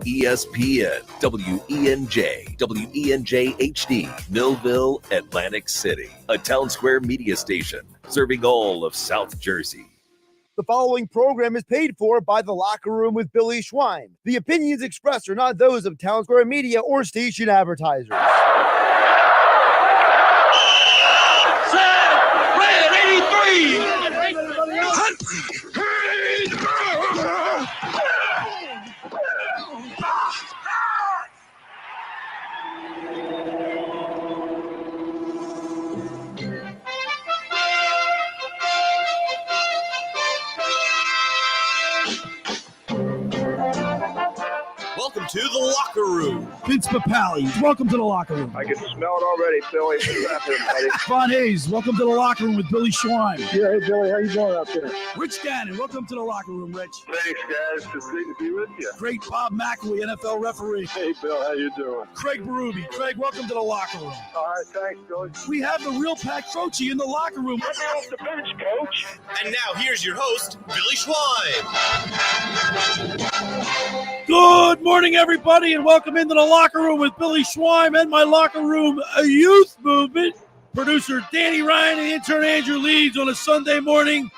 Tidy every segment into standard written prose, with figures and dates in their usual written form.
ESPN, WENJ, WENJ HD, Millville, Atlantic City, a Town Square media station serving all of South Jersey. The following program is paid for by The Locker Room with Billy Schweim. The opinions expressed are not those of Town Square Media or station advertisers. Red 83! Welcome to The Locker Room. Vince Papali, welcome to The Locker Room. I can smell it already, Billy. What's happening, buddy? Ron Hayes, welcome to The Locker Room with Billy Schweim. Yeah, hey, Billy, how you doing out there? Rich Gannon, welcome to The Locker Room, Rich. Thanks, guys. It's great to be with you. Great Bob McElwee, NFL referee. Hey, Bill, how you doing? Craig Berube. Craig, welcome to The Locker Room. All right, thanks, Billy. We have the real Pat Croce in The Locker Room. Get me off the bench, Coach. And now here's your host, Billy Schweim. Good morning, everybody, and welcome into The Locker Room with Billy Schweim and my Locker Room Youth Movement. Producer Danny Ryan and intern Andrew Leeds on a Sunday morning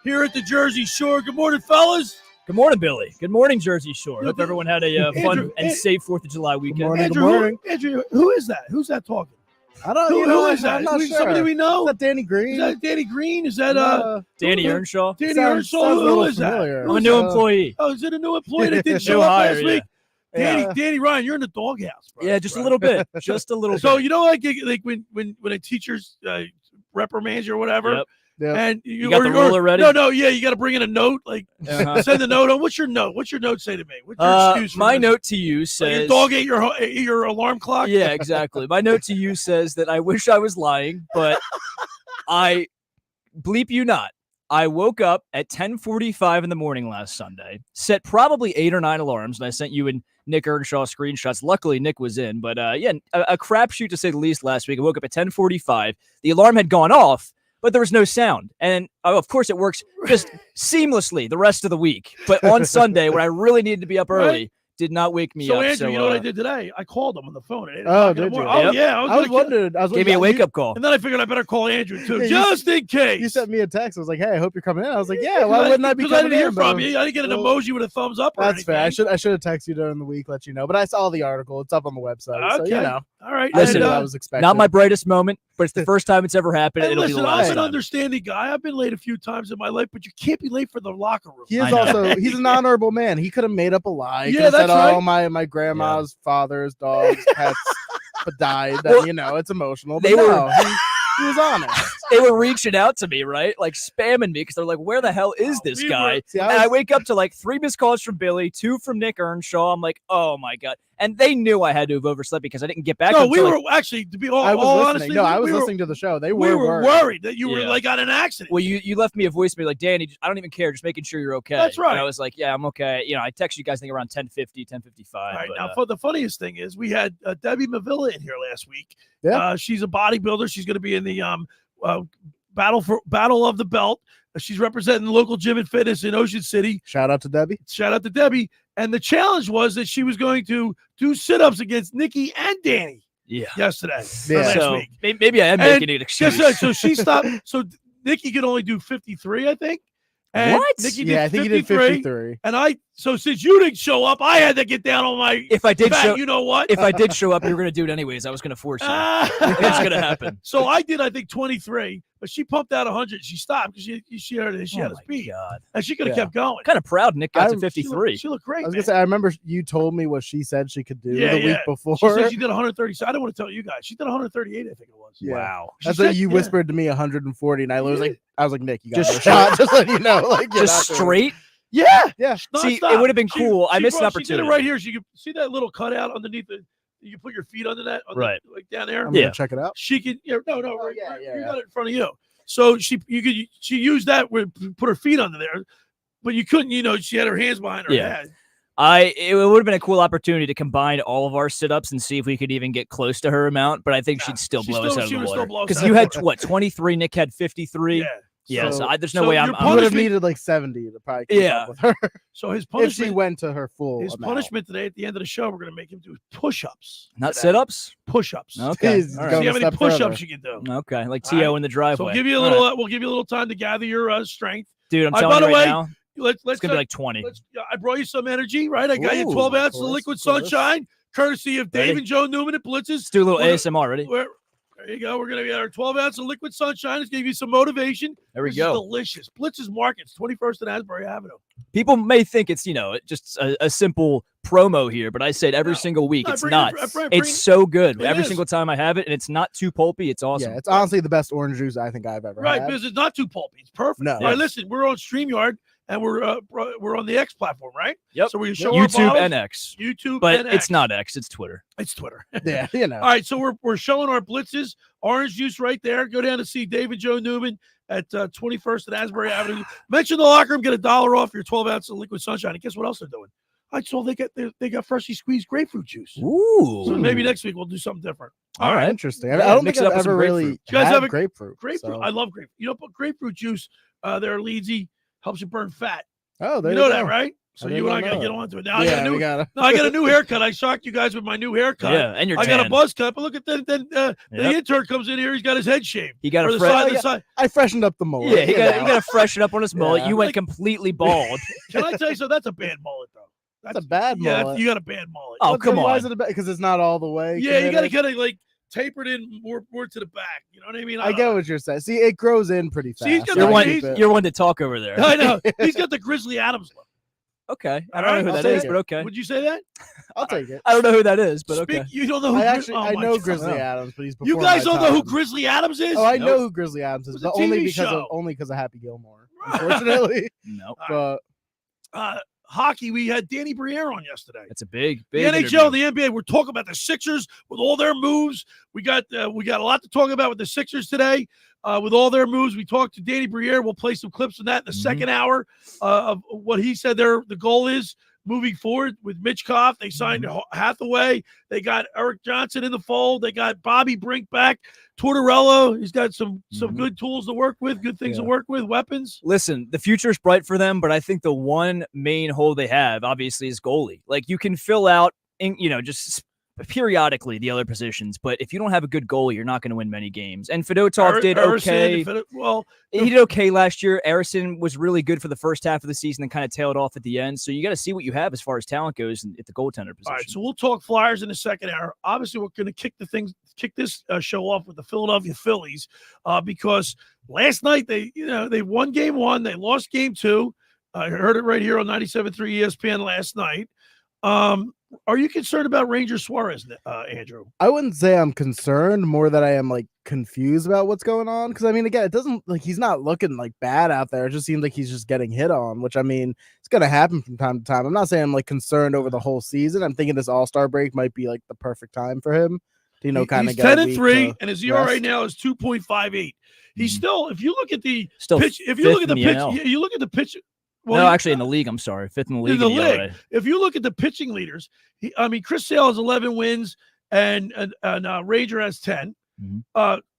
here at the Jersey Shore. Good morning, fellas. Good morning, Billy. Good morning, Jersey Shore. Hope everyone had a fun and safe 4th of July weekend. Andrew, who is that? Who's that talking? I don't know. Who is that? I'm not sure. Somebody we know? Is that Danny Green? Is that Danny Green? Is that Danny Earnshaw? Danny Sounds Earnshaw? Who is that? familiar. I'm a new employee. Oh, is it a new employee that didn't show New up hire, last week? Yeah. Danny Ryan, you're in the doghouse, bro. Yeah, just a little bit. Just a little So bit. you know, like when a teacher's reprimands you or whatever, Yep. Yep. and You got the ruler ready? No, yeah, you got to bring in a note. Like Uh-huh. send the note on. What's your note? What's your note say to me? What's your excuse? For My this? note to you Like says your dog ate your alarm clock. Yeah, exactly. My note to you says that I wish I was lying, but I bleep you not. I woke up at 10:45 in the morning last Sunday, set probably 8 or 9 alarms, and I sent you and Nick Earnshaw screenshots. Luckily, Nick was in, but yeah, a crapshoot to say the least last week. I woke up at 10:45. The alarm had gone off, but there was no sound. And of course, it works just seamlessly the rest of the week. But on Sunday, when I really needed to be up early, did not wake me So up. Andrew, you know what I did today? I called him on the phone. At 8 Oh, o'clock in the did you? morning. Oh, Yep. yeah. I was wondering. Gave me a wake-up call. And then I figured I better call Andrew, too, Yeah, just in case. You sent me a text. I was like, "Hey, I hope you're coming in." I was like, "Yeah, why wouldn't I be Because I coming didn't hear in?" from But- you. I didn't get an Well, emoji with a thumbs up or That's fair. I anything. should have texted you during the week, let you know. But I saw the article. It's up on the website. So, Okay. you know. All right. Listen, and, I was expecting. Not my brightest moment, but it's the first time it's ever happened. and It'll listen, be the I'm last an time. understanding guy. I've been late a few times in my life, but you can't be late for the locker room. He I is know. also he's an honorable man. He could have made up a lie. He Yeah, could have said, that's "Oh, right. my grandma's father's dogs, pets, died." Well, And, you know, it's emotional. But they were- no, he was honest. They were reaching out to me, right? Like spamming me because they're like, where the hell is this we guy? were- See, And I wake up to like 3 missed calls from Billy, 2 from Nick Earnshaw. I'm like, oh my God. And they knew I had to have overslept because I didn't get back. No, until, we like, were actually, to be all, I was all listening. honestly, No, I was we were- listening to the show. They We were were worried that you were Yeah. like on an accident. Well, you left me a voicemail like, Danny, I don't even care. Just making sure you're okay. That's right. And I was like, yeah, I'm okay. You know, I texted you guys, I think around 10:50, 10:55. All right, but, now, the funniest thing is we had Debbie Mavilla in here last week. Yeah. She's a bodybuilder. She's going to be in the Battle of the Belt. She's representing the local gym and fitness in Ocean City. Shout out to Debbie. Shout out to Debbie. And the challenge was that she was going to do sit-ups against Nikki and Danny yeah. yesterday. or Yeah. last So week. maybe I am And making an excuse. So she stopped. So Nikki could only do 53, I think. And What? Nikki did Yeah, I think he did 53. And so since you didn't show up, I had to get down on my If I did back. show, You know what? if I did show up, you were going to do it anyways. I was going to force you. It's going to happen. So I did, I think, 23, but she pumped out 100. She stopped because she had a Oh speed. my God. And she could have Yeah. kept going. Kind of proud Nick got to I'm- 53. She looked great. I was man. gonna say, I remember you told me what she said she could do Yeah, the week yeah. before. She said she did 130. So I don't want to tell you guys. She did 138, I think it was. Yeah. Wow. She That's said- what you yeah. whispered to me 140, and I was like, Nick, you got Just a shot. Just let you know, like get Just out there. straight. Yeah. Yeah. See, nonstop. it would have been cool. I missed an She did opportunity. it right here. So you could see that little cutout underneath the. You put your feet under that, Right. like down there. I'm Yeah. gonna check it out. She could. Yeah, no, Oh, right, yeah, right, yeah, you yeah. got it in front of you. So she used that with put her feet under there, but you couldn't. You know, she had her hands behind her Yeah. head. It would have been a cool opportunity to combine all of our sit-ups and see if we could even get close to her amount, but I think she'd still blow us out of she the would still water. blow us Because out you of had the what 23, Nick had 53. Yeah. Yeah, So- there's no so way your I'm You would have punishment- needed like 70 to probably keep Yeah. up with her So his if she punishment, went to her full his amount. punishment today at the end of the show, we're going to make him do push-ups. not today. sit-ups. Push-ups. Okay, He's all right. going See how a many step push-ups further. you can do. Okay, like All T.O. right. in the driveway. So we'll give you a All little. right. We'll give you a little time to gather your strength. Dude. I'm by telling the you right way, now, Let's it's gonna be cut- like 20. I brought you some energy, right? I got you Ooh, 12 of ounces of course, liquid of course. sunshine, courtesy of Dave Ready? and Joe Newman at Blitz's. Let's do a little We're- ASMR. Ready? There you go. We're going to get our 12 ounces of liquid sunshine. It's going to give you some motivation. There we This go. is delicious. Blitz's Markets, 21st and Asbury Avenue. People may think it's just a simple promo here, but I said every No. single week. No, It's bring- not. bring- It's so good. It Every is. single time I have it, and it's not too pulpy. It's awesome. Yeah, it's honestly the best orange juice I think I've ever Right, had. because it's not too pulpy. It's perfect. No. All right, Yes. listen, we're on StreamYard, and we're on the X platform, right? Yep. So we show our YouTube bottles, and X. YouTube But and it's X. not X. It's Twitter. It's Twitter. Yeah, you know. All right, so we're showing our Blitzes, orange juice right there. Go down to see Dave and Joe Newman at 21st and Asbury Avenue. Mention the locker room, get $1 off your 12 ounces of liquid sunshine. And guess what else they're doing? I saw they got freshly squeezed grapefruit juice. Ooh. So maybe next week we'll do something different. All right. Interesting. Yeah, I don't mix think it up I've with some ever really grapefruit. You guys had have a- grapefruit. Grapefruit, so- I love grapefruit. You know, but grapefruit juice, they're Leedsy, helps you burn fat. Oh, there You know go. that, right? So I you did and I not got to know get that. on to it. Now Yeah, I we gotta. got a new haircut. I shocked you guys with my new haircut. Yeah, and your I got a tan. buzz cut, but look at the Yep. intern comes in here. He's got his head shaved. He got Or a the fresh. side, Oh, the yeah. side. I freshened up the mullet. Yeah, he you got know. to freshen up on his mullet. Yeah. You went completely bald. Can I tell you something? That's a bad mullet, though. That's a bad Yeah, mullet. you got a bad mullet. Oh, Well, come then Why on. is it because it's not all the way? Yeah, you got to committed? kind of like taper it in more to the back. You know what I mean? I get what you're saying. See, it grows in pretty fast. See, he's got You're the- one. he's- You're one to talk over there. I know. He's got the Grizzly Adams look. Okay. I All don't know right, who I'll that take is, it. but okay. Would you say that? I'll take it. I don't know who that is, but okay. You don't know who I my know God. Grizzly Adams, but he's before You guys my don't know who time. Grizzly Adams is? Oh, I Nope. know who Grizzly Adams is, It was but a only TV because show. of Happy Gilmore. Unfortunately, No, but Hockey, we had Danny Briere on yesterday. it's a big The NHL, the NBA, we're talking about the Sixers with all their moves. We got a lot to talk about with the Sixers today. With all their moves, we talked to Danny Briere. We'll play some clips of that in the second hour of what he said the goal is moving forward with Mitch Koff. They signed Hathaway. They got Eric Johnson in the fold. They got Bobby Brink back. Tortorella, he's got some good tools to work with, good things to work with, weapons. Listen, the future's bright for them, but I think the one main hole they have, obviously, is goalie. Like, you can fill out, just periodically the other positions, but if you don't have a good goalie, you're not going to win many games. And Fedotov did okay. He did okay last year. Arison was really good for the first half of the season and kind of tailed off at the end. So you got to see what you have as far as talent goes at the goaltender position. All right, so we'll talk Flyers in the second hour. Obviously, we're going to kick this show off with the Philadelphia Phillies because last night they won game one, they lost game two. I heard it right here on 97.3 ESPN last night. Are you concerned about Ranger Suarez, Andrew? I wouldn't say I'm concerned, more that I am like confused about what's going on. Because I mean, again, it doesn't like he's not looking like bad out there. It just seems like he's just getting hit on, which I mean, it's gonna happen from time to time. I'm not saying I'm like concerned over the whole season. I'm thinking this All-Star break might be like the perfect time for him to kind of he's get 10-3, and his ERA rest. now is 2.58. He's still, if you look at the Still pitch, if you look at fifth the in pitch, NL. you look at the pitch. No, actually, in the league, I'm sorry. Fifth in the league. In the in ERA. league. If you look at the pitching leaders, Chris Sale has 11 wins and Ranger has 10.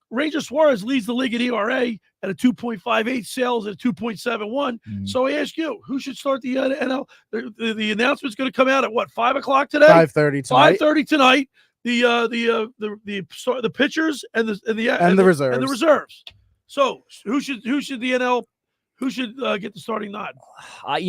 Ranger Suarez leads the league at ERA at a 2.58, Sales at a 2.71. So I ask you, who should start the NL? The announcement's going to come out at what, 5 o'clock today? 5:30 tonight. 5:30 tonight. The pitchers and the reserves. and the reserves. So who should the NL? Who should get the starting nod? I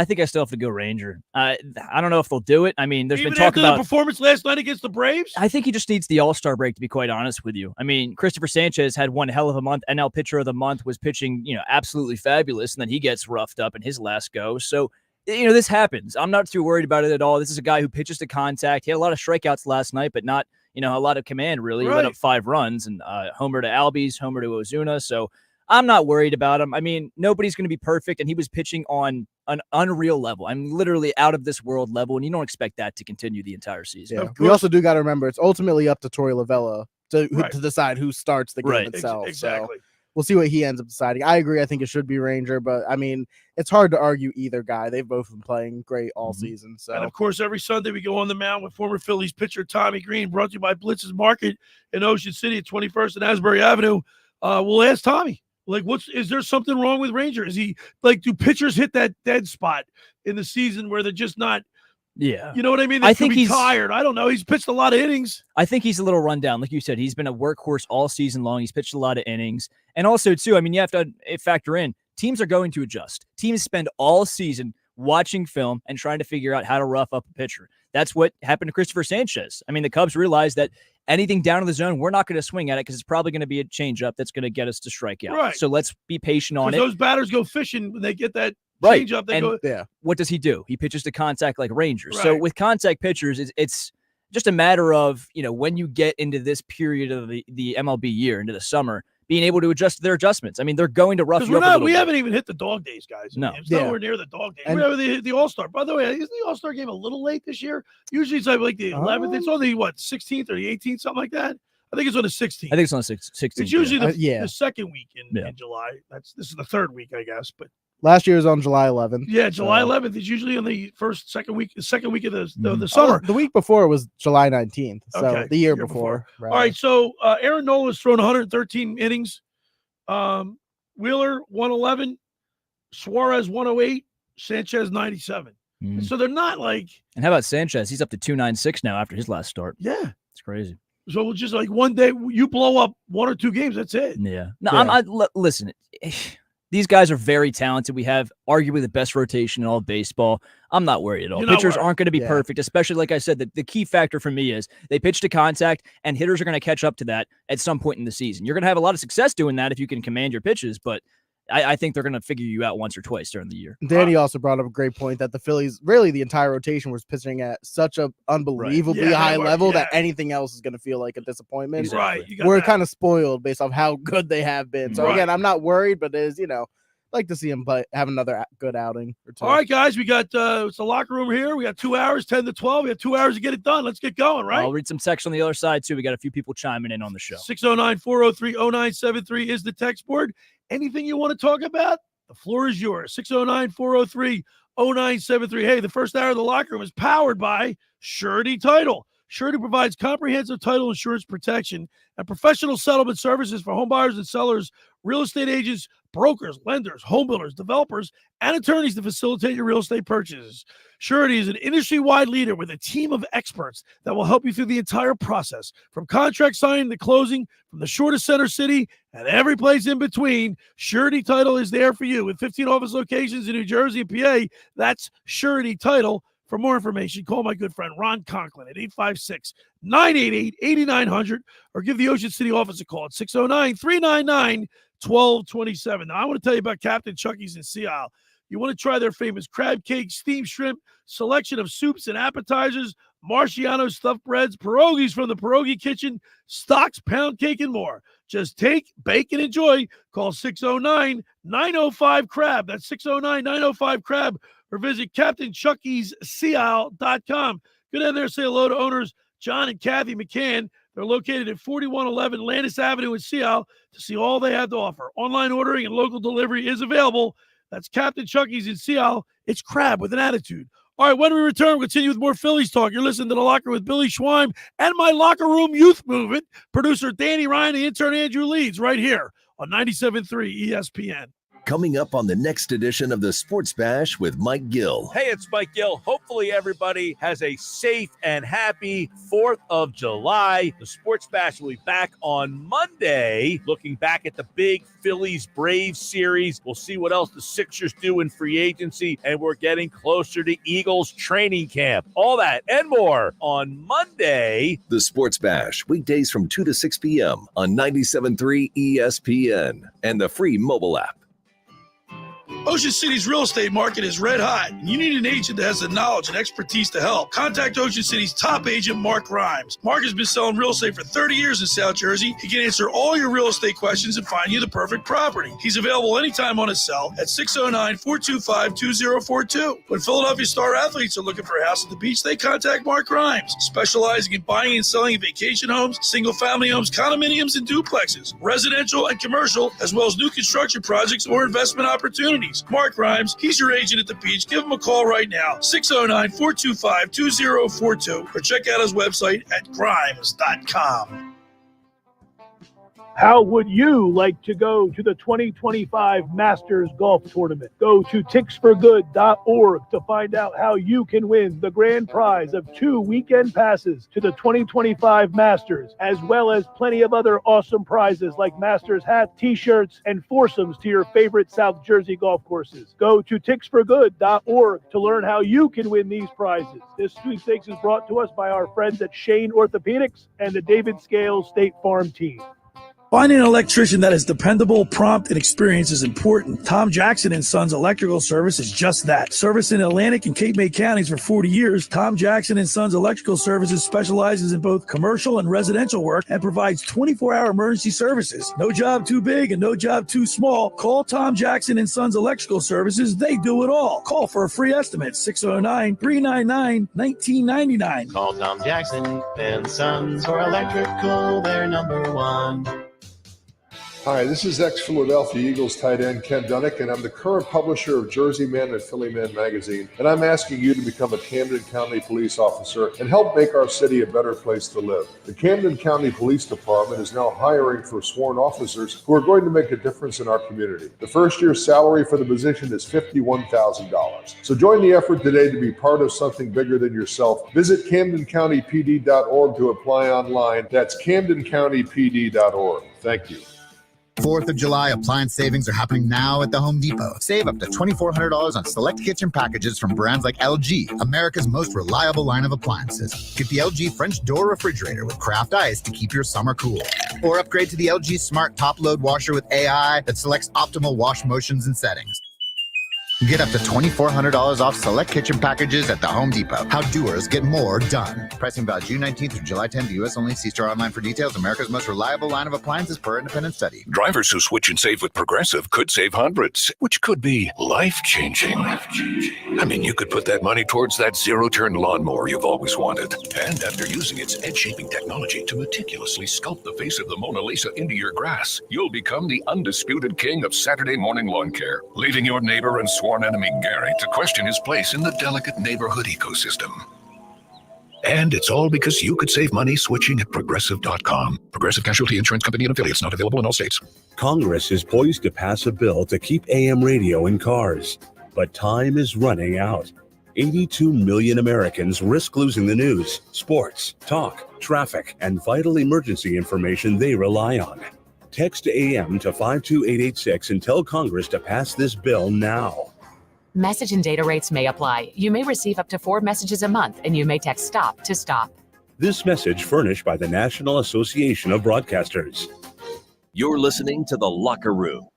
think I still have to go Ranger. I don't know if they'll do it. I mean, there's Even been talk after about the performance last night against the Braves. I think he just needs the All-Star break, to be quite honest with you. I mean, Christopher Sanchez had one hell of a month. NL Pitcher of the Month, was pitching, absolutely fabulous, and then he gets roughed up in his last go. So, this happens. I'm not too worried about it at all. This is a guy who pitches to contact. He had a lot of strikeouts last night, but not, a lot of command, really. He let up 5 runs, and homer to Albies, homer to Ozuna. So I'm not worried about him. I mean, nobody's going to be perfect, and he was pitching on an unreal level. I'm literally out of this world level, and you don't expect that to continue the entire season. Yeah. We also do got to remember it's ultimately up to Torey Lavella to decide who starts the game Right. itself. Exactly. So we'll see what he ends up deciding. I agree. I think it should be Ranger, but I mean, it's hard to argue either guy. They've both been playing great all season. So And of course, every Sunday we go on the mound with former Phillies pitcher Tommy Greene, brought to you by Blitz's Market in Ocean City at 21st and Asbury Avenue. We'll ask Tommy Like, is there something wrong with Ranger? Is he like, do pitchers hit that dead spot in the season where they're just not? Yeah. You know what I mean? I think he's tired. I don't know. He's pitched a lot of innings. I think he's a little run down. Like you said, he's been a workhorse all season long. He's pitched a lot of innings. And also, too, I mean, you have to factor in teams are going to adjust. Teams spend all season watching film and trying to figure out how to rough up a pitcher. That's what happened to Christopher Sanchez. I mean, the Cubs realized that anything down in the zone, we're not going to swing at it because it's probably going to be a changeup that's going to get us to strike out. Right. So let's be patient on it. Those batters go fishing when they get that right. changeup. What does he do? He pitches to contact like Rangers. Right. So with contact pitchers, it's just a matter of, when you get into this period of the MLB year, into the summer, being able to adjust their adjustments. I mean, they're going to rough you up a little we bit. haven't even hit the dog days, guys. No. It's nowhere near the dog days. We're the All-Star. By the way, isn't the All-Star game a little late this year? Usually it's like the 11th. It's on the, 16th or the 18th, something like that? I think it's on the 16th. I think it's on the 16th. It's usually the second week in July. This is the third week, I guess. But last year was on July 11th. Yeah, July 11th is usually on the second week of the summer. The week before was July 19th. So the year before. Right. All right, so Aaron Nola has thrown 113 innings. Wheeler 111, Suarez 108, Sanchez 97. So they're not like. And how about Sanchez? He's up to 296 now after his last start. Yeah, it's crazy. So just like one day you blow up 1 or 2 games, that's it. Yeah. No, listen. These guys are very talented. We have arguably the best rotation in all of baseball. I'm not worried at all. Pitchers aren't going to be perfect, especially, like I said, the key factor for me is they pitch to contact, and hitters are going to catch up to that at some point in the season. You're going to have a lot of success doing that if you can command your pitches, but I think they're going to figure you out once or twice during the year. Danny also brought up a great point that the Phillies, really the entire rotation, was pitching at such a unbelievably high level that anything else is going to feel like a disappointment. Exactly. Right. We're kind of spoiled based off how good they have been. So again, I'm not worried, but it is, like to see him have another good outing or two. All right, guys, we got it's the locker room here. We got 2 hours, 10 to 12. We have 2 hours to get it done. Let's get going, right? I'll read some text on the other side, too. We got a few people chiming in on the show. 609-403-0973 is the text board. Anything you want to talk about, the floor is yours. 609-403-0973. Hey, the first hour of the locker room is powered by Surety Title. Surety provides comprehensive title insurance protection and professional settlement services for home buyers and sellers, real estate agents, brokers, lenders, home builders, developers, and attorneys to facilitate your real estate purchases. Surety is an industry-wide leader with a team of experts that will help you through the entire process, from contract signing to closing, from the shore to center city, and every place in between. Surety Title is there for you. With 15 office locations in New Jersey and PA, that's Surety Title. For more information, call my good friend Ron Conklin at 856-988-8900 or give the Ocean City office a call at 609-399-1227. Now, I want to tell you about Captain Chucky's in Sea Isle. You want to try their famous crab cake, steamed shrimp, selection of soups and appetizers, Marciano stuffed breads, pierogies from the Pierogi Kitchen, stocks, pound cake, and more. Just take, bake, and enjoy. Call 609-905-CRAB. That's 609-905-CRAB. Or visit CaptainChucky'sSeaIsle.com. Go down there, say hello to owners John and Kathy McCann. They're located at 4111 Landis Avenue in Sea Isle to see all they have to offer. Online ordering and local delivery is available. That's Captain Chucky's in Sea Isle. It's crab with an attitude. All right, when we return, we'll continue with more Phillies talk. You're listening to The Locker with Billy Schweim and my locker room youth movement. Producer Danny Ryan and intern Andrew Leeds right here on 97.3 ESPN. Coming up on the next edition of the Sports Bash with Mike Gill. Hey, it's Mike Gill. Hopefully everybody has a safe and happy 4th of July. The Sports Bash will be back on Monday, looking back at the big Phillies-Braves series. We'll see what else the Sixers do in free agency, and we're getting closer to Eagles training camp. All that and more on Monday. The Sports Bash, weekdays from 2 to 6 p.m. on 97.3 ESPN and the free mobile app. Ocean City's real estate market is red hot, and you need an agent that has the knowledge and expertise to help. Contact Ocean City's top agent, Mark Grimes. Mark has been selling real estate for 30 years in South Jersey. He can answer all your real estate questions and find you the perfect property. He's available anytime on his cell at 609-425-2042. When Philadelphia star athletes are looking for a house at the beach, they contact Mark Grimes, specializing in buying and selling vacation homes, single-family homes, condominiums, and duplexes, residential and commercial, as well as new construction projects or investment opportunities. Mark Grimes, he's your agent at the beach. Give him a call right now, 609-425-2042, or check out his website at grimes.com. How would you like to go to the 2025 Masters Golf Tournament? Go to ticksforgood.org to find out how you can win the grand prize of 2 weekend passes to the 2025 Masters, as well as plenty of other awesome prizes like Masters hats, t-shirts, and foursomes to your favorite South Jersey golf courses. Go to ticksforgood.org to learn how you can win these prizes. This sweepstakes is brought to us by our friends at Shane Orthopedics and the David Scales State Farm team. Finding an electrician that is dependable, prompt, and experienced is important. Tom Jackson and Sons Electrical Service is just that. Service in Atlantic and Cape May counties for 40 years, Tom Jackson and Sons Electrical Services specializes in both commercial and residential work and provides 24-hour emergency services. No job too big and no job too small. Call Tom Jackson and Sons Electrical Services. They do it all. Call for a free estimate, 609-399-1999. Call Tom Jackson and Sons for electrical, they're number one. Hi, this is ex-Philadelphia Eagles tight end Ken Dunnick, and I'm the current publisher of Jersey Man and Philly Man magazine, and I'm asking you to become a Camden County police officer and help make our city a better place to live. The Camden County Police Department is now hiring for sworn officers who are going to make a difference in our community. The first year's salary for the position is $51,000. So join the effort today to be part of something bigger than yourself. Visit CamdenCountyPD.org to apply online. That's CamdenCountyPD.org. Thank you. 4th of July appliance savings are happening now at the Home Depot. Save up to $2,400 on select kitchen packages from brands like LG, America's most reliable line of appliances. Get the LG French door refrigerator with craft ice to keep your summer cool. Or upgrade to the LG Smart Top Load Washer with AI that selects optimal wash motions and settings. Get up to $2,400 off select kitchen packages at the Home Depot. How doers get more done. Pricing valid June 19th through July 10th, U.S. only. See store online for details. America's most reliable line of appliances per independent study. Drivers who switch and save with Progressive could save hundreds, which could be life-changing. I mean, you could put that money towards that zero-turn lawnmower you've always wanted. And after using its edge-shaping technology to meticulously sculpt the face of the Mona Lisa into your grass, you'll become the undisputed king of Saturday morning lawn care, leaving your neighbor and sworn enemy Gary to question his place in the delicate neighborhood ecosystem. And it's all because you could save money switching at Progressive.com. Progressive Casualty Insurance Company and affiliates, not available in all states. Congress is poised to pass a bill to keep AM radio in cars, but time is running out. 82 million Americans risk losing the news, sports, talk, traffic, and vital emergency information they rely on. Text AM to 52886 and tell Congress to pass this bill now. Message and data rates may apply. You may receive up to 4 messages a month, and you may text STOP to stop. This message furnished by the National Association of Broadcasters. You're listening to The Locker Room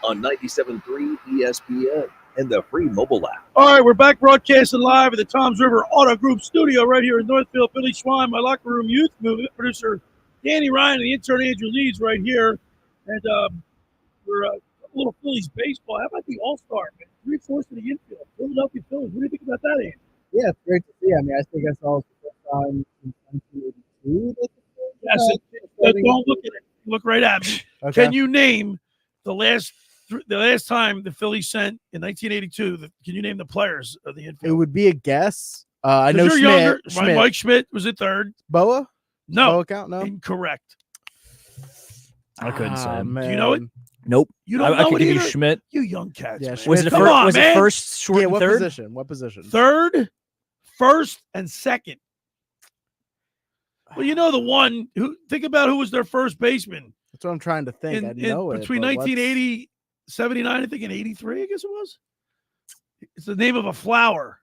on 97.3 ESPN and the free mobile app. All right, we're back broadcasting live at the Toms River Auto Group studio right here in Northfield. Billy Schweim, my Locker Room Youth Movement producer, Danny Ryan, and the intern Andrew Leeds right here. And we're a little Phillies baseball. How about the All-Star, man? 3/4 of the infield. Philadelphia Phillies. What do you think about that, Andy? Yeah, it's great to see. I mean, I think I saw it the first time in 1982. Yes, don't look at it. Look right at me. Okay. Can you name the last time the Phillies sent in 1982? Can you name the players of the infield? It would be a guess. I know Schmidt. Schmidt. Mike Schmidt was at third. Boa? No. Boa count? No. Incorrect. I couldn't say him. Do you know it? Nope. You don't know I could give you either? Schmidt. You young cats. Yeah, man. Was it Come on, was man. it first, short, and what third? position? What position? Third, first, and second. Well, you know the one who. Think about who was their first baseman. That's what I'm trying to think. I know it. Between 1980, 79, I think, and 83, I guess it was. It's the name of a flower.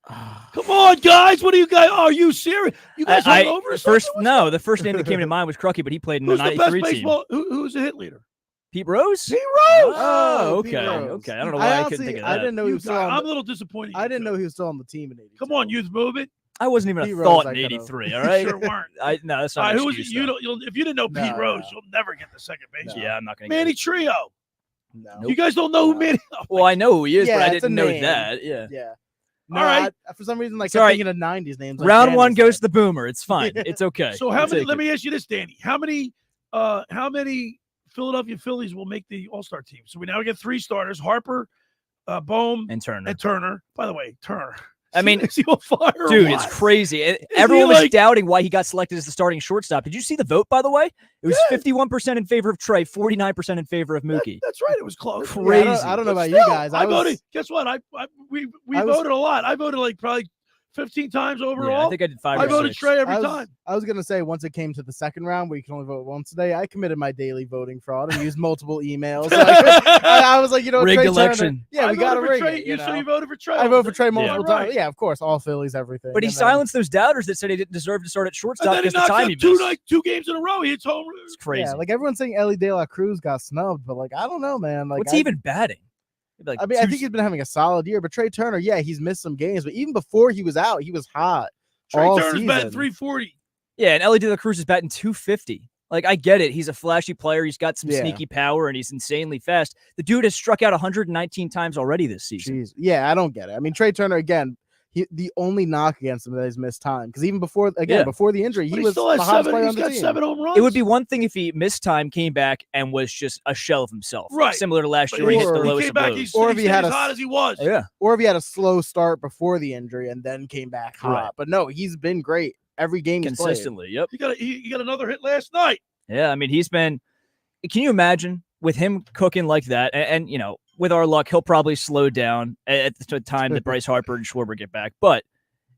Come on, guys. What are you guys? Are you serious? You guys all over? The first name that came to mind was Crucky, but he played in the 93 team. Who's the hit leader? Pete Rose? Pete Rose! Oh, Pete okay. Rose. Okay. I don't know why I couldn't think of that. I didn't know he was still on I'm a little disappointed. I didn't know he was still on the team in 82. Come on, youth movement. I wasn't even Pete a thought Rose, in I could've. 83, all right? Sure weren't. No, that's not an excuse, if you didn't know Pete Rose, you'll never get the second base. Yeah, I'm not going to Manny Trio. No. You guys don't know who Manny Well, I know who he is, Yeah, but I it's a didn't know name. that. Yeah. Yeah. No, All right. for some reason, like, Sorry. I'm thinking of 90s names. Like Round Danny one said. goes to the Boomer. It's fine. It's okay. So I'll let take me it. ask you this, Danny. How many Philadelphia Phillies will make the All-Star team? So we now get 3 starters: Harper, Bohm, and Turner. By the way, Turner. I mean, is he on fire? Dude, it's crazy. Everyone was doubting why he got selected as the starting shortstop. Did you see the vote, by the way? It was 51% in favor of Trey, 49% in favor of Mookie. That's right. It was close. Crazy. Yeah, I don't know about you guys. I voted. Guess what? We voted a lot. I voted like probably 15 times overall. Yeah, I think I did 5 or 6. I voted Trey every time. I was going to say, once it came to the second round where you can only vote once a day, I committed my daily voting fraud and used multiple emails. I was like, rigged Trey election. Turner, yeah, we got to rig Trey. it. So you voted for Trey. I voted for Trey multiple right. times. Yeah, of course, all Phillies, everything. But he silenced those doubters that said he didn't deserve to start at shortstop because the time he missed. 2 games in a row. He hits home. It's crazy. Yeah, like everyone's saying Ellie De La Cruz got snubbed, but like, I don't know, man. Like, What's he even batting? Like I think he's been having a solid year, but Trey Turner, yeah, he's missed some games, but even before he was out, he was hot. Trey Turner's batting 340. Yeah, and Ellie De La Cruz is batting 250. Like, I get it. He's a flashy player. He's got some sneaky power, and he's insanely fast. The dude has struck out 119 times already this season. Jeez. Yeah, I don't get it. I mean, Trey Turner, again, the only knock against him that he's missed time. Because even before the injury, he was the hottest player on the team. He's got 7 home runs. It would be one thing if he missed time, came back, and was just a shell of himself. Right. Similar to last year, he hit the lowest of lows. Or if he had as hot as he was. Yeah. Or if he had a slow start before the injury and then came back hot. Right. But no, he's been great every game he's played. Consistently, yep. He got another hit last night. Yeah, I mean, he's been – can you imagine with him cooking like that? And you know, with our luck, he'll probably slow down at the time that Bryce Harper and Schwarber get back. But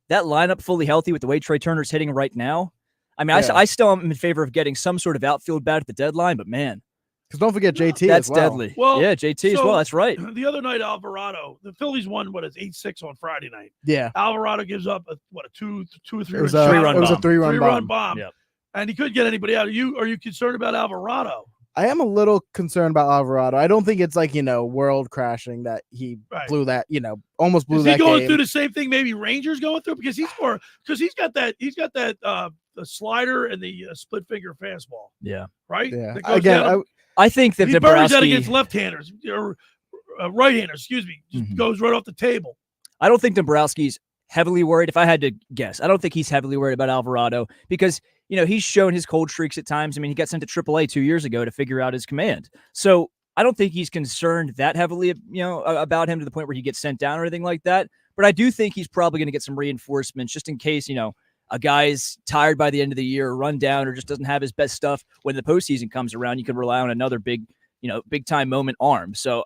that lineup fully healthy with the way Trey Turner's hitting right now, I mean, I still am in favor of getting some sort of outfield bat at the deadline, but man. Because don't forget JT That's as well. deadly. Well, yeah, JT as well. That's right. The other night, Alvarado, the Phillies won, 8-6 on Friday night. Yeah. Alvarado gives up a 2 or 3 It was a 3-run bomb. Yep. And he couldn't get anybody out. Are you concerned about Alvarado? I am a little concerned about Alvarado. I don't think it's like, world crashing that he blew that, almost blew that game. Is he going through the same thing maybe Rangers going through? Because he's got that the slider and the split finger fastball. Yeah. Right? Yeah. Again, I think that he buries that against left-handers or right-handers, excuse me. Just goes right off the table. I don't think Dombrowski's heavily worried. If I had to guess, I don't think he's heavily worried about Alvarado because he's shown his cold streaks at times. I mean, he got sent to AAA 2 years ago to figure out his command. So I don't think he's concerned that heavily, about him to the point where he gets sent down or anything like that. But I do think he's probably going to get some reinforcements just in case, a guy's tired by the end of the year or run down or just doesn't have his best stuff when the postseason comes around. You can rely on another big time moment arm. So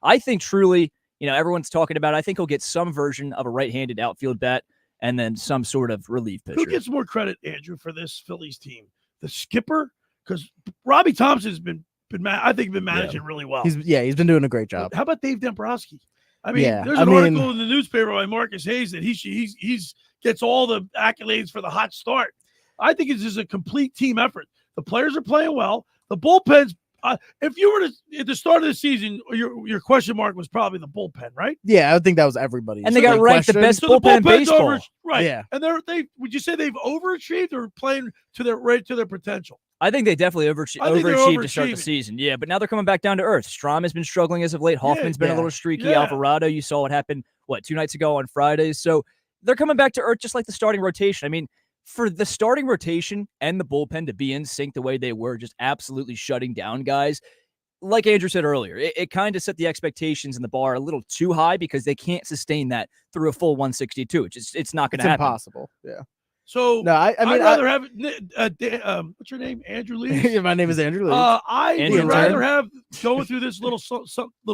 I think truly, everyone's talking about, I think he'll get some version of a right-handed outfield bat and then some sort of relief pitcher. Who gets more credit, Andrew, for this Phillies team? The skipper? Because Robbie Thompson's been managing really well. He's been doing a great job. How about Dave Dombrowski? I mean, there's an article in the newspaper by Marcus Hayes that he's gets all the accolades for the hot start. I think it's just a complete team effort. The players are playing well. The bullpen's if you were to at the start of the season, your question mark was probably the bullpen, right? Yeah, I think that was everybody. And they got ranked the best bullpen in baseball. Right. Yeah. And would you say they've overachieved or playing to their potential? I think they definitely overachieved to start the season. Yeah, but now they're coming back down to earth. Strom has been struggling as of late. Hoffman's been a little streaky. Yeah. Alvarado, you saw what happened, 2 nights ago on Fridays. So they're coming back to earth just like the starting rotation. I mean, for the starting rotation and the bullpen to be in sync the way they were, just absolutely shutting down guys, like Andrew said earlier, it kind of set the expectations and the bar a little too high because they can't sustain that through a full 162. It's not going to happen. Impossible. Yeah. So no, I'd rather have what's your name, Andrew Lee? My name is Andrew Lee. I would rather have going through this little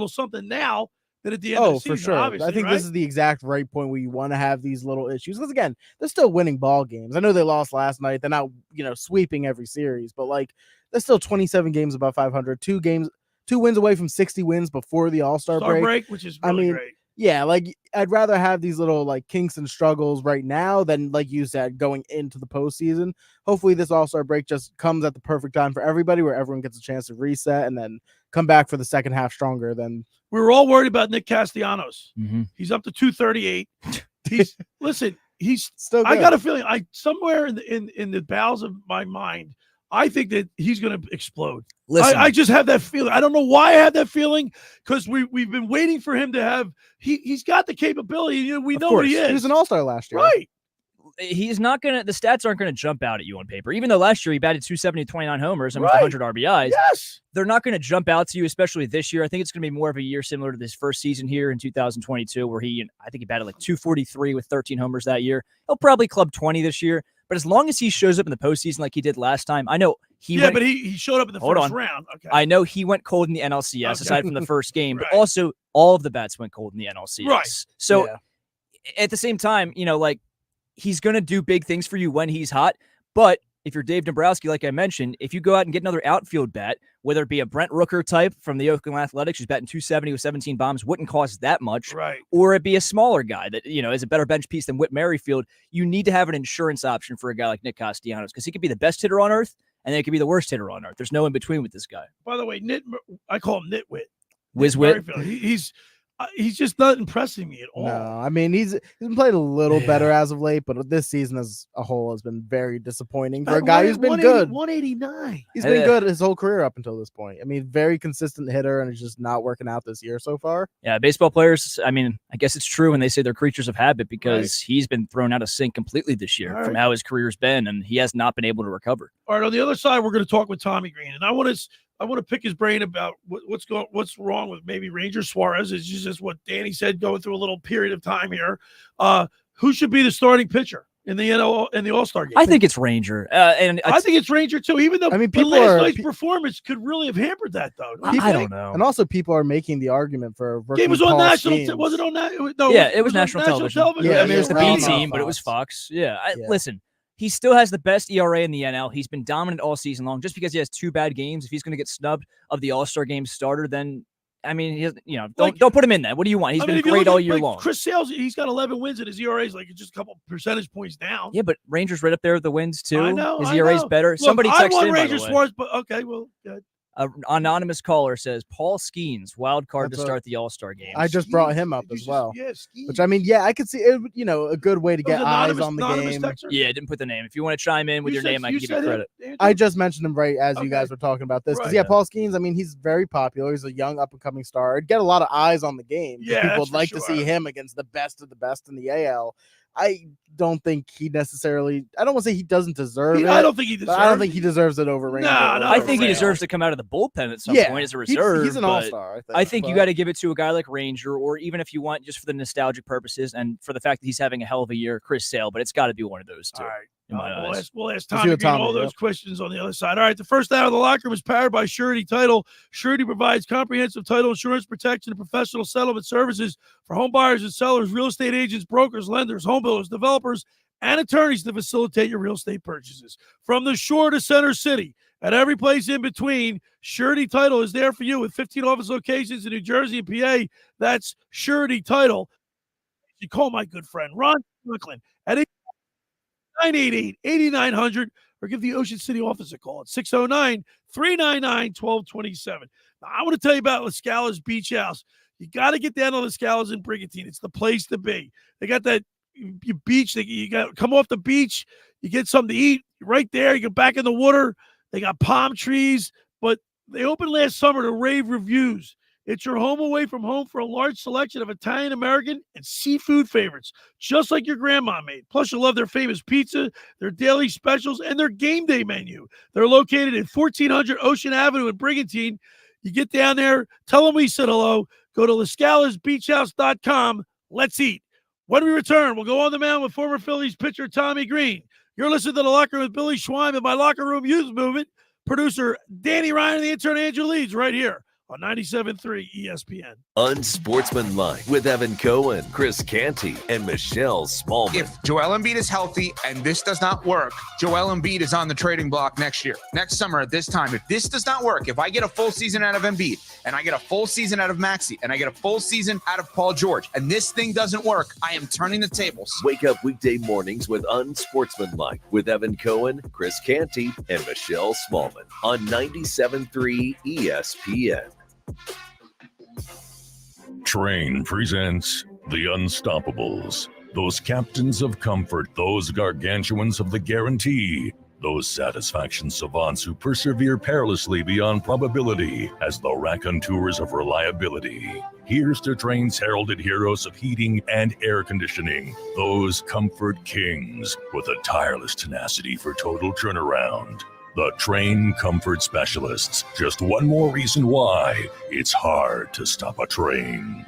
something now than at the end of the season. For sure. I think this is the exact right point where you want to have these little issues. Because again, they're still winning ball games. I know they lost last night. They're not, sweeping every series, but they're still 27 games above 500, 2 wins away from 60 wins before the All-Star break, which is really great. Yeah, I'd rather have these little kinks and struggles right now than, like you said, going into the postseason. Hopefully this All-Star break just comes at the perfect time for everybody where everyone gets a chance to reset and then come back for the second half stronger than. We were all worried about Nick Castellanos. Mm-hmm. He's up to 238. He's still good. I got a feeling somewhere in the bowels of my mind, I think that he's going to explode. Listen, I just have that feeling. I don't know why I have that feeling because we've been waiting for him to have. He's got the capability. We know what he is. He was an All-Star last year, right? he's not going to, the stats aren't going to jump out at you on paper. Even though last year he batted 270, 29 homers and with 100 RBIs. Yes. They're not going to jump out to you, especially this year. I think it's going to be more of a year similar to this first season here in 2022, where I think he batted like 243 with 13 homers that year. He'll probably club 20 this year. But as long as he shows up in the postseason like he did last time, I know he went, but he showed up in the first round. Okay. I know he went cold in the NLCS aside from the first game, but also all of the bats went cold in the NLCS. Right. So at the same time, like he's going to do big things for you when he's hot. But if you're Dave Dombrowski, like I mentioned, if you go out and get another outfield bat, whether it be a Brent Rooker type from the Oakland Athletics, who's batting 270 with 17 bombs, wouldn't cost that much. Right. Or it be a smaller guy that, is a better bench piece than Whit Merrifield. You need to have an insurance option for a guy like Nick Castellanos because he could be the best hitter on earth and then he could be the worst hitter on earth. There's no in between with this guy. By the way, I call him Nitwit. Whizwit. He's just not impressing me at all. No, I mean he's been playing a little better as of late, but this season as a whole has been very disappointing for a guy who's been good. 189. He's been good his whole career up until this point. I mean, very consistent hitter, and he's just not working out this year so far. Yeah, baseball players, I mean, I guess it's true when they say they're creatures of habit because he's been thrown out of sync completely this year from how his career's been, and he has not been able to recover. All right, on the other side, we're going to talk with Tommy Greene, and I want to pick his brain about what's wrong with maybe Ranger Suarez. It's just what Danny said, going through a little period of time here. Who should be the starting pitcher in the All-Star game? I think it's Ranger, and I think it's Ranger too. Even though last night's performance could really have hampered that, though. I don't know. And also, people are making the argument for game was on national. Was it on that? No, yeah, it was national television. Yeah, I mean, it was the B team, but it was Fox. Yeah, listen. He still has the best ERA in the NL. He's been dominant all season long. Just because he has 2 bad games, if he's going to get snubbed of the All-Star game starter, then I mean, don't put him in that. What do you want? He's been great all year long. Chris Sale's, he's got 11 wins, and his ERA is like just a couple percentage points down. Yeah, but Rangers right up there with the wins too. I know his ERA is better. Look, Somebody texted in, Rangers by the way. but okay, well, good. An anonymous caller says Paul Skeens, wild card to start the All-Star game. I just brought him up as well. Skeens. Which I mean, I could see it. A good way to get eyes on the game. Yeah, I didn't put the name. If you want to chime in with your name, I can give you credit. I just mentioned him right as you guys were talking about this. Because Paul Skeens, I mean, he's very popular. He's a young up-and-coming star. It'd get a lot of eyes on the game. Yeah, people would like to see him against the best of the best in the AL. I don't think he necessarily. I don't want to say he doesn't deserve it. I don't think he deserves. I don't think he deserves it over Ranger. No, I think he deserves to come out of the bullpen at some point as a reserve. He's an all-star. I think you got to give it to a guy like Ranger, or even if you want, just for the nostalgic purposes and for the fact that he's having a hell of a year, Chris Sale. But it's got to be one of those two. All right. In my eyes. We'll ask Tommy all those questions on the other side. All right, the first out of the locker room is powered by Surety Title. Surety provides comprehensive title insurance protection and professional settlement services for home buyers and sellers, real estate agents, brokers, lenders, home builders, developers, and attorneys to facilitate your real estate purchases. From the shore to Center City, at every place in between, Surety Title is there for you with 15 office locations in New Jersey and PA. That's Surety Title. You call my good friend Ron Strickland at 988-8900 or give the Ocean City office a call at 609-399-1227. Now, I want to tell you about La Scala's Beach House. You got to get down to La Scala's in Brigantine. It's the place to be. They got that beach. You got to come off the beach. You get something to eat right there. You get back in the water. They got palm trees, but they opened last summer to rave reviews. It's your home away from home for a large selection of Italian, American, and seafood favorites, just like your grandma made. Plus, you'll love their famous pizza, their daily specials, and their game day menu. They're located at 1400 Ocean Avenue in Brigantine. You get down there, tell them we said hello. Go to LaScalasBeachHouse.com. Let's eat. When we return, we'll go on the mound with former Phillies pitcher Tommy Greene. You're listening to The Locker Room with Billy Schweim and my Locker Room Youth Movement. Producer Danny Ryan and the intern Andrew Leeds right here on 97.3 ESPN. Unsportsmanlike with Evan Cohen, Chris Canty, and Michelle Smallman. If Joel Embiid is healthy and this does not work, Joel Embiid is on the trading block next year. Next summer at this time, if this does not work, if I get a full season out of Embiid, and I get a full season out of Maxey, and I get a full season out of Paul George, and this thing doesn't work, I am turning the tables. Wake up weekday mornings with Unsportsmanlike with Evan Cohen, Chris Canty, and Michelle Smallman on 97.3 ESPN. Train presents The Unstoppables. Those captains of comfort, those gargantuans of the guarantee, those satisfaction savants who persevere perilously beyond probability as the raconteurs of reliability. Here's to Train's heralded heroes of heating and air conditioning, those comfort kings with a tireless tenacity for total turnaround. The Train Comfort Specialists. Just one more reason why it's hard to stop a train.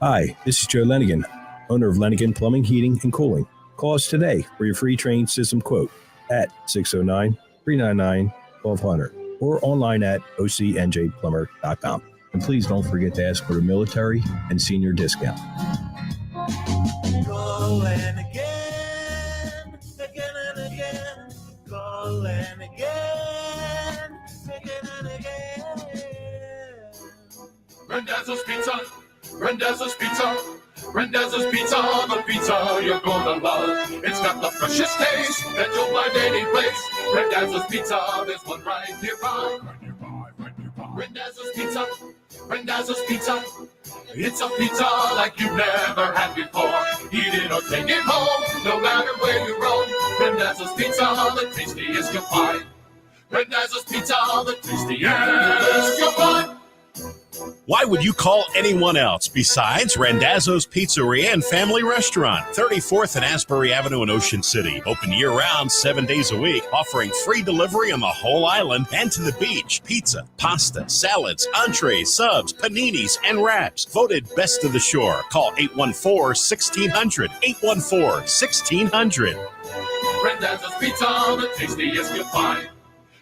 Hi, this is Joe Lenigan, owner of Lenigan Plumbing, Heating, and Cooling. Call us today for your free Train system quote at 609-399-1200 or online at ocnjplumber.com. And please don't forget to ask for a military and senior discount. Calling again, again and again. Calling again, again and again. Randazzo's Pizza, Randazzo's Pizza, Randazzo's Pizza, the pizza you're gonna love. It's got the freshest taste that you'll find any place. Randazzo's Pizza, there's one right nearby. Randazzo's Pizza, Randazzo's Pizza. It's a pizza like you've never had before. Eat it or take it home, no matter where you roam. Randazzo's Pizza, the tastiest you'll find. Randazzo's Pizza, the tastiest you'll find. Why would you call anyone else besides Randazzo's Pizzeria and Family Restaurant, 34th and Asbury Avenue in Ocean City. Open year-round, 7 days a week, offering free delivery on the whole island and to the beach. Pizza, pasta, salads, entrees, subs, paninis, and wraps. Voted best of the shore. Call 814-1600. 814-1600. Randazzo's Pizza, the tastiest you'll find.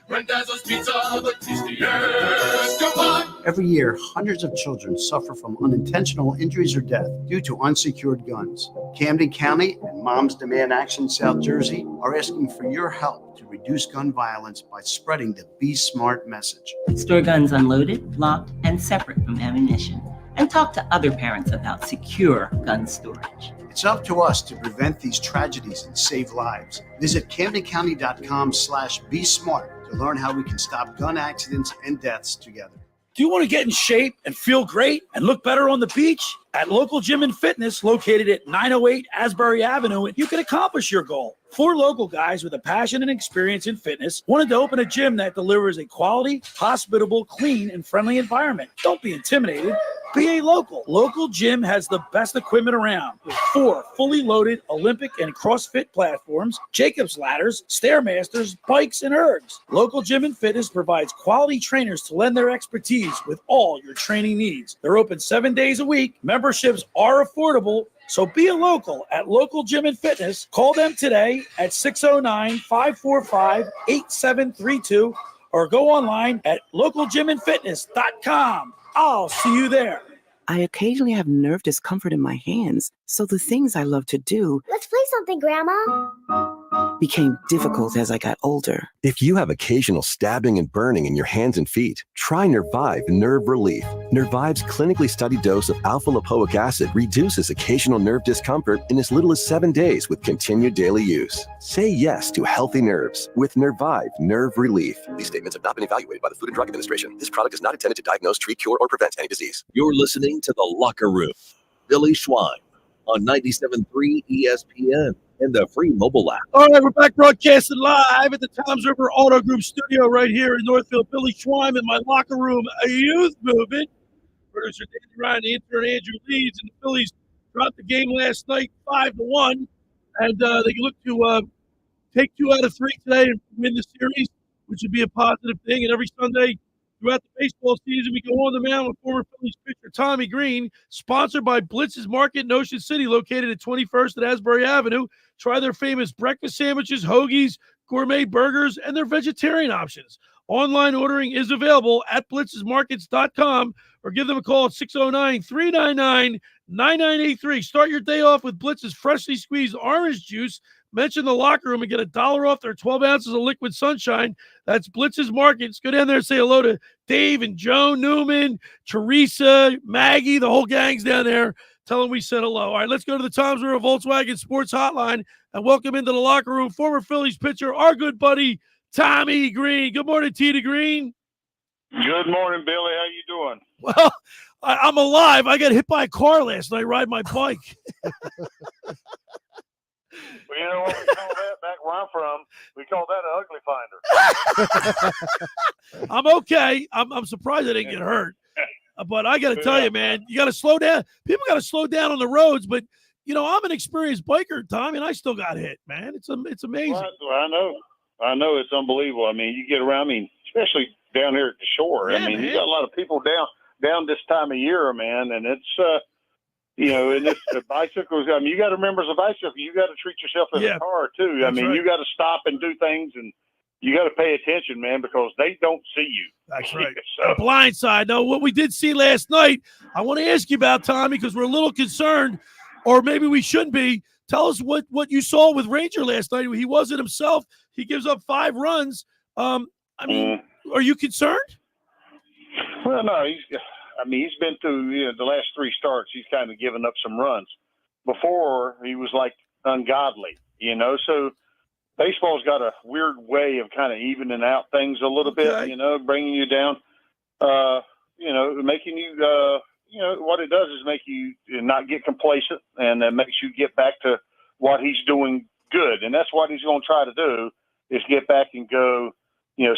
Randazzo's Pizza, the tastiest you'll find. Every year, hundreds of children suffer from unintentional injuries or death due to unsecured guns. Camden County and Moms Demand Action South Jersey are asking for your help to reduce gun violence by spreading the Be Smart message. Store guns unloaded, locked, and separate from ammunition. And talk to other parents about secure gun storage. It's up to us to prevent these tragedies and save lives. Visit CamdenCounty.com/BeSmart to learn how we can stop gun accidents and deaths together. Do you want to get in shape and feel great and look better on the beach? At Local Gym and Fitness, located at 908 Asbury Avenue, you can accomplish your goal. 4 local guys with a passion and experience in fitness wanted to open a gym that delivers a quality, hospitable, clean, and friendly environment. Don't be intimidated. Be a local. Local Gym has the best equipment around with 4 fully loaded Olympic and CrossFit platforms, Jacob's ladders, Stairmasters, bikes, and ergs. Local Gym and Fitness provides quality trainers to lend their expertise with all your training needs. They're open 7 days a week. Memberships are affordable. So be a local at Local Gym and Fitness. Call them today at 609-545-8732 or go online at localgymandfitness.com. I'll see you there. I occasionally have nerve discomfort in my hands, so the things I love to do Let's play something, Grandma. became difficult as I got older. If you have occasional stabbing and burning in your hands and feet, try Nervive Nerve Relief. Nervive's clinically studied dose of alpha-lipoic acid reduces occasional nerve discomfort in as little as 7 days with continued daily use. Say yes to healthy nerves with Nervive Nerve Relief. These statements have not been evaluated by the Food and Drug Administration. This product is not intended to diagnose, treat, cure, or prevent any disease. You're listening to The Locker Room. Billy Schweim on 97.3 ESPN and the free mobile app. All right, we're back broadcasting live at the Toms River Auto Group studio right here in Northfield. Billy Schweim in my locker room, a youth movement. Producer Danny Ryan, the intern Andrew Leeds, and the Phillies dropped the game last night 5-1, and they look to take 2 out of 3 today and win the series, which would be a positive thing. And every Sunday throughout the baseball season, we go on the mound with former Phillies pitcher Tommy Greene, sponsored by Blitz's Market in Ocean City, located at 21st and Asbury Avenue. Try their famous breakfast sandwiches, hoagies, gourmet burgers, and their vegetarian options. Online ordering is available at blitzesmarkets.com or give them a call at 609-399-9983. Start your day off with Blitz's freshly squeezed orange juice. Mention the locker room and get $1 off their 12 ounces of liquid sunshine. That's Blitz's Markets. Go down there and say hello to Dave and Joe Newman, Teresa, Maggie, the whole gang's down there. Tell them we said hello. All right, let's go to the Toms River Volkswagen Sports Hotline and welcome into the locker room former Phillies pitcher, our good buddy, Tommy Greene. Good morning, T. Greene. Good morning, Billy. How you doing? Well, I'm alive. I got hit by a car last night riding my bike. Well, you know what we call that back where I'm from? We call that an ugly finder. I'm okay. I'm surprised I didn't get hurt. But I got to tell you, man, you got to slow down. People got to slow down on the roads. But I'm an experienced biker, Tommy, and I still got hit, man. It's amazing. Well, I know it's unbelievable. I mean, you get around. I mean, especially down here at the shore. Yeah, I mean, man. you got a lot of people down this time of year, man, and it's and it's the bicycles. I mean, you got to remember, as a bicycle, you got to treat yourself as a car too. That's I mean, right. you got to stop and do things, and you got to pay attention, man, because they don't see you. That's right. So, Blind side. Now, what we did see last night, I want to ask you about, Tommy, because we're a little concerned, or maybe we shouldn't be. Tell us what you saw with Ranger last night. He wasn't himself. He gives up 5 runs. I mean, are you concerned? well, no, he's been through the last 3 starts. He's kind of given up some runs. Before, he was like ungodly, so baseball's got a weird way of kind of evening out things a little bit, bringing you down, making you, what it does is make you not get complacent, and that makes you get back to what he's doing good. And that's what he's going to try to do, is get back and go,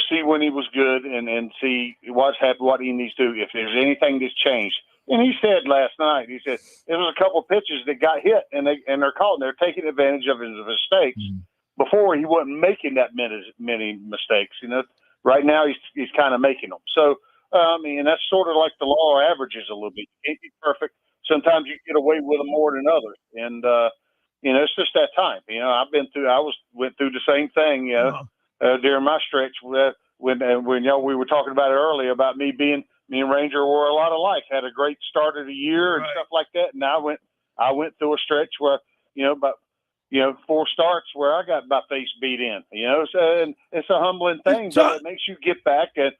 see when he was good and see what's happened, what he needs to do, if there's anything that's changed. And he said last night, there was a couple of pitches that got hit and they're caught and they're taking advantage of his mistakes. Before, he wasn't making that many mistakes. Right now he's kind of making them. So, that's sort of like the law of averages a little bit. You can't be perfect. Sometimes you get away with them more than others. And, it's just that time. I went through the same thing, during my stretch when we were talking about it earlier about me and Ranger were a lot alike, had a great start of the year and stuff like that. And I went through a stretch where, about 4 starts where I got my face beat in, so, and it's a humbling thing, but it makes you get back and,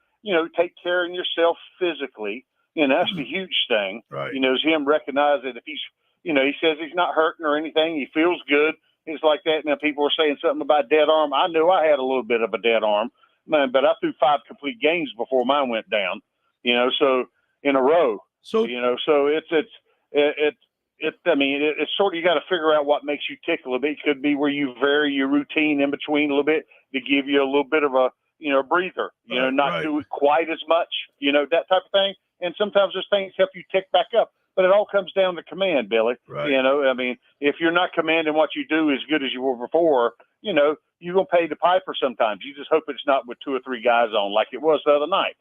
take care of yourself physically. That's the huge thing, right. Is him recognizing if he's, he says he's not hurting or anything. He feels good. Things like that. And then people were saying something about dead arm. I knew I had a little bit of a dead arm, man, but I threw 5 complete games before mine went down, so in a row. So, so it's sort of, you got to figure out what makes you tick a little bit. It could be where you vary your routine in between a little bit to give you a little bit of a, breather, not do it quite as much, that type of thing. And sometimes those things help you tick back up, but it all comes down to command, Billy. Right. If you're not commanding what you do as good as you were before, you're going to pay the piper sometimes. You just hope it's not with 2 or 3 guys on like it was the other night,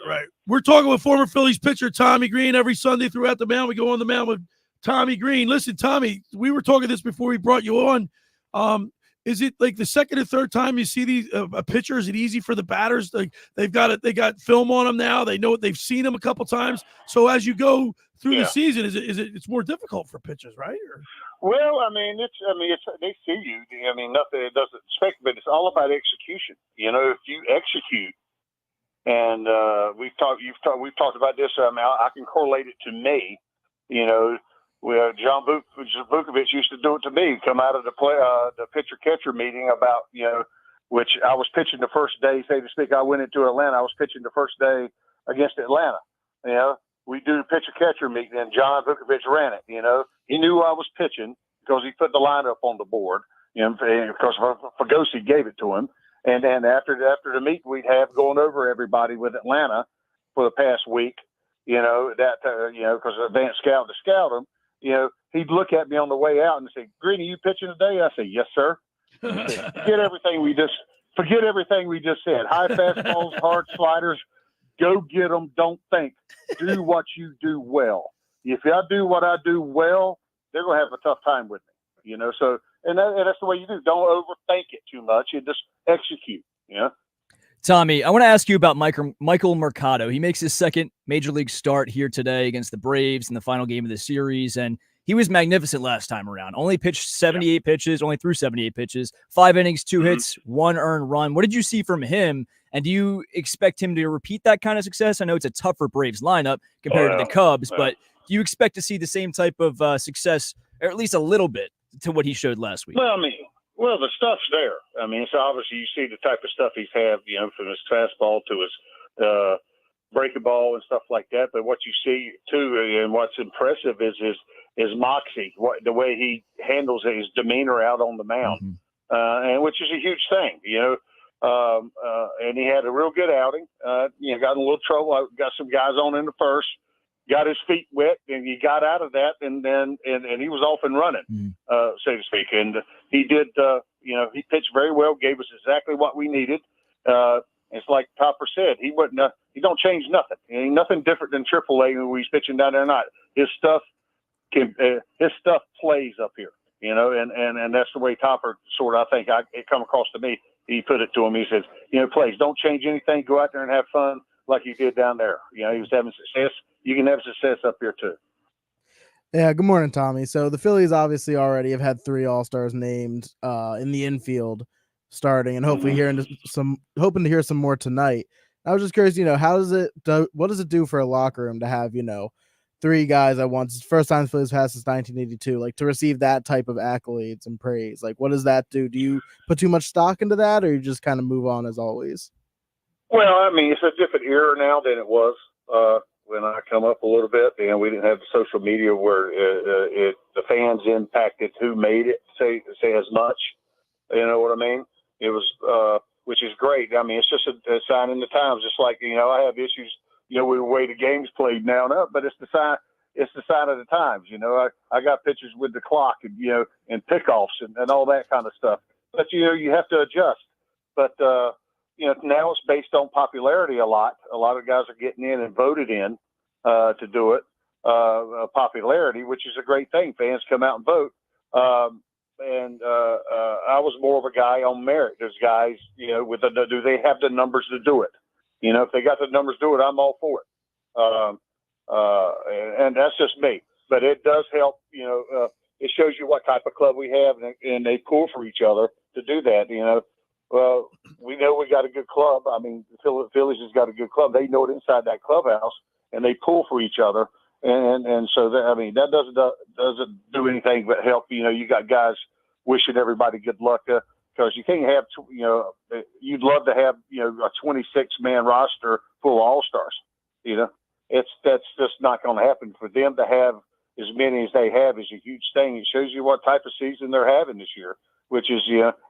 Right. We're talking with former Phillies pitcher Tommy Greene every Sunday throughout the mound. We go on the mound with Tommy Greene. Listen, Tommy, we were talking this before we brought you on. Is it like the second or third time you see these a pitcher? Is it easy for the batters? Like they got film on them now. They know it. They've seen them a couple times. So as you go through the season, it's more difficult for pitchers, right? Or? Well, they see you. Nothing. It doesn't expect, but it's all about execution. If you execute, and we've talked about this. I can correlate it to me. John Vukovich used to do it to me. Come out of the pitcher-catcher meeting about, which I was pitching the first day, say to speak. I went into Atlanta. I was pitching the first day against Atlanta. We do the pitcher-catcher meeting, and John Vukovich ran it. He knew I was pitching because he put the lineup on the board. Because Fagosi gave it to him. And then after the meet we'd have going over everybody with Atlanta for the past week, because advanced scout to scout him, he'd look at me on the way out and say, "Greene, are you pitching today?" I say, "Yes, sir." Forget everything we just said. High fastballs, hard sliders, go get them. Don't think. Do what you do well. If I do what I do well, they're going to have a tough time with me. So and that's the way you do. Don't overthink it too much. You just execute. Tommy, I want to ask you about Michael Mercado. He makes his second major league start here today against the Braves in the final game of the series, and he was magnificent last time around. Only pitched 78 pitches, only threw 78 pitches, 5 innings, 2 hits, 1 earned run. What did you see from him, and do you expect him to repeat that kind of success? I know it's a tougher Braves lineup compared to the Cubs, but do you expect to see the same type of success, or at least a little bit, to what he showed last week? Well, the stuff's there. It's obviously you see the type of stuff he's had, from his fastball to his breaking ball and stuff like that. But what you see too, and what's impressive is his moxie, the way he handles his demeanor out on the mound, and which is a huge thing, and he had a real good outing. Got in a little trouble. I got some guys on in the first, got his feet wet, and he got out of that, and he was off and running, so to speak. And he did, he pitched very well, gave us exactly what we needed. It's like Topper said, he don't change nothing. Ain't nothing different than AAA when he's pitching down there or not. His stuff plays up here, and that's the way Topper sort of, I think it come across to me. He put it to him. He says, plays, don't change anything. Go out there and have fun like you did down there. He was having success. You can have success up here too. Yeah, good morning, Tommy. So the Phillies obviously already have had 3 All-Stars named in the infield starting, and hopefully hoping to hear some more tonight. I was just curious, what does it do for a locker room to have, 3 guys at once? It's the first time the Phillies passed since 1982, like to receive that type of accolades and praise. Like, what does that do? Do you put too much stock into that, or you just kind of move on as always? Well, I mean, it's a different era now than it was when I come up a little bit. We didn't have social media where the fans impacted who made it say as much. You know what I mean? It was, which is great. I mean, it's just a sign in the times. Just like, I have issues, with the way the game's played now and up, but it's the sign. It's the sign of the times. I got pictures with the clock and, and pickoffs and all that kind of stuff. But, you have to adjust. But, now it's based on popularity a lot. A lot of guys are getting in and voted in to do it, popularity, which is a great thing. Fans come out and vote. I was more of a guy on merit. There's guys, do they have the numbers to do it? If they got the numbers to do it, I'm all for it. And that's just me. But it does help, it shows you what type of club we have, and they pull for each other to do that, Well, we know we got a good club. I mean, the Phillies has got a good club. They know it inside that clubhouse, and they pull for each other. And so that, I mean, that doesn't do anything but help. You got guys wishing everybody good luck because you can't have, you'd love to have, a 26-man roster full of All-Stars. That's just not going to happen. For them to have as many as they have is a huge thing. It shows you what type of season they're having this year, which is,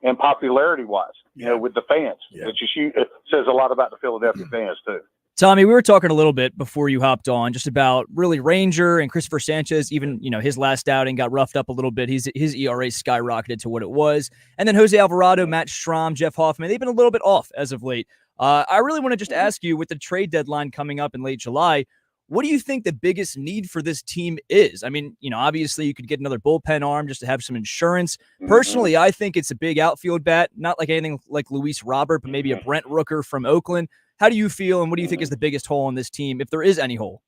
and popularity-wise, with the fans, which is huge. It says a lot about the Philadelphia fans, too. Tommy, we were talking a little bit before you hopped on just about really Ranger and Christopher Sanchez. Even, his last outing got roughed up a little bit. His ERA skyrocketed to what it was. And then Jose Alvarado, Matt Strahm, Jeff Hoffman, they've been a little bit off as of late. I really want to just ask you, with the trade deadline coming up in late July, what do you think the biggest need for this team is? I mean, obviously you could get another bullpen arm just to have some insurance. Personally, I think it's a big outfield bat, not like anything like Luis Robert, but maybe a Brent Rooker from Oakland. How do you feel, and what do you think is the biggest hole in this team, if there is any hole?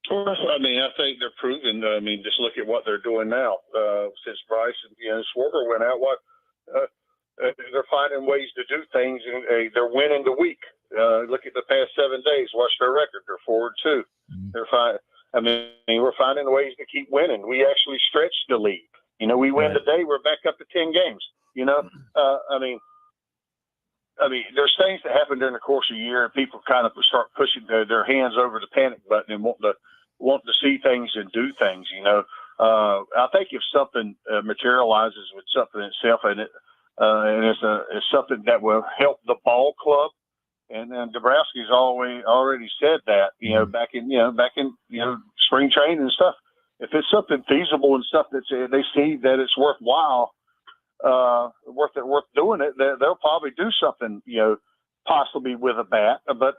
Well, I mean, I think they're proven. I mean, just look at what they're doing now. Since Bryce and Schwarber went out, they're finding ways to do things, and they're winning the week. Look at the past 7 days. Watch their record. They're 4-2. They're fine. I mean, we're finding ways to keep winning. We actually stretched the lead. We win today. We're back up to 10 games. I mean, there's things that happen during the course of the year, and people kind of start pushing their hands over the panic button and wanting to see things and do things. I think if something materializes with something itself, and it's something that will help the ball club. And Dabrowski's already said that, back in spring training and stuff. If it's something feasible and stuff that they see that it's worthwhile, worth doing it, they'll probably do something, possibly with a bat. But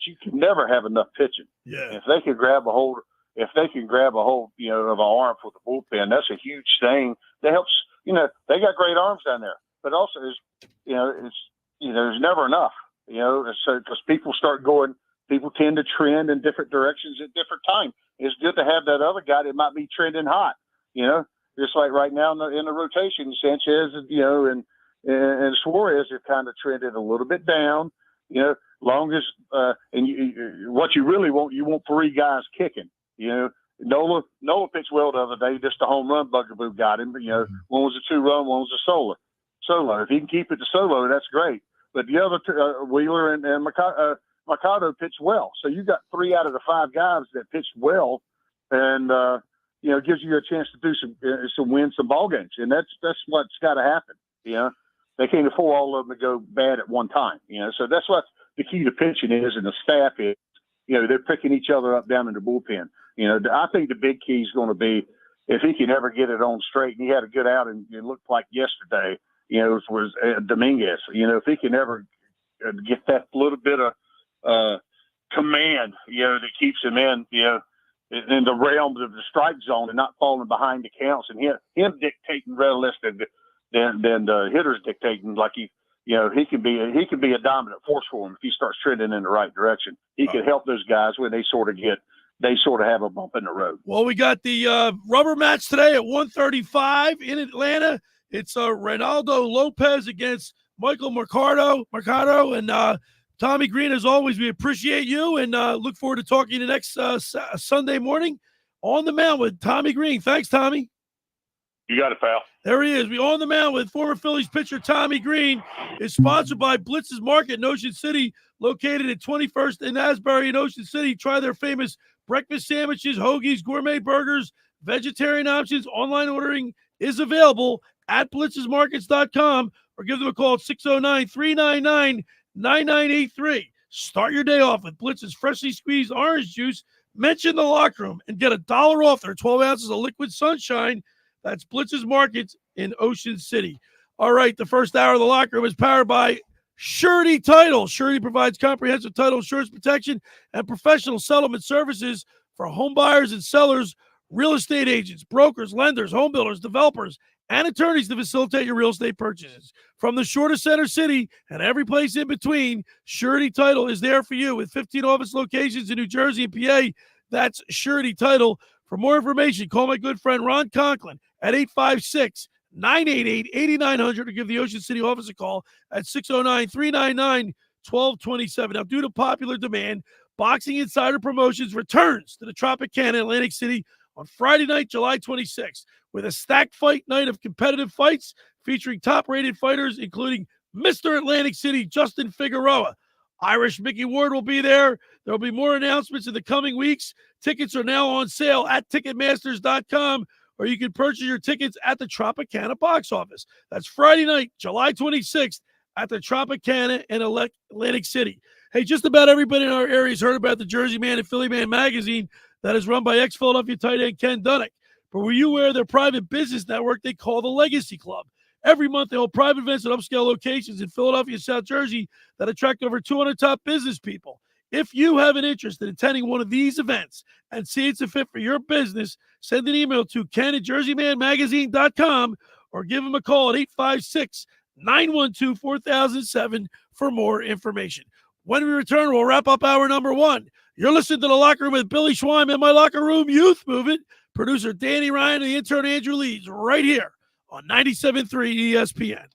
you can never have enough pitching. Yeah. If they can grab a hold, of an arm for the bullpen, that's a huge thing. That helps. They got great arms down there, but also there's never enough. So because people tend to trend in different directions at different times. It's good to have that other guy that might be trending hot. Just like right now in the rotation, Sanchez, and Suarez are kind of trended a little bit down. Long as what you really want, you want 3 guys kicking. Nola pitched well the other day. Just a home run bugaboo got him. But, one was a 2-run, one was a solo. If he can keep it to solo, that's great. But the other Wheeler and Mercado pitched well. So you got 3 out of the 5 guys that pitched well, and gives you a chance to do some win some ball games, and that's what's got to happen. They can't afford all of them to go bad at one time. So that's what the key to pitching is, and the staff is. they're picking each other up down in the bullpen. I think the big key is going to be if he can ever get it on straight. And he had a good outing. It looked like yesterday, was Dominguez. If he can ever get that little bit of command, that keeps him in the realms of the strike zone and not falling behind the counts, and him dictating rather less than the hitters dictating. Like he can be a dominant force for him if he starts trending in the right direction. He can help those guys when they sort of have a bump in the road. Well, we got the rubber match today at 1:35 in Atlanta. It's Reynaldo Lopez against Michael Mercado, and Tommy Greene. As always, we appreciate you and look forward to talking to you next Sunday morning on the mound with Tommy Greene. Thanks, Tommy. You got it, pal. There he is. We on the mound with former Phillies pitcher Tommy Greene. Is sponsored by Blitz's Market in Ocean City, located at 21st and Asbury in Ocean City. Try their famous breakfast sandwiches, hoagies, gourmet burgers, vegetarian options. Online ordering is available at blitzesmarkets.com or give them a call at 609-399-9983. Start your day off with Blitz's freshly squeezed orange juice. Mention the locker room and get $1 off their 12 ounces of liquid sunshine. That's Blitz's Markets in Ocean City. All right, the first hour of the locker room is powered by Surety Title. Surety provides comprehensive title insurance protection and professional settlement services for home buyers and sellers, real estate agents, brokers, lenders, home builders, developers, and attorneys to facilitate your real estate purchases. From the shore to center city and every place in between, Surety Title is there for you with 15 office locations in New Jersey and PA. That's Surety Title. For more information, call my good friend Ron Conklin at 856-988-8900 or give the Ocean City office a call at 609-399-1227. Now, due to popular demand, Boxing Insider Promotions returns to the Tropicana, Atlantic City on Friday night, July 26th, with a stacked fight night of competitive fights featuring top-rated fighters, including Mr. Atlantic City, Justin Figueroa. Irish Mickey Ward will be there. There will be more announcements in the coming weeks. Tickets are now on sale at Ticketmasters.com, or you can purchase your tickets at the Tropicana box office. That's Friday night, July 26th, at the Tropicana in Atlantic City. Hey, just about everybody in our area has heard about the Jersey Man and Philly Man magazine that is run by ex-Philadelphia tight end Ken Dunnick. But were you aware of their private business network they call the Legacy Club? Every month, they hold private events at upscale locations in Philadelphia and South Jersey that attract over 200 top business people. If you have an interest in attending one of these events and see it's a fit for your business, send an email to ken@jerseymanmagazine.com or give him a call at 856-912-4007 for more information. When we return, we'll wrap up hour number one. You're listening to The Locker Room with Billy Schweim and my Locker Room Youth Movement. Producer Danny Ryan and the intern Andrew Leeds right here on 97.3 ESPN.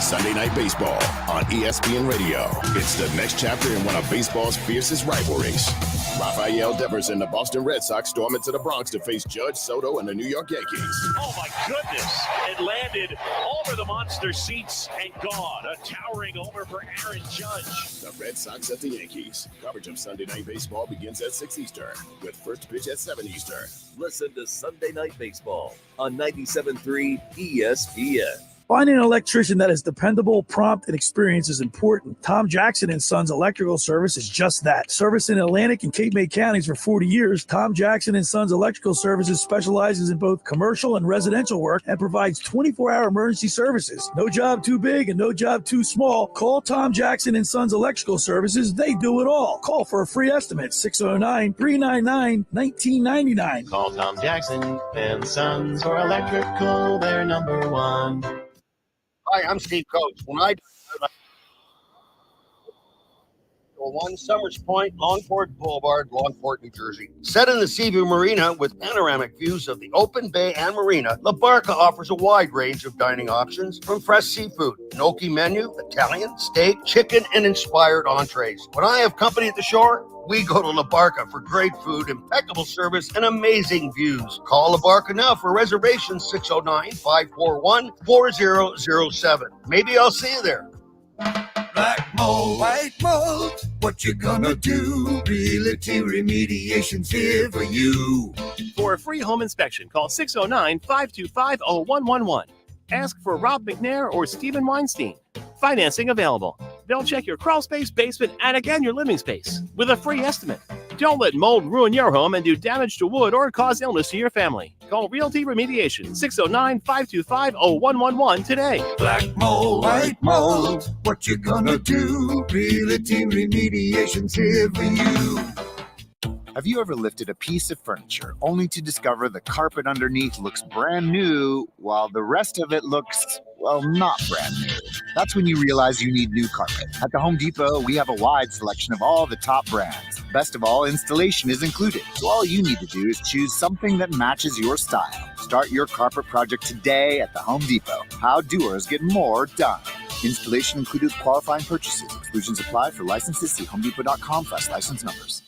Sunday Night Baseball on ESPN Radio. It's the next chapter in one of baseball's fiercest rivalries. Rafael Devers and the Boston Red Sox storm into the Bronx to face Judge Soto and the New York Yankees. Oh, my goodness. It landed over the monster seats and gone. A towering homer for Aaron Judge. The Red Sox at the Yankees. Coverage of Sunday Night Baseball begins at 6 Eastern with first pitch at 7 Eastern. Listen to Sunday Night Baseball on 97.3 ESPN. Finding an electrician that is dependable, prompt, and experienced is important. Tom Jackson & Sons Electrical Service is just that. Service in Atlantic and Cape May counties for 40 years, Tom Jackson & Sons Electrical Services specializes in both commercial and residential work and provides 24-hour emergency services. No job too big and no job too small. Call Tom Jackson & Sons Electrical Services. They do it all. Call for a free estimate, 609-399-1999. Call Tom Jackson and Sons for electrical, they're number one. Hi, I'm Steve Coates. When I 1 Summers Point, Longport Boulevard, Longport, New Jersey. Set in the Seaview Marina with panoramic views of the open bay and marina, La Barca offers a wide range of dining options from fresh seafood, gnocchi menu, Italian, steak, chicken, and inspired entrees. When I have company at the shore, we go to La Barca for great food, impeccable service, and amazing views. Call La Barca now for reservations, 609-541-4007. Maybe I'll see you there. Black mold, white mold, what you gonna do? Realty Remediation's here for you. For a free home inspection, call 609-525-0111. Ask for Rob McNair or Stephen Weinstein. Financing available. They'll check your crawl space, basement, attic, and your living space with a free estimate. Don't let mold ruin your home and do damage to wood or cause illness to your family. Call Realty Remediation, 609-525-0111 today. Black mold, white mold, what you gonna do? Realty Remediation's here for you. Have you ever lifted a piece of furniture only to discover the carpet underneath looks brand new while the rest of it looks, well, not brand new? That's when you realize you need new carpet. At the Home Depot, we have a wide selection of all the top brands. Best of all, installation is included. So all you need to do is choose something that matches your style. Start your carpet project today at the Home Depot. How doers get more done. Installation included with qualifying purchases. Exclusions apply. For licenses, see homedepot.com/license numbers.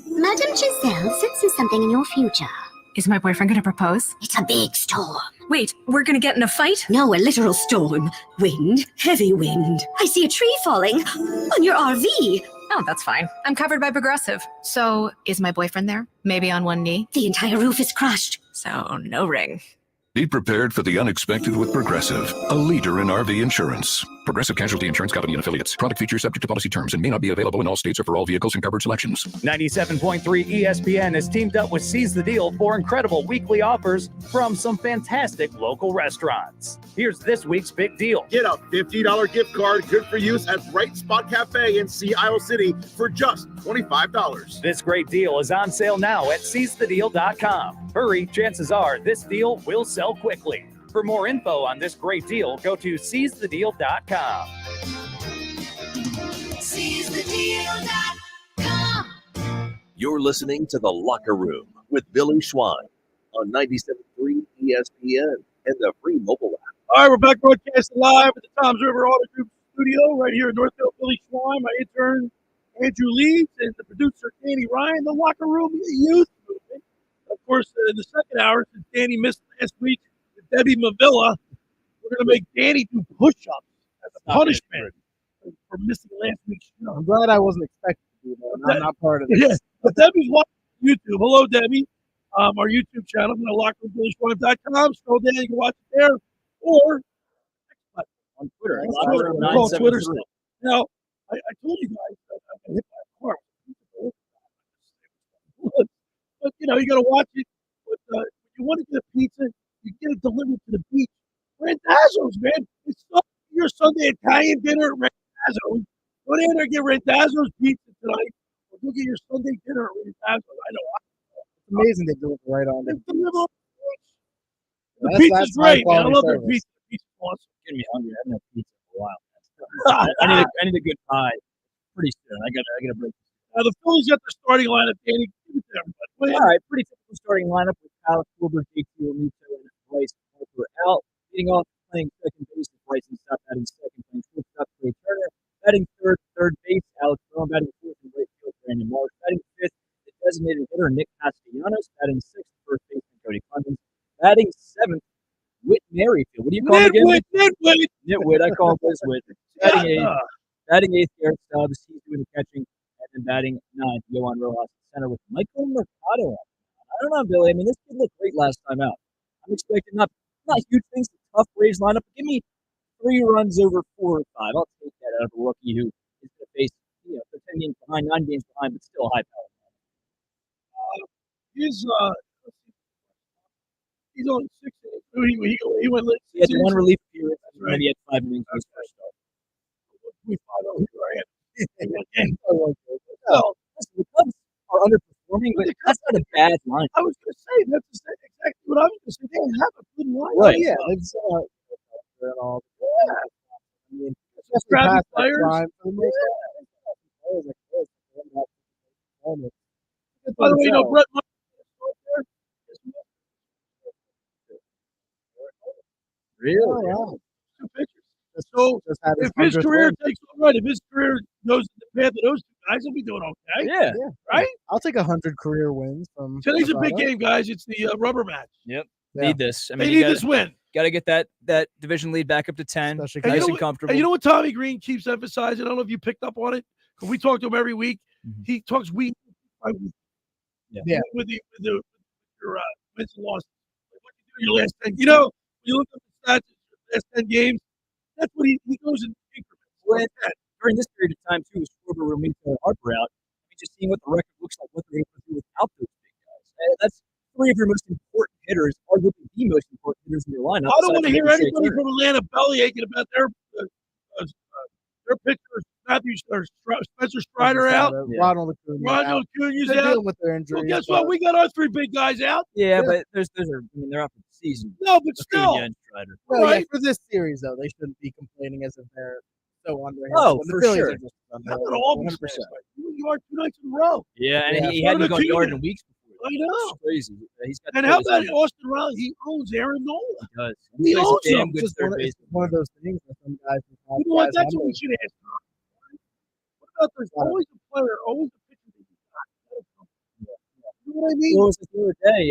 Madam Giselle senses something in your future. Is my boyfriend going to propose? It's a big storm. Wait, we're going to get in a fight? No, a literal storm. Wind, heavy wind. I see a tree falling on your RV. Oh, that's fine. I'm covered by Progressive. So, is my boyfriend there? Maybe on one knee? The entire roof is crushed. So, no ring. Be prepared for the unexpected with Progressive, a leader in RV insurance. Progressive Casualty Insurance Company and Affiliates. Product features subject to policy terms and may not be available in all states or for all vehicles and covered selections. 97.3 ESPN has teamed up with Seize the Deal for incredible weekly offers from some fantastic local restaurants. Here's this week's big deal. Get a $50 gift card good for use at Bright Spot Cafe in Sea Isle City for just $25. This great deal is on sale now at seizethedeal.com. Hurry, chances are this deal will sell quickly. For more info on this great deal, go to seizethedeal.com. Seizethedeal.com. You're listening to The Locker Room with Billy Schweim on 97.3 ESPN and the free mobile app. All right, we're back broadcasting live at the Toms River Auto Group studio right here in Northfield. Billy Schweim, my intern Andrew Leeds, and the producer Danny Ryan. The Locker Room Youth Movement. Of course, in the second hour, since Danny missed last week with Debbie Mavilla, we're going to make Danny do push-ups as a punishment for missing last week's show. I'm glad I wasn't expected to do that. I'm not part of this. Yeah, but Debbie's watching YouTube. Hello, Debbie. Our YouTube channel, lockerroombillyschweim.com. Scroll down, you can watch it there. Or on Twitter. On Twitter still. Now, I told you guys that I got hit by a car. But, you know, you got to watch it. But if you want to get a pizza, you get it delivered to the beach. Randazzo's, man. It's your Sunday Italian dinner at Randazzo's. Go down there and get Randazzo's pizza tonight. Or go get your Sunday dinner at Randazzo's. I know. It's amazing they deliver right on there. The pizza's great, man. I love their pizza. The pizza's awesome. Getting me hungry. I haven't had pizza for a while. I need a good pie pretty soon. I gotta break. Now the Phillies got their starting lineup, Danny. Give it to everybody. All right, pretty typical starting lineup with Alex Wilbur, JT Realmuto, and Bryce Harper out. Leading off, playing second base with Bryson Stott, batting second, playing shortstop, Trey Turner, batting third base, Alex Brown, batting fourth, and right field, Brandon Marsh, batting fifth, the designated hitter, Nick Castellanos, batting sixth, first baseman, Cody Clemens, batting seventh, Whit Merrifield. What do you call him again? Nitwit. I call him Whit. Batting eighth, Garrett Stubbs. He's doing the catching. And then batting ninth, Yohan Rojas at center with Michael Mercado. I don't know, Billy. I mean, this kid looked great last time out. I'm expecting not huge things, a tough Rays lineup. Give me 3 runs over 4 or 5. I'll take that out of a rookie who is going to face, 10 games behind, 9 games behind, but still high power. He's on 6 innings. He went late. He had the one relief period, and then he had 5 innings on his first start. We find out who I am. Well, listen, the Cubs are underperforming, but that's not a bad line. I was going to say, that's exactly what I was going to say. They have a good line. Right. Yeah, it's all. Yeah. I mean, Just grabbing players. By the way, Brett Myers. Really? Yeah. 2 pitchers. So if his career goes in the path of those 2 guys, he'll be doing okay. Yeah. Right? I'll take 100 career wins from Today's a big game, guys. It's the rubber match. Yep. Yeah. Need this. I mean, They need this win. Got to get that division lead back up to 10. Especially Nice and comfortable. And you know what Tommy Greene keeps emphasizing? I don't know if you picked up on it. Because we talk to him every week. He talks week by week. Yeah. With your wins and losses. What you do in your last 10. You know, when you look at the stats, last 10 games, that's what he goes in increments. during this period of time, too, with Schwarber, Romito, and Harper out, just seeing what the record looks like, what they're able to do without those big guys. That's three of your most important hitters, arguably the most important hitters in your lineup. I don't want to hear anybody from Atlanta bellyaching about their pitchers. Spencer Strider out. Ronald Acuna's They're out. dealing with their injuries. Well, guess what? We got our three big guys out. Yeah, but they're out for the season. No, but still. Strider. Well, Right. yeah, for this series, though, they shouldn't be complaining as if they're so underhand. Oh, When the for Phillies sure. are just How about all these 100%. guys? He yard 2 nights in a row. Yeah, and he What hadn't about gone yard Acuna? in weeks before. I know. It's crazy. He's got And the how Phillies about number. Austin Riley? He owns Aaron Nola. He does. He plays owns a damn him. good Just third it's base. one of those things that some guys just have You know what? guys That's what we handle. should ask. What about there's always a player, always a pitcher that you got? You know what I mean? What was it the other day?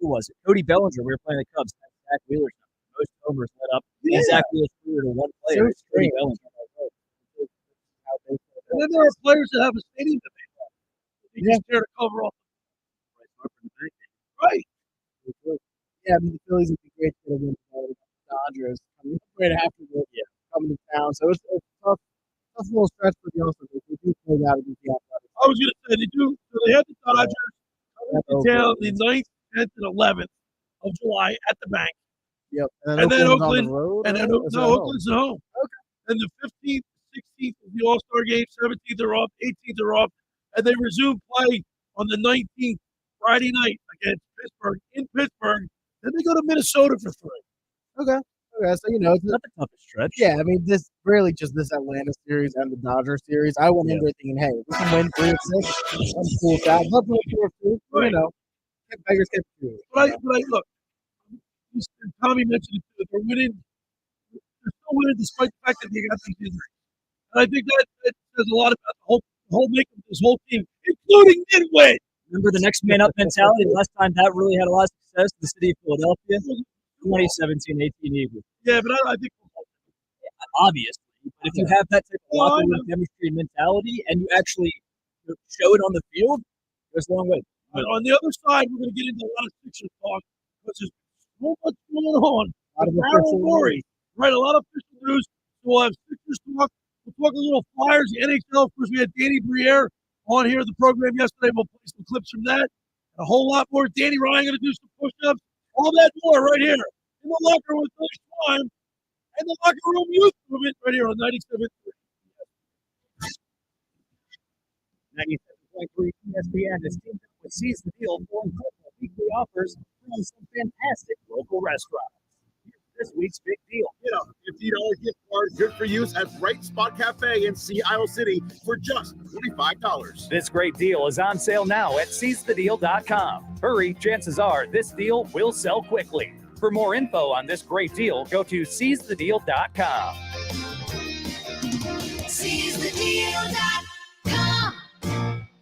Who was it? Cody Bellinger. We were playing the Cubs. Zach Wheeler's most homers led up. Yeah. And Zach Wheeler's career to one player. So It's Cody strange. Bellinger. And then there are players that have a stadium that they love. They just tear the cover off. Right. Yeah, I mean, the Phillies would be great to get a win with the Dodgers. I mean, right after the coming to town. So it's a tough little stretch for the All-Star. They do play that against the Athletics. I was going to say, they do. So they have the Dodgers coming to town the 9th, 10th, and 11th of July at the bank. Yep. And then Oakland's Oakland. on the road, And then right? Or is it at home? Oakland's at home. Okay. And the 15th, 16th is the All-Star game. 17th they're off. 18th they're off. And they resume play on the 19th, Friday night against Pittsburgh in Pittsburgh. Then they go to Minnesota for 3. Okay. So, it's not the toughest stretch. Yeah, I mean, this really just this Atlanta series and the Dodgers series. I went into it thinking, hey, we can win 3 of 6. I'm cool with that. Love to win 4 of 2. Right. Beggars get 2. But I look, Tommy mentioned it too. They're winning. They're still winning despite the fact that they got these injuries. And I think that says a lot about the whole makeup of this whole team, including Midway. Remember the next man up mentality? The last time that really had a lot of success in the city of Philadelphia? 2017-18 Eagles. Yeah, but I think obviously. But if you have that type of locker room chemistry and mentality, and you actually show it on the field, there's a long way. But on the other side, we're going to get into a lot of Sixers talk because there's so much going on. Darryl Morey, right? A lot of official news. We'll have Sixers talk. We'll talk a little Flyers, the NHL. Of course, we had Danny Briere on here at the program yesterday. We'll play some clips from that. A whole lot more. Danny Ryan going to do some push-ups. All that more right here in the locker room with Billy Schweim and the locker room youth movement right here on 97.3. 97.3 ESPN is teamed up with Seize the Deal for incredible weekly offers from some fantastic local restaurants. Here's this week's big deal. Get a $50 gift card, good for use at Bright Spot Cafe in Sea Isle City for just $25. This great deal is on sale now at seizethedeal.com. Hurry, chances are this deal will sell quickly. For more info on this great deal, go to seizethedeal.com. SeizeTheDeal.com.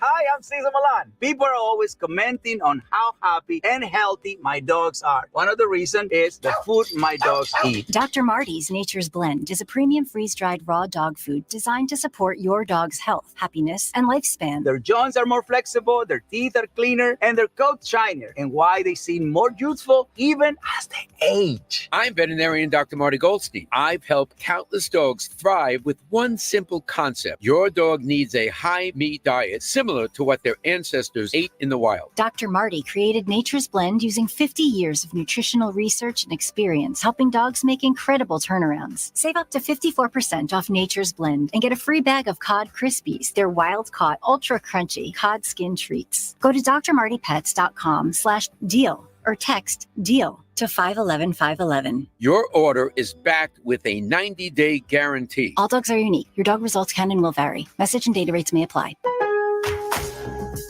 Hi, I'm Cesar Milan. People are always commenting on how happy and healthy my dogs are. One of the reasons is the food my dogs eat. Dr. Marty's Nature's Blend is a premium freeze-dried raw dog food designed to support your dog's health, happiness, and lifespan. Their joints are more flexible, their teeth are cleaner, and their coats shinier. And why they seem more youthful even as they age. I'm veterinarian Dr. Marty Goldstein. I've helped countless dogs thrive with one simple concept. Your dog needs a high-meat diet similar to what their ancestors ate in the wild. Dr. Marty created Nature's Blend using 50 years of nutritional research and experience, helping dogs make incredible turnarounds. Save up to 54% off Nature's Blend and get a free bag of Cod Krispies. They're wild-caught, ultra-crunchy cod skin treats. Go to drmartypets.com/deal or text DEAL to 511-511. Your order is backed with a 90-day guarantee. All dogs are unique. Your dog results can and will vary. Message and data rates may apply.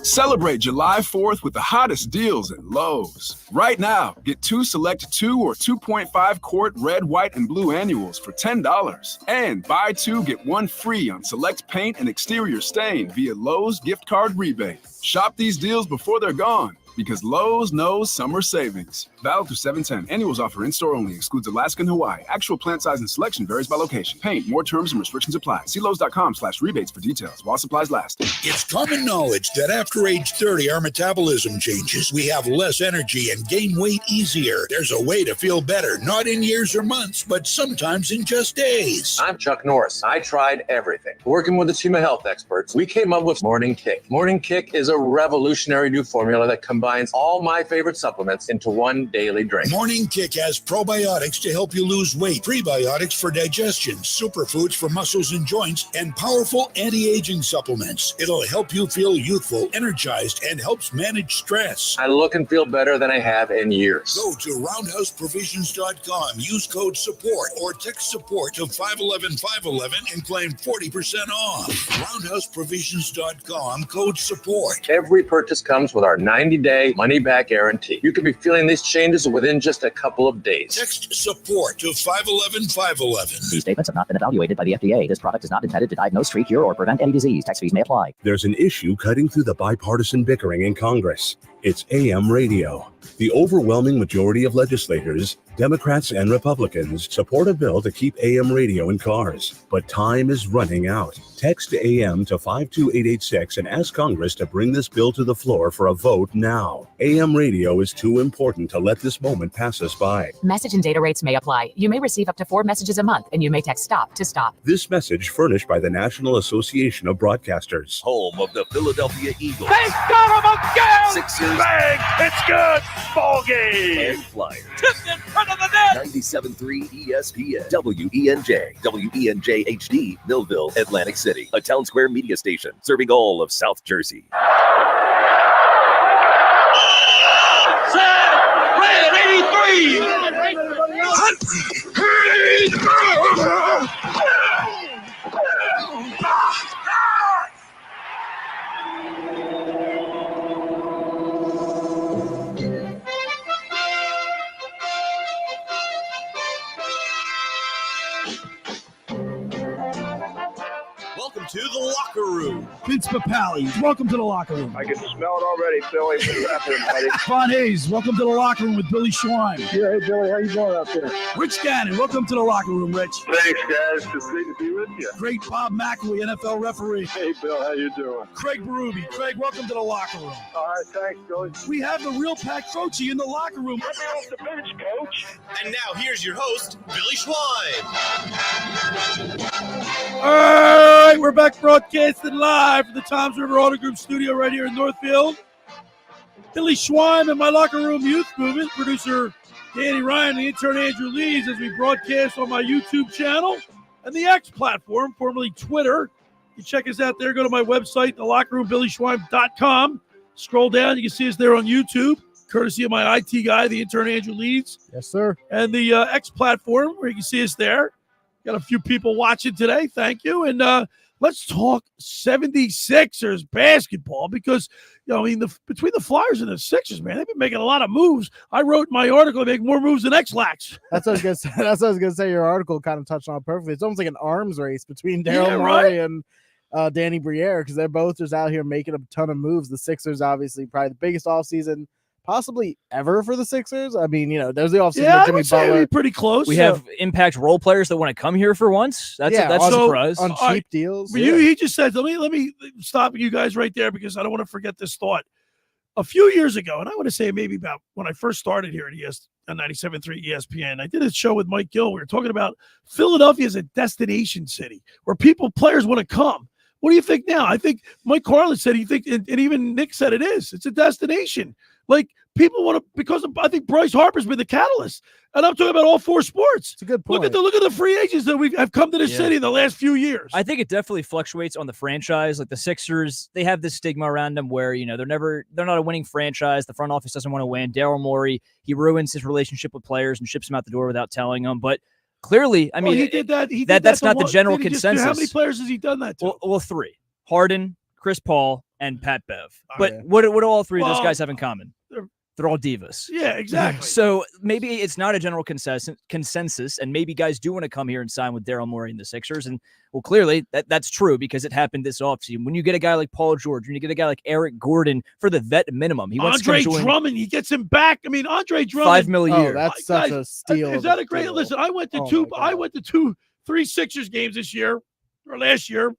Celebrate July 4th with the hottest deals at Lowe's. Right now, get 2 select 2 or 2.5 quart red, white, and blue annuals for $10. And buy 2, get 1 free on select paint and exterior stain via Lowe's gift card rebate. Shop these deals before they're gone. because Lowe's knows summer savings. Valid through 7/10. Annuals offer in-store only. Excludes Alaska and Hawaii. Actual plant size and selection varies by location. Paint. More terms and restrictions apply. See Lowe's.com/rebates for details while supplies last. It's common knowledge that after age 30, our metabolism changes. We have less energy and gain weight easier. There's a way to feel better, not in years or months, but sometimes in just days. I'm Chuck Norris. I tried everything. Working with a team of health experts, we came up with Morning Kick. Morning Kick is a revolutionary new formula that combines all my favorite supplements into one daily drink. Morning Kick has probiotics to help you lose weight, prebiotics for digestion, superfoods for muscles and joints, and powerful anti-aging supplements. It'll help you feel youthful, energized, and helps manage stress. I look and feel better than I have in years. Go to roundhouseprovisions.com, use code SUPPORT or text SUPPORT to 511-511 and claim 40% off. roundhouseprovisions.com, code SUPPORT. Every purchase comes with our 90-day money-back guarantee. You could be feeling these changes within just a couple of days. Text SUPPORT to 511-511. These statements have not been evaluated by the FDA. This product is not intended to diagnose, treat, cure, or prevent any disease. Tax fees may apply. There's an issue cutting through the bipartisan bickering in Congress. It's AM radio. The overwhelming majority of legislators, Democrats and Republicans, support a bill to keep AM radio in cars. But time is running out. Text AM to 52886 and ask Congress to bring this bill to the floor for a vote now. AM radio is too important to let this moment pass us by. Message and data rates may apply. You may receive up to 4 messages a month, and you may text STOP to stop. This message furnished by the National Association of Broadcasters. Home of the Philadelphia Eagles. They got him again! Sixers. Bang! It's good! Ball game! And Flyers. Tipped in front of the net! 97.3 ESPN. WENJ. WENJ HD. Millville, Atlantic City. A Town Square media station serving all of South Jersey. Set! Red 83! Welcome to the locker room. Vince Papali, welcome to the locker room. I can smell it already, Billy. What's happening, buddy? Von Hayes, welcome to the locker room with Billy Schweim. Yeah, hey, Billy, how you doing out there? Rich Gannon, welcome to the locker room, Rich. Thanks, guys. It's great to be with you. Great Bob McElwee, NFL referee. Hey, Bill, how you doing? Craig Berube. Craig, welcome to the locker room. All right, thanks, Billy. We have the real Pat Croce in the locker room. Get me off the bench, Coach. And now here's your host, Billy Schweim. All right, we're back broadcasting live from the Toms River Auto Group studio right here in Northfield. Billy Schweim and my locker room youth movement, producer Danny Ryan, the intern Andrew Leeds, as we broadcast on my YouTube channel and the X platform, formerly Twitter. You check us out there. Go to my website, thelockerroombillyschweim.com. Scroll down. You can see us there on YouTube, courtesy of my IT guy, the intern Andrew Leeds. Yes, sir. And the X platform, where you can see us there. Got a few people watching today. Thank you. And let's talk 76ers basketball because, between the Flyers and the Sixers, man, they've been making a lot of moves. I wrote in my article, they make more moves than X-Lax. That's what I was going to say. That's what I was going to say. Your article kind of touched on it perfectly. It's almost like an arms race between Daryl Morey and Danny Briere because they're both just out here making a ton of moves. The Sixers, obviously, probably the biggest offseason possibly ever for the Sixers. I mean, there's the offseason. Yeah, I would say we'd be pretty close. We have impact role players that want to come here for once. That's a surprise. On cheap deals. Well, he just said, let me stop you guys right there because I don't want to forget this thought. A few years ago, and I want to say maybe about when I first started here at 97.3 ESPN, I did a show with Mike Gill. We were talking about Philadelphia as a destination city where players want to come. What do you think now? I think Mike Carlin said and even Nick said it is. It's a destination. Like people want to I think Bryce Harper's been the catalyst, and I'm talking about all 4 sports. It's a good point. Look at the free agents that have come to the city in the last few years. I think it definitely fluctuates on the franchise. Like the Sixers, they have this stigma around them where they're not a winning franchise. The front office doesn't want to win. Daryl Morey, he ruins his relationship with players and ships them out the door without telling them. But clearly, I mean, he did that. That's not the general consensus. How many players has he done that to? Well, 3: Harden, Chris Paul, and Pat Bev. But what do all 3 of those guys have in common? They're all divas. Yeah, exactly. So maybe it's not a general consensus, and maybe guys do want to come here and sign with Daryl Morey and the Sixers. And, well, clearly that's true because it happened this offseason. When you get a guy like Paul George, when you get a guy like Eric Gordon for the vet minimum, he wants Andre to join Drummond, he gets him back. I mean, Andre Drummond. $5 million a year. That's such a steal. Is that a great – listen, I went to 3 Sixers games this year or last year.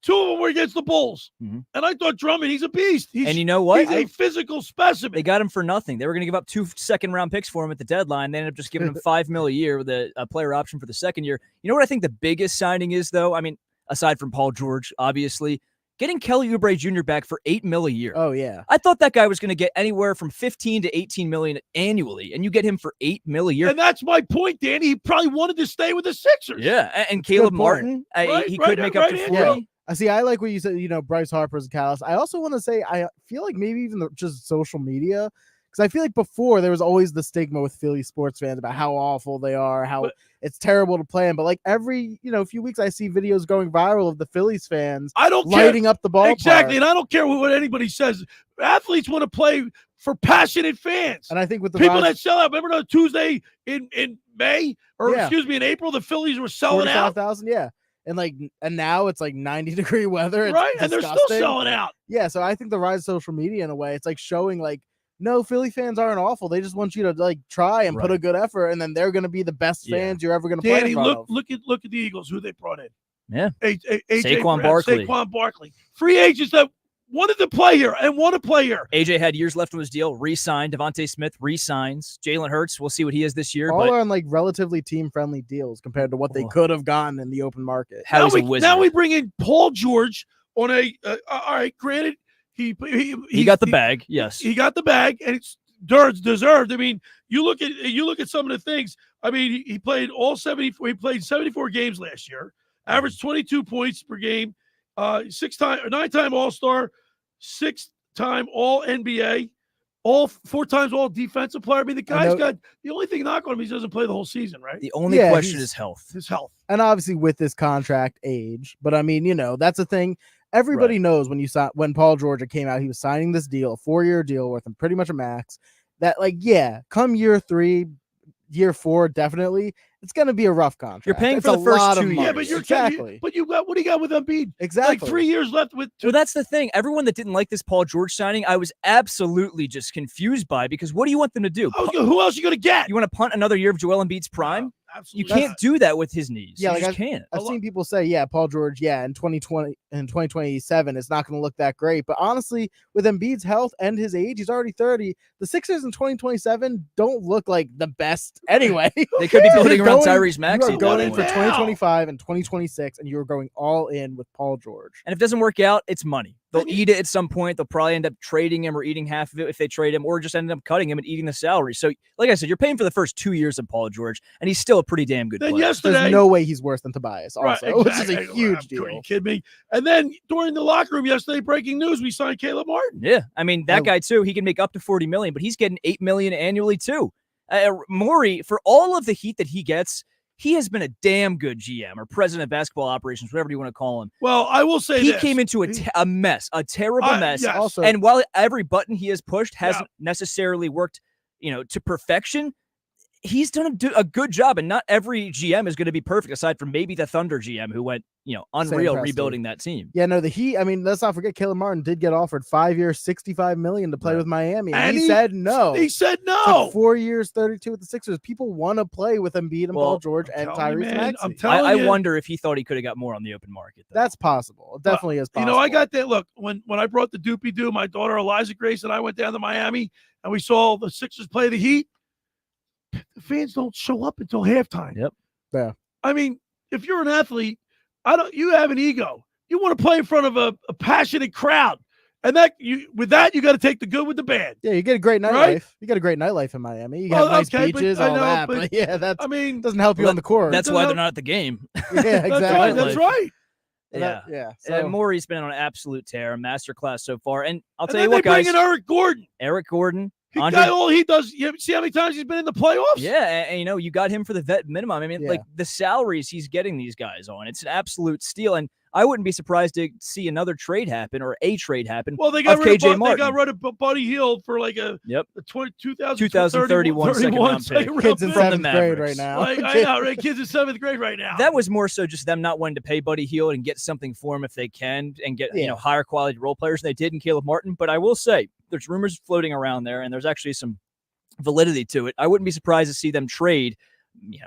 2 of them were against the Bulls. Mm-hmm. And I thought Drummond, he's a beast. And you know what? He's a physical specimen. They got him for nothing. They were going to give up 2 second-round picks for him at the deadline. They ended up just giving him $5 million a year with a player option for the second year. You know what I think the biggest signing is, though? I mean, aside from Paul George, obviously, getting Kelly Oubre Jr. back for $8 million a year. Oh, yeah. I thought that guy was going to get anywhere from $15 to $18 million annually, and you get him for $8 million a year. And that's my point, Danny. He probably wanted to stay with the Sixers. Yeah, and Caleb Martin, he could make up to 40. Yeah. I see. I like what you said. Bryce Harper's a callous. I also want to say I feel like maybe even just social media, because I feel like before there was always the stigma with Philly sports fans about how awful they are, how it's terrible to play them. But like every few weeks, I see videos going viral of the Phillies fans lighting up the ballpark. Exactly, and I don't care what anybody says. Athletes want to play for passionate fans, and I think with the people that sell out. Remember the Tuesday in May in April, the Phillies were selling out 45,000. Yeah. And now it's like 90-degree weather. It's right, and they're disgusting. still selling out. Yeah, so I think the rise of social media in a way, it's like showing like, no, Philly fans aren't awful. They just want you to like try and put a good effort, and then they're going to be the best fans you're ever going to play. Danny, look at the Eagles, who they brought in. Yeah, Saquon Barkley, free agents that wanted to play here and want to play here. AJ had years left on his deal, re-signed. Devontae Smith re-signs. Jalen Hurts, we'll see what he is this year. All are on like relatively team-friendly deals compared to what they could have gotten in the open market. Now we bring in Paul George on a all right, granted, he got the bag. Yes, he got the bag, and it's deserved. I mean, you look at some of the things. I mean, he played all 74. He played 74 games last year, averaged 22 points per game, 9-time All-Star, 6-time All-NBA, 4 times All Defensive Player. I mean, the guy's got the only thing knock on him, he doesn't play the whole season, right? The only question is health. His health, and obviously with this contract, age. But I mean, that's a thing. Everybody knows when Paul George came out, he was signing this deal, a 4-year deal worth him pretty much a max. That come year 3, year 4, definitely it's going to be a rough contract. You're paying for the first 2 years. Yeah, but you got what do you got with Embiid? Exactly, like 3 years left with. Well, that's the thing. Everyone that didn't like this Paul George signing, I was absolutely just confused by, because what do you want them to do? Who else are you going to get? You want to punt another year of Joel Embiid's prime? Absolutely. You can't do that with his knees. Yeah, you just can't. I've seen people say, Paul George, in 2020 and 2027, it's not going to look that great. But honestly, with Embiid's health and his age, he's already 30. The Sixers in 2027 don't look like the best anyway. They could be building around Tyrese Maxey. You are going in for 2025 and 2026, and you are going all in with Paul George. And if it doesn't work out, it's money. They'll eat it at some point. They'll probably end up trading him or eating half of it if they trade him, or just end up cutting him and eating the salary. So, like I said, you're paying for the first 2 years of Paul George, and he's still a pretty damn good player. There's no way he's worse than Tobias, also, which is a huge deal. Are you kidding me? And then during the locker room yesterday, breaking news, we signed Caleb Martin. Yeah, I mean, that guy, too, he can make up to $40 million, but he's getting $8 million annually, too. Morey, for all of the heat that he gets, he has been a damn good GM or president of basketball operations, whatever you want to call him. Well, I will say he came into a mess, a terrible mess. Yes. Also, and while every button he has pushed hasn't necessarily worked, to perfection, he's done a good job. And not every GM is going to be perfect, aside from maybe the Thunder GM who went, unreal rebuilding that team. Yeah, no, the Heat. I mean, let's not forget, Caleb Martin did get offered 5 years, $65 million to play with Miami, and he said no. He said no. Took 4 years, 32 with the Sixers. People want to play with Embiid and Paul George and Tyrese Maxey. I'm telling I wonder if he thought he could have got more on the open market. Though. That's possible. It definitely is possible. I got that. Look, when I brought the Doopy Doo, my daughter Eliza Grace and I went down to Miami, and we saw the Sixers play the Heat. The fans don't show up until halftime. Yep. Yeah. I mean, if you're an athlete, you have an ego. You want to play in front of a passionate crowd. And you got to take the good with the bad. Yeah, you get a great nightlife. Right? You get a great nightlife in Miami. You have nice beaches, all that. But yeah, doesn't help you on the court. That's why they're not at the game. Yeah, exactly. That's right. Yeah. So And Morey's been on an absolute tear, a masterclass so far. And I'll tell and you what, guys. They bring in Eric Gordon. All he does, see how many times he's been in the playoffs? Yeah, and you got him for the vet minimum. I mean, like the salaries he's getting these guys on, it's an absolute steal. And I wouldn't be surprised to see another trade happen or a trade happen. Well, they got rid KJ of Martin. They got rid of Buddy Hield for like a 2031 second round pick. Kids in from the 7th grade Mavericks. right now. Like, I know, right? Kids in 7th grade right now. That was more so just them not wanting to pay Buddy Hield and get something for him if they can and get higher quality role players than they did in Caleb Martin. But I will say there's rumors floating around there, and there's actually some validity to it. I wouldn't be surprised to see them trade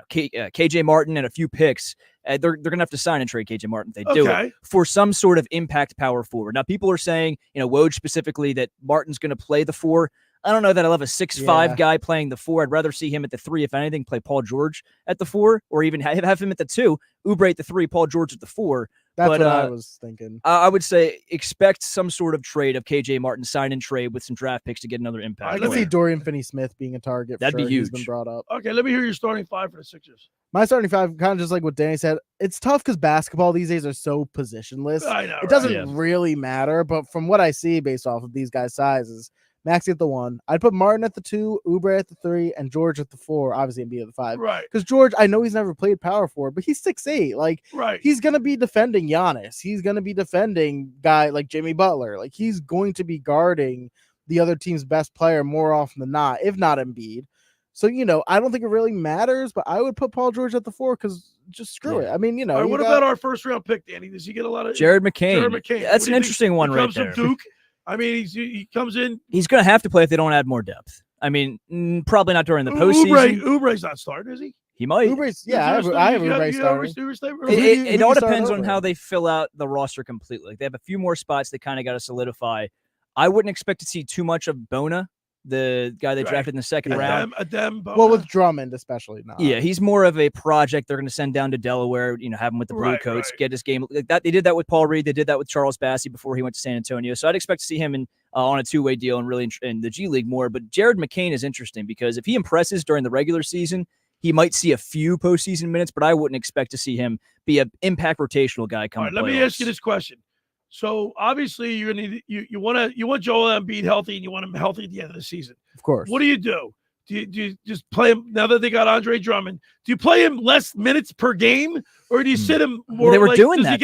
KJ Martin and a few picks. They're going to have to sign and trade KJ Martin if they do it for some sort of impact power forward. Now, people are saying, Woj specifically, that Martin's going to play the 4. I don't know that I love a 6'5" guy playing the 4. I'd rather see him at the 3, if anything, play Paul George at the 4, or even have him at the 2, Oubre at the 3, Paul George at the 4. That's what I was thinking. I would say expect some sort of trade of KJ Martin, sign and trade with some draft picks to get another impact. I can see Dorian Finney-Smith being a target. That'd be huge. He's been brought up. Okay, let me hear your starting 5 for the Sixers. My starting 5, kind of just like what Danny said, it's tough because basketball these days are so positionless. I know, it doesn't really matter, but from what I see based off of these guys' sizes, Maxey at the 1. I'd put Martin at the 2, Oubre at the 3, and George at the 4, obviously Embiid at the 5. Right. Because George, I know he's never played power forward, but he's 6'8". Like, he's going to be defending Giannis. He's going to be defending guy like Jimmy Butler. Like, he's going to be guarding the other team's best player more often than not, if not Embiid. So, I don't think it really matters, but I would put Paul George at the 4 because just screw it. I mean, All right, what about our first round pick, Danny? Does he get a lot of Jared McCain? That's an What do you interesting think? one He right comes there. from Duke. I mean, he comes in. He's going to have to play if they don't add more depth. I mean, probably not during the postseason. Oubre's not starting, is he? He might. Oubre, I have Oubre starting. It all depends on how they fill out the roster completely. Like, they have a few more spots they kind of got to solidify. I wouldn't expect to see too much of Bona, the guy they drafted in the second round. Well, with Drummond especially not. Yeah, he's more of a project they're going to send down to Delaware, have him with the Blue Coats, get his game. Like that. They did that with Paul Reed. They did that with Charles Bassey before he went to San Antonio. So I'd expect to see him on a two-way deal and really in the G League more. But Jared McCain is interesting because if he impresses during the regular season, he might see a few postseason minutes, but I wouldn't expect to see him be an impact rotational guy coming. Let me ask you this question. So obviously you're gonna need you want Joel Embiid healthy and you want him healthy at the end of the season. Of course. What do you do? Do you just play him now that they got Andre Drummond? Do you play him less minutes per game, or do you sit him more? They were doing that.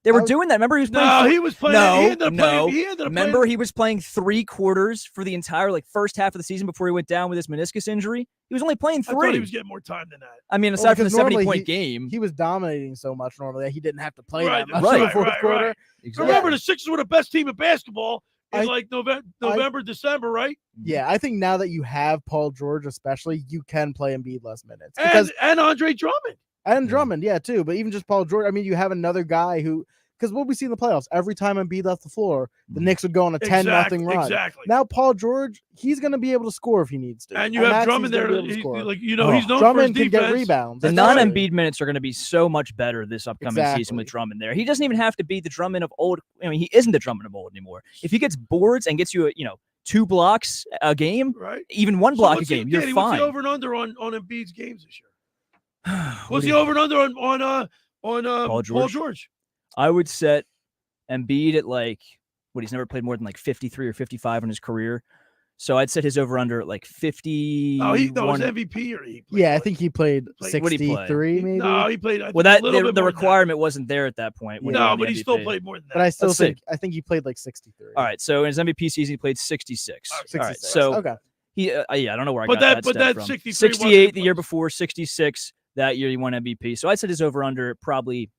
They were Oh, doing that. Remember, he was playing. He was playing. No, he ended up no. playing, Remember, he was playing 3 quarters for the entire first half of the season before he went down with his meniscus injury. He was only playing 3. I thought he was getting more time than that. I mean, aside from the because normally 70-point game, he was dominating so much normally that he didn't have to play Right, that much right, in the fourth right, quarter. right. Remember, the Sixers were the best team in basketball in November, December, right? Yeah, I think now that you have Paul George, especially, you can play Embiid less minutes. Because, And Andre Drummond. and Drummond, yeah, too. But even just Paul George, I mean, you have another guy who, because what we see in the playoffs, every time Embiid left the floor, the Knicks would go on a 10-0 run. Exactly. Now Paul George, he's going to be able to score if he needs to. And you have Maxey's Drummond gonna there. be able to score. He's known for his Drummond can defense. get rebounds. the That's right. non-Embiid minutes are going to be so much better this upcoming season with Drummond there. He doesn't even have to be the Drummond of old. I mean, he isn't the Drummond of old anymore. If he gets boards and gets you, 2 blocks a game, right? Even 1 block a game, you're Danny, fine. What's the over and under on Embiid's games this year? What's the over and under on Paul George? I would set Embiid at he's never played more than 53 or 55 in his career. So I'd set his over under at 50. Oh, he was MVP or he played. Yeah, I think he played What did he play? 63 maybe. No, he played. I Well, think, a little bit the more than requirement wasn't there at that point. when he No, won but the he still MVP. played more than that. But I still Let's see. think he played 63. All right, so in his MVP season, he played 66. All right, 66. so Okay. he, I don't know where I But got that- but stat that from. 63 68 the year before, 66 that year he won MVP. So I said his over under probably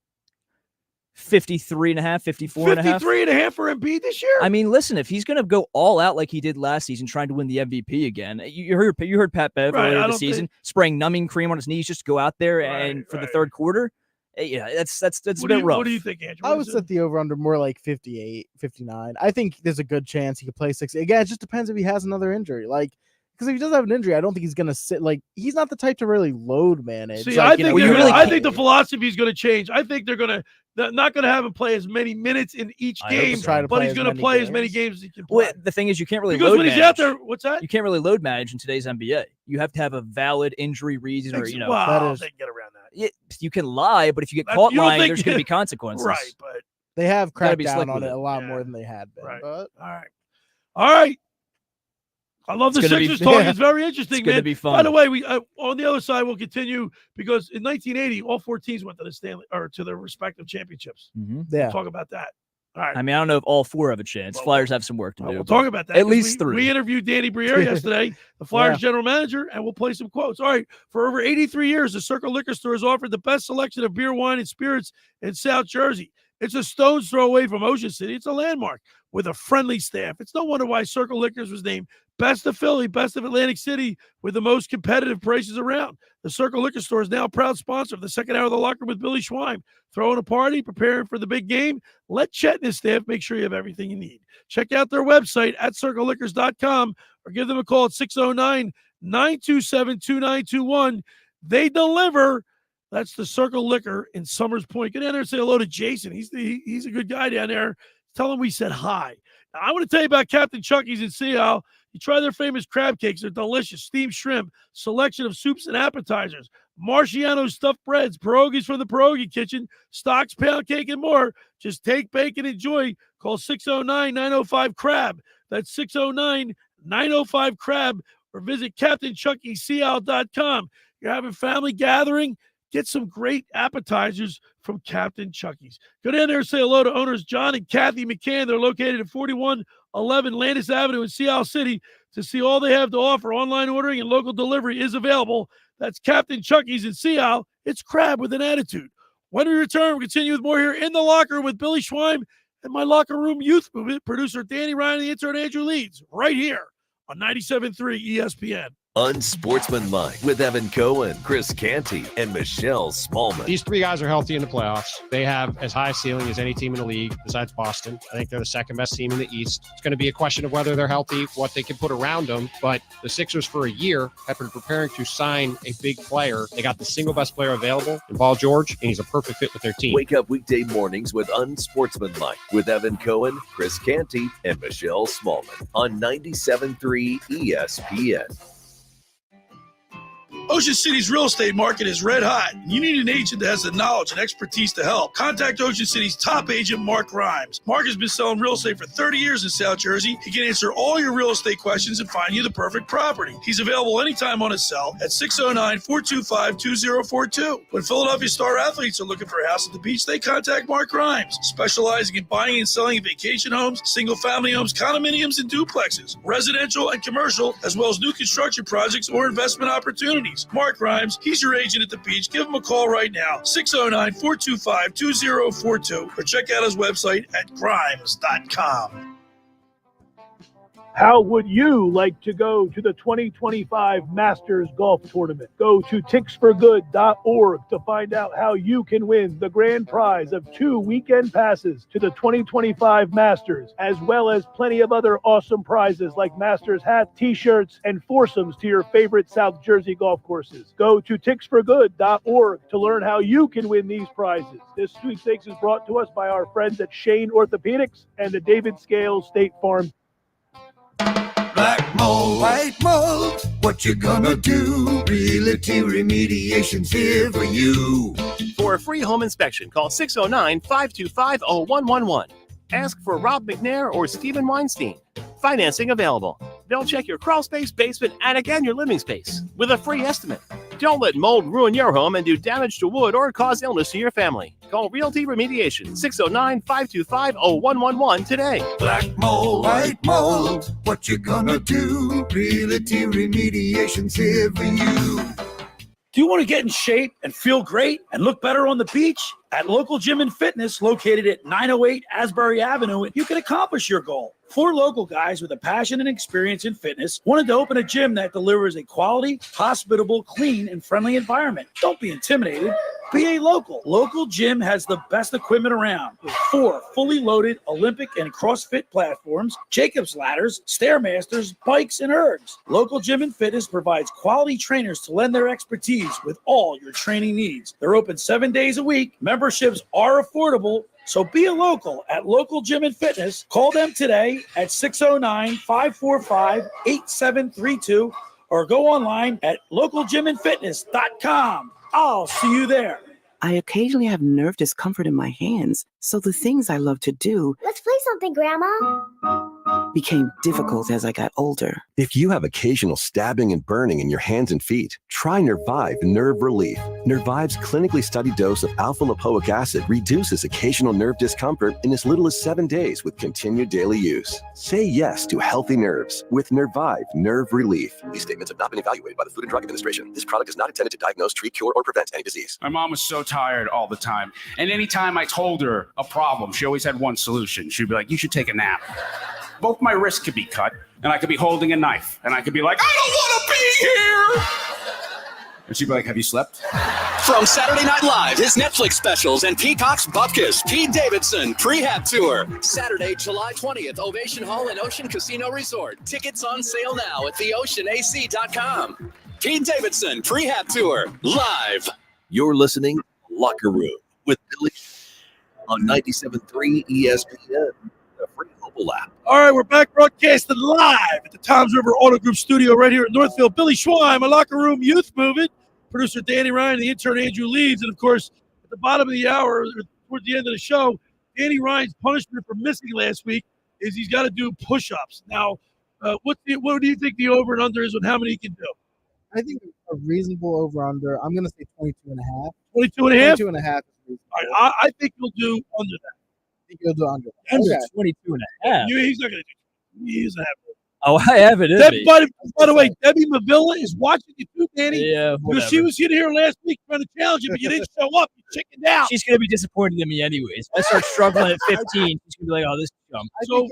53 and a half, 54 and a half. 53 and a half for Embiid this year? I mean, listen, if he's going to go all out like he did last season, trying to win the MVP again, you heard Pat Bev Right, earlier I this don't season think- spraying numbing cream on his knees just to go out there and for the third quarter. Yeah, that's a bit rough. What do you think, Andrew? I would set the over under more like 58, 59. I think there's a good chance he could play 60. Again, it just depends if he has another injury. Because if he does have an injury, I don't think he's going to sit. He's not the type to really load manage. See, I think the philosophy is going to change. I think they're not going to have him play as many minutes in each game, but he's going to play as many games as he can play. Well, the thing is, you can't really because load when he's manage. out there, what's that? You can't really load manage in today's NBA. You have to have a valid injury reason, or Well, they can get around that. You can lie, but if you get That- caught you don't lying, think- there's going to be consequences. Right, but They have Gotta cracked be down slick on with it it. a lot more than they had been. Right. But All right. I love the It's gonna Sixers be- talk. yeah. It's very interesting, It's gonna man. be fun. By the way, we on the other side we'll continue because in 1980, all 4 teams went to the Stanley or to their respective championships. Mhm. We'll talk about that. All right. I mean, I don't know if all 4 have a chance. Flyers have some work to do. We'll but talk about that. At 'cause least 3. We interviewed Danny Briere yesterday, the Flyers Yeah. general manager, and we'll play some quotes. All right. For over 83 years, the Circle Liquor Store has offered the best selection of beer, wine, and spirits in South Jersey. It's a stone's throw away from Ocean City. It's a landmark with a friendly staff. It's no wonder why Circle Liquors was named Best of Philly, Best of Atlantic City, with the most competitive prices around. The Circle Liquor Store is now a proud sponsor of the second hour of the Locker Room with Billy Schweim. Throwing a party, preparing for the big game. Let Chet and his staff make sure you have everything you need. Check out their website at circleliquors.com or give them a call at 609-927-2921. They deliver. That's the Circle Liquor in Summers Point. Get down there and say hello to Jason. He's a good guy down there. Tell him we said hi. Now, I want to tell you about Captain Chucky's in Seattle. You try their famous crab cakes. They're delicious. Steamed shrimp, selection of soups and appetizers, Marciano stuffed breads, pierogies from the pierogi kitchen, stocks, pound cake, and more. Just take, bake, and enjoy. Call 609-905-CRAB. That's 609-905-CRAB or visit CaptainChuckySeattle.com. You're having family gathering? Get some great appetizers from Captain Chucky's. Go down there and say hello to owners John and Kathy McCann. They're located at 4111 Landis Avenue in Seattle City. To see all they have to offer, online ordering and local delivery is available. That's Captain Chucky's in Seattle. It's crab with an attitude. When we return, we'll continue with more here in the locker room with Billy Schweim and my locker room youth movement producer Danny Ryan and the intern Andrew Leeds right here on 97.3 ESPN. Unsportsmanlike with Evan Cohen, Chris Canty, and Michelle Smallman. These 3 guys are healthy in the playoffs. They have as high a ceiling as any team in the league besides Boston. I think they're the second best team in the East. It's going to be a question of whether they're healthy, what they can put around them. But the Sixers for a year have been preparing to sign a big player. They got the single best player available in Paul George, and he's a perfect fit with their team. Wake up weekday mornings with Unsportsmanlike with Evan Cohen, Chris Canty, and Michelle Smallman on 97.3 ESPN. Ocean City's real estate market is red hot. You need an agent that has the knowledge and expertise to help. Contact Ocean City's top agent, Mark Grimes. Mark has been selling real estate for 30 years in South Jersey. He can answer all your real estate questions and find you the perfect property. He's available anytime on his cell at 609-425-2042. When Philadelphia star athletes are looking for a house at the beach, they contact Mark Grimes, specializing in buying and selling vacation homes, single-family homes, condominiums, and duplexes, residential and commercial, as well as new construction projects or investment opportunities. Mark Grimes, he's your agent at the beach. Give him a call right now, 609-425-2042, or check out his website at grimes.com. How would you like to go to the 2025 Masters Golf Tournament? Go to ticksforgood.org to find out how you can win the grand prize of 2 weekend passes to the 2025 Masters, as well as plenty of other awesome prizes like Masters hats, t-shirts, and foursomes to your favorite South Jersey golf courses. Go to ticksforgood.org to learn how you can win these prizes. This sweepstakes is brought to us by our friends at Shane Orthopedics and the David Scales State Farm. Black mold, white mold, what you gonna do? Realty Remediation's here for you. For a free home inspection, call 609-525-0111. Ask for Rob McNair or Stephen Weinstein. Financing available. They'll check your crawl space, basement, attic, and your living space with a free estimate. Don't let mold ruin your home and do damage to wood or cause illness to your family. Call Realty Remediation, 609-525-0111 today. Black mold, white mold, what you gonna do? Realty Remediation's here for you. Do you want to get in shape and feel great and look better on the beach? At Local Gym and Fitness, located at 908 Asbury Avenue, you can accomplish your goal. 4 local guys with a passion and experience in fitness wanted to open a gym that delivers a quality, hospitable, clean, and friendly environment. Don't be intimidated. Be a local. Local Gym has the best equipment around with 4 fully loaded Olympic and CrossFit platforms, Jacob's ladders, Stairmasters, bikes, and ergs. Local Gym and Fitness provides quality trainers to lend their expertise with all your training needs. They're open 7 days a week. Memberships are affordable. So be a local at Local Gym and Fitness. Call them today at 609-545-8732 or go online at localgymandfitness.com. I'll see you there. I occasionally have nerve discomfort in my hands, so the things I love to do. Let's play something, Grandma. became difficult as I got older. If you have occasional stabbing and burning in your hands and feet, try Nervive Nerve Relief. Nervive's clinically studied dose of alpha-lipoic acid reduces occasional nerve discomfort in as little as 7 days with continued daily use. Say yes to healthy nerves with Nervive Nerve Relief. These statements have not been evaluated by the Food and Drug Administration. This product is not intended to diagnose, treat, cure, or prevent any disease. My mom was so tired all the time. And anytime I told her a problem, she always had one solution. She'd be like, you should take a nap. Both my wrists could be cut, and I could be holding a knife, and I could be like, I don't want to be here! And she'd be like, have you slept? From Saturday Night Live, his Netflix specials, and Peacock's Bupkis, Pete Davidson Prehab Tour. Saturday, July 20th, Ovation Hall and Ocean Casino Resort. Tickets on sale now at theoceanac.com. Pete Davidson Prehab Tour, live. You're listening to Locker Room with Billy on 97.3 ESPN, the free mobile app. All right, we're back broadcasting live at the Toms River Auto Group studio right here at Northfield. Billy Schweim, a Locker Room Youth Movement, producer Danny Ryan, the intern Andrew Leeds, and of course, at the bottom of the hour, towards the end of the show, Danny Ryan's punishment for missing last week is he's got to do push-ups. Now, what do you think the over and under is on how many he can do? I think a reasonable over-under, I'm going to say 22 and a half. 22 and a half? 22 and a half. All right, I think he'll do under that. I think he'll do under that. Under 22 and a half. He's not going to do it. He's not have it. Oh, I have it. By the way, Debbie Mavilla is watching you too, Danny. Yeah, because she was here last week trying to challenge you, but you didn't show up. You chickened out. She's going to be disappointed in me anyways. If I start struggling at 15, she's going to be like, oh, this is dumb.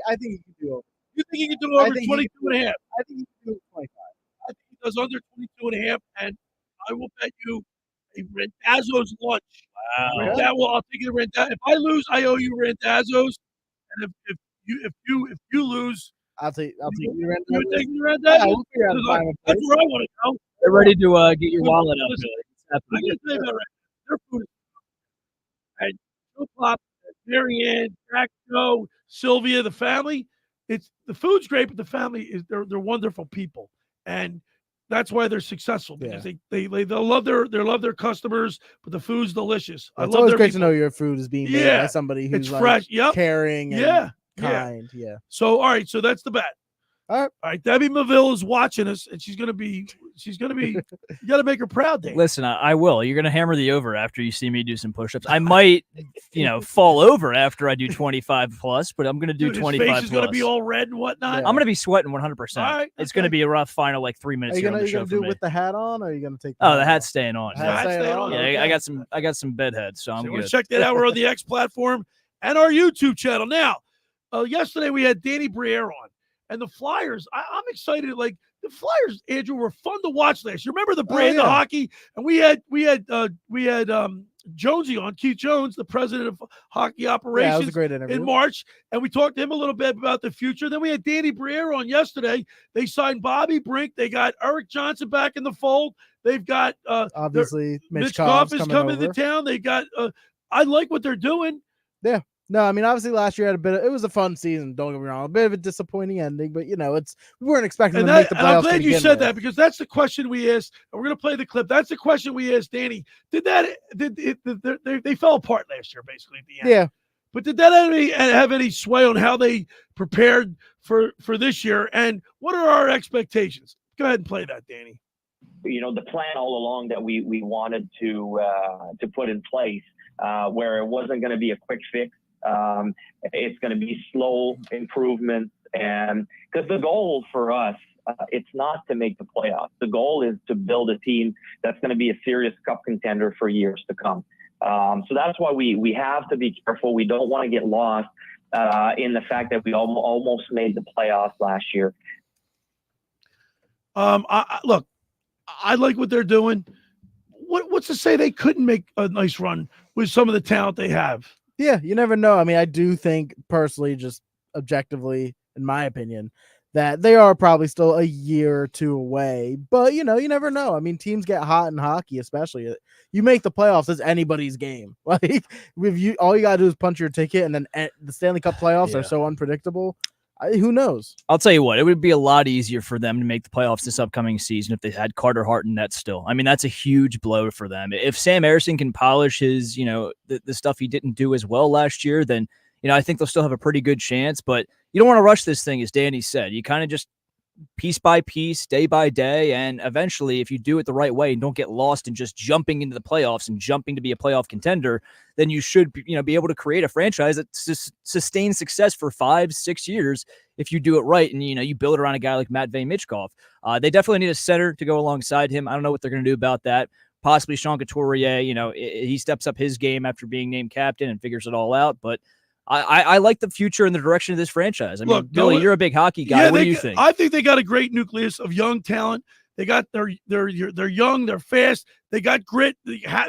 I think he can do over. You think he can do over 22 and a half? I think he can do 25. I think he does under 22 and a half, and I will bet you a Randazzo's lunch. Wow. I'll take you to Randazzo. If I lose, I owe you Randazzo's, and if you lose, I'll take you to Randazzo. You take me to Randazzo? Yeah, we'll figure out a final That's place. where I want to go. They're ready to get your wallet up. Listen, I'm going to tell you about Randazzo. Their food is and Joe Pop, Mary Ann, Jack, Joe, Sylvia, the family. The food's great, but the family they're wonderful people, and that's why they're successful because they love their customers, but the food's delicious. It's always great to know your food is being made by somebody who's it's fresh, caring, and kind. Yeah. So all right, so that's the bet. All right. Debbie Maville is watching us, and she's gonna be. You got to make her proud, Dave. Listen, I will. You're going to hammer the over after you see me do some push-ups. I might, fall over after I do 25 plus, but I'm going to do 25 plus. His face is going to be all red and whatnot. I'm going to be sweating 100%. All right, it's going to be a rough final 3 minutes here on the show for me. Are you going to do it with the hat on, or are you going to take? The hat's staying on. Hat's staying on. Yeah, Okay. I got some bed heads, so I'm good. Check that out. We're on the X platform and our YouTube channel. Now, yesterday we had Danny Briere on, and the Flyers. I'm excited. The Flyers, Andrew, were fun to watch last year. Remember the brand of hockey? And we had Jonesy on, Keith Jones, the president of hockey operations. Yeah, it was a great interview. In March, and we talked to him a little bit about the future. Then we had Danny Briere on yesterday. They signed Bobby Brink. They got Eric Johnson back in the fold. They've got obviously Mitch Goff is coming to town. They got I like what they're doing. Yeah. No, I mean, obviously last year it was a fun season. Don't get me wrong, a bit of a disappointing ending, but we weren't expecting them to make the playoffs. I'm glad you said that because that's the question we asked. And we're going to play the clip. That's the question we asked Danny. They fell apart last year, basically at the end. Yeah, but did that have any sway on how they prepared for this year? And what are our expectations? Go ahead and play that, Danny. The plan all along that we wanted to put in place, where it wasn't going to be a quick fix. It's going to be slow improvement, and because the goal for us, it's not to make the playoffs. The goal is to build a team that's going to be a serious cup contender for years to come. So that's why we have to be careful. We don't want to get lost in the fact that we almost made the playoffs last year. Look, I like what they're doing. What's to say they couldn't make a nice run with some of the talent they have? Yeah, you never know. I mean, I do think personally, just objectively, in my opinion, that they are probably still a year or two away. But, you never know. I mean, teams get hot in hockey, especially. You make the playoffs, it's anybody's game. All you got to do is punch your ticket, and then the Stanley Cup playoffs are so unpredictable. Who knows? I'll tell you what, it would be a lot easier for them to make the playoffs this upcoming season if they had Carter Hart in net still. I mean, that's a huge blow for them. If Sam Ersson can polish his, the stuff he didn't do as well last year, then, I think they'll still have a pretty good chance. But, you don't want to rush this thing, as Danny said. You kind of just piece by piece, day by day, and eventually, if you do it the right way and don't get lost in just jumping into the playoffs and jumping to be a playoff contender, then you should, be able to create a franchise that sustains success for 5-6 years if you do it right. And you build around a guy like Matvei Michkov. They definitely need a center to go alongside him. I don't know what they're going to do about that. Possibly Sean Couturier. He steps up his game after being named captain and figures it all out. But I like the future and the direction of this franchise. I mean, Look, Billy, you're a big hockey guy. What do you think? I think they got a great nucleus of young talent. They got they're young, they're fast, they got grit.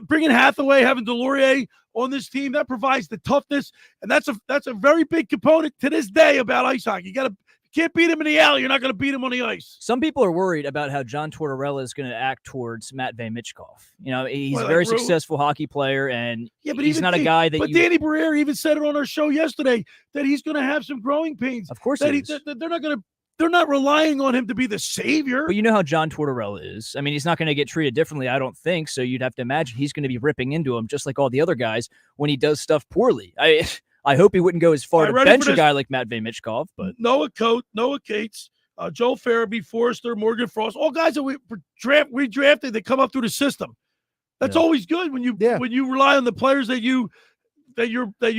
Bringing Hathaway, having Delorier on this team, that provides the toughness, and that's a very big component to this day about ice hockey. You can't beat him in the alley. You're not going to beat him on the ice. Some people are worried about how John Tortorella is going to act towards Matvei Michkov. He's a very successful hockey player, and he's not a guy that. But Danny Briere even said it on our show yesterday that he's going to have some growing pains. Of course, they're not relying on him to be the savior. But you know how John Tortorella is. I mean, he's not going to get treated differently, I don't think. So you'd have to imagine he's going to be ripping into him just like all the other guys when he does stuff poorly. I hope he wouldn't go as far to bench a guy like Matvei Michkov, but Noah Cates, Joel Farabee, Forrester, Morgan Frost, all guys that we drafted that come up through the system. That's always good when you rely on the players that you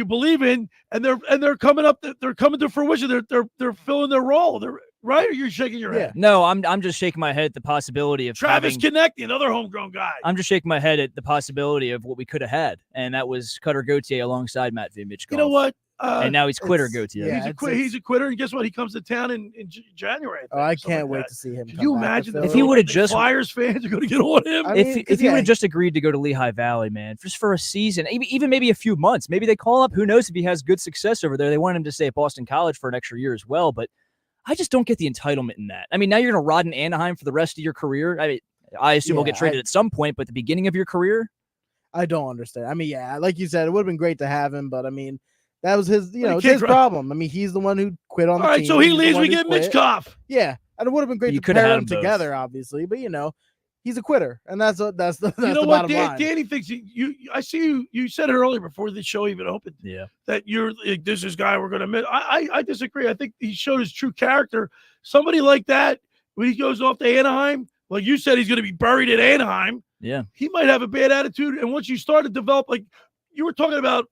believe in, and they're coming up, they're coming to fruition. They're filling their role. They're right, or you're shaking your head. No, I'm just shaking my head at the possibility of Travis Konecny, another homegrown guy. I'm just shaking my head at the possibility of what we could have had, and that was Cutter Gauthier alongside Matvei Michkov. You know what? And now he's Quitter Gauthier. He's a quitter, and guess what? He comes to town in January. I can't wait to see him. Can you imagine if he would have just Flyers fans are going to get on him? If he would have just agreed to go to Lehigh Valley, man, just for a season, even maybe a few months, maybe they call up. Who knows if he has good success over there? They want him to stay at Boston College for an extra year as well, but I just don't get the entitlement in that. I mean, now you're going to rot in Anaheim for the rest of your career. I assume he'll get traded at some point, but the beginning of your career, I don't understand. I mean, like you said, it would have been great to have him, but I mean, that was his, his problem. I mean, he's the one who quit on the team. All right, so he leaves. We get Michkov. Yeah, and it would have been great to pair them together, obviously. But he's a quitter, and that's the bottom line. Danny thinks I see you said it earlier before the show even opened. Yeah, that you're this is guy we're going to miss. I disagree. I think he showed his true character. Somebody like that, when he goes off to Anaheim, like you said, he's going to be buried at Anaheim. Yeah, he might have a bad attitude, and once you start to develop, like you were talking about,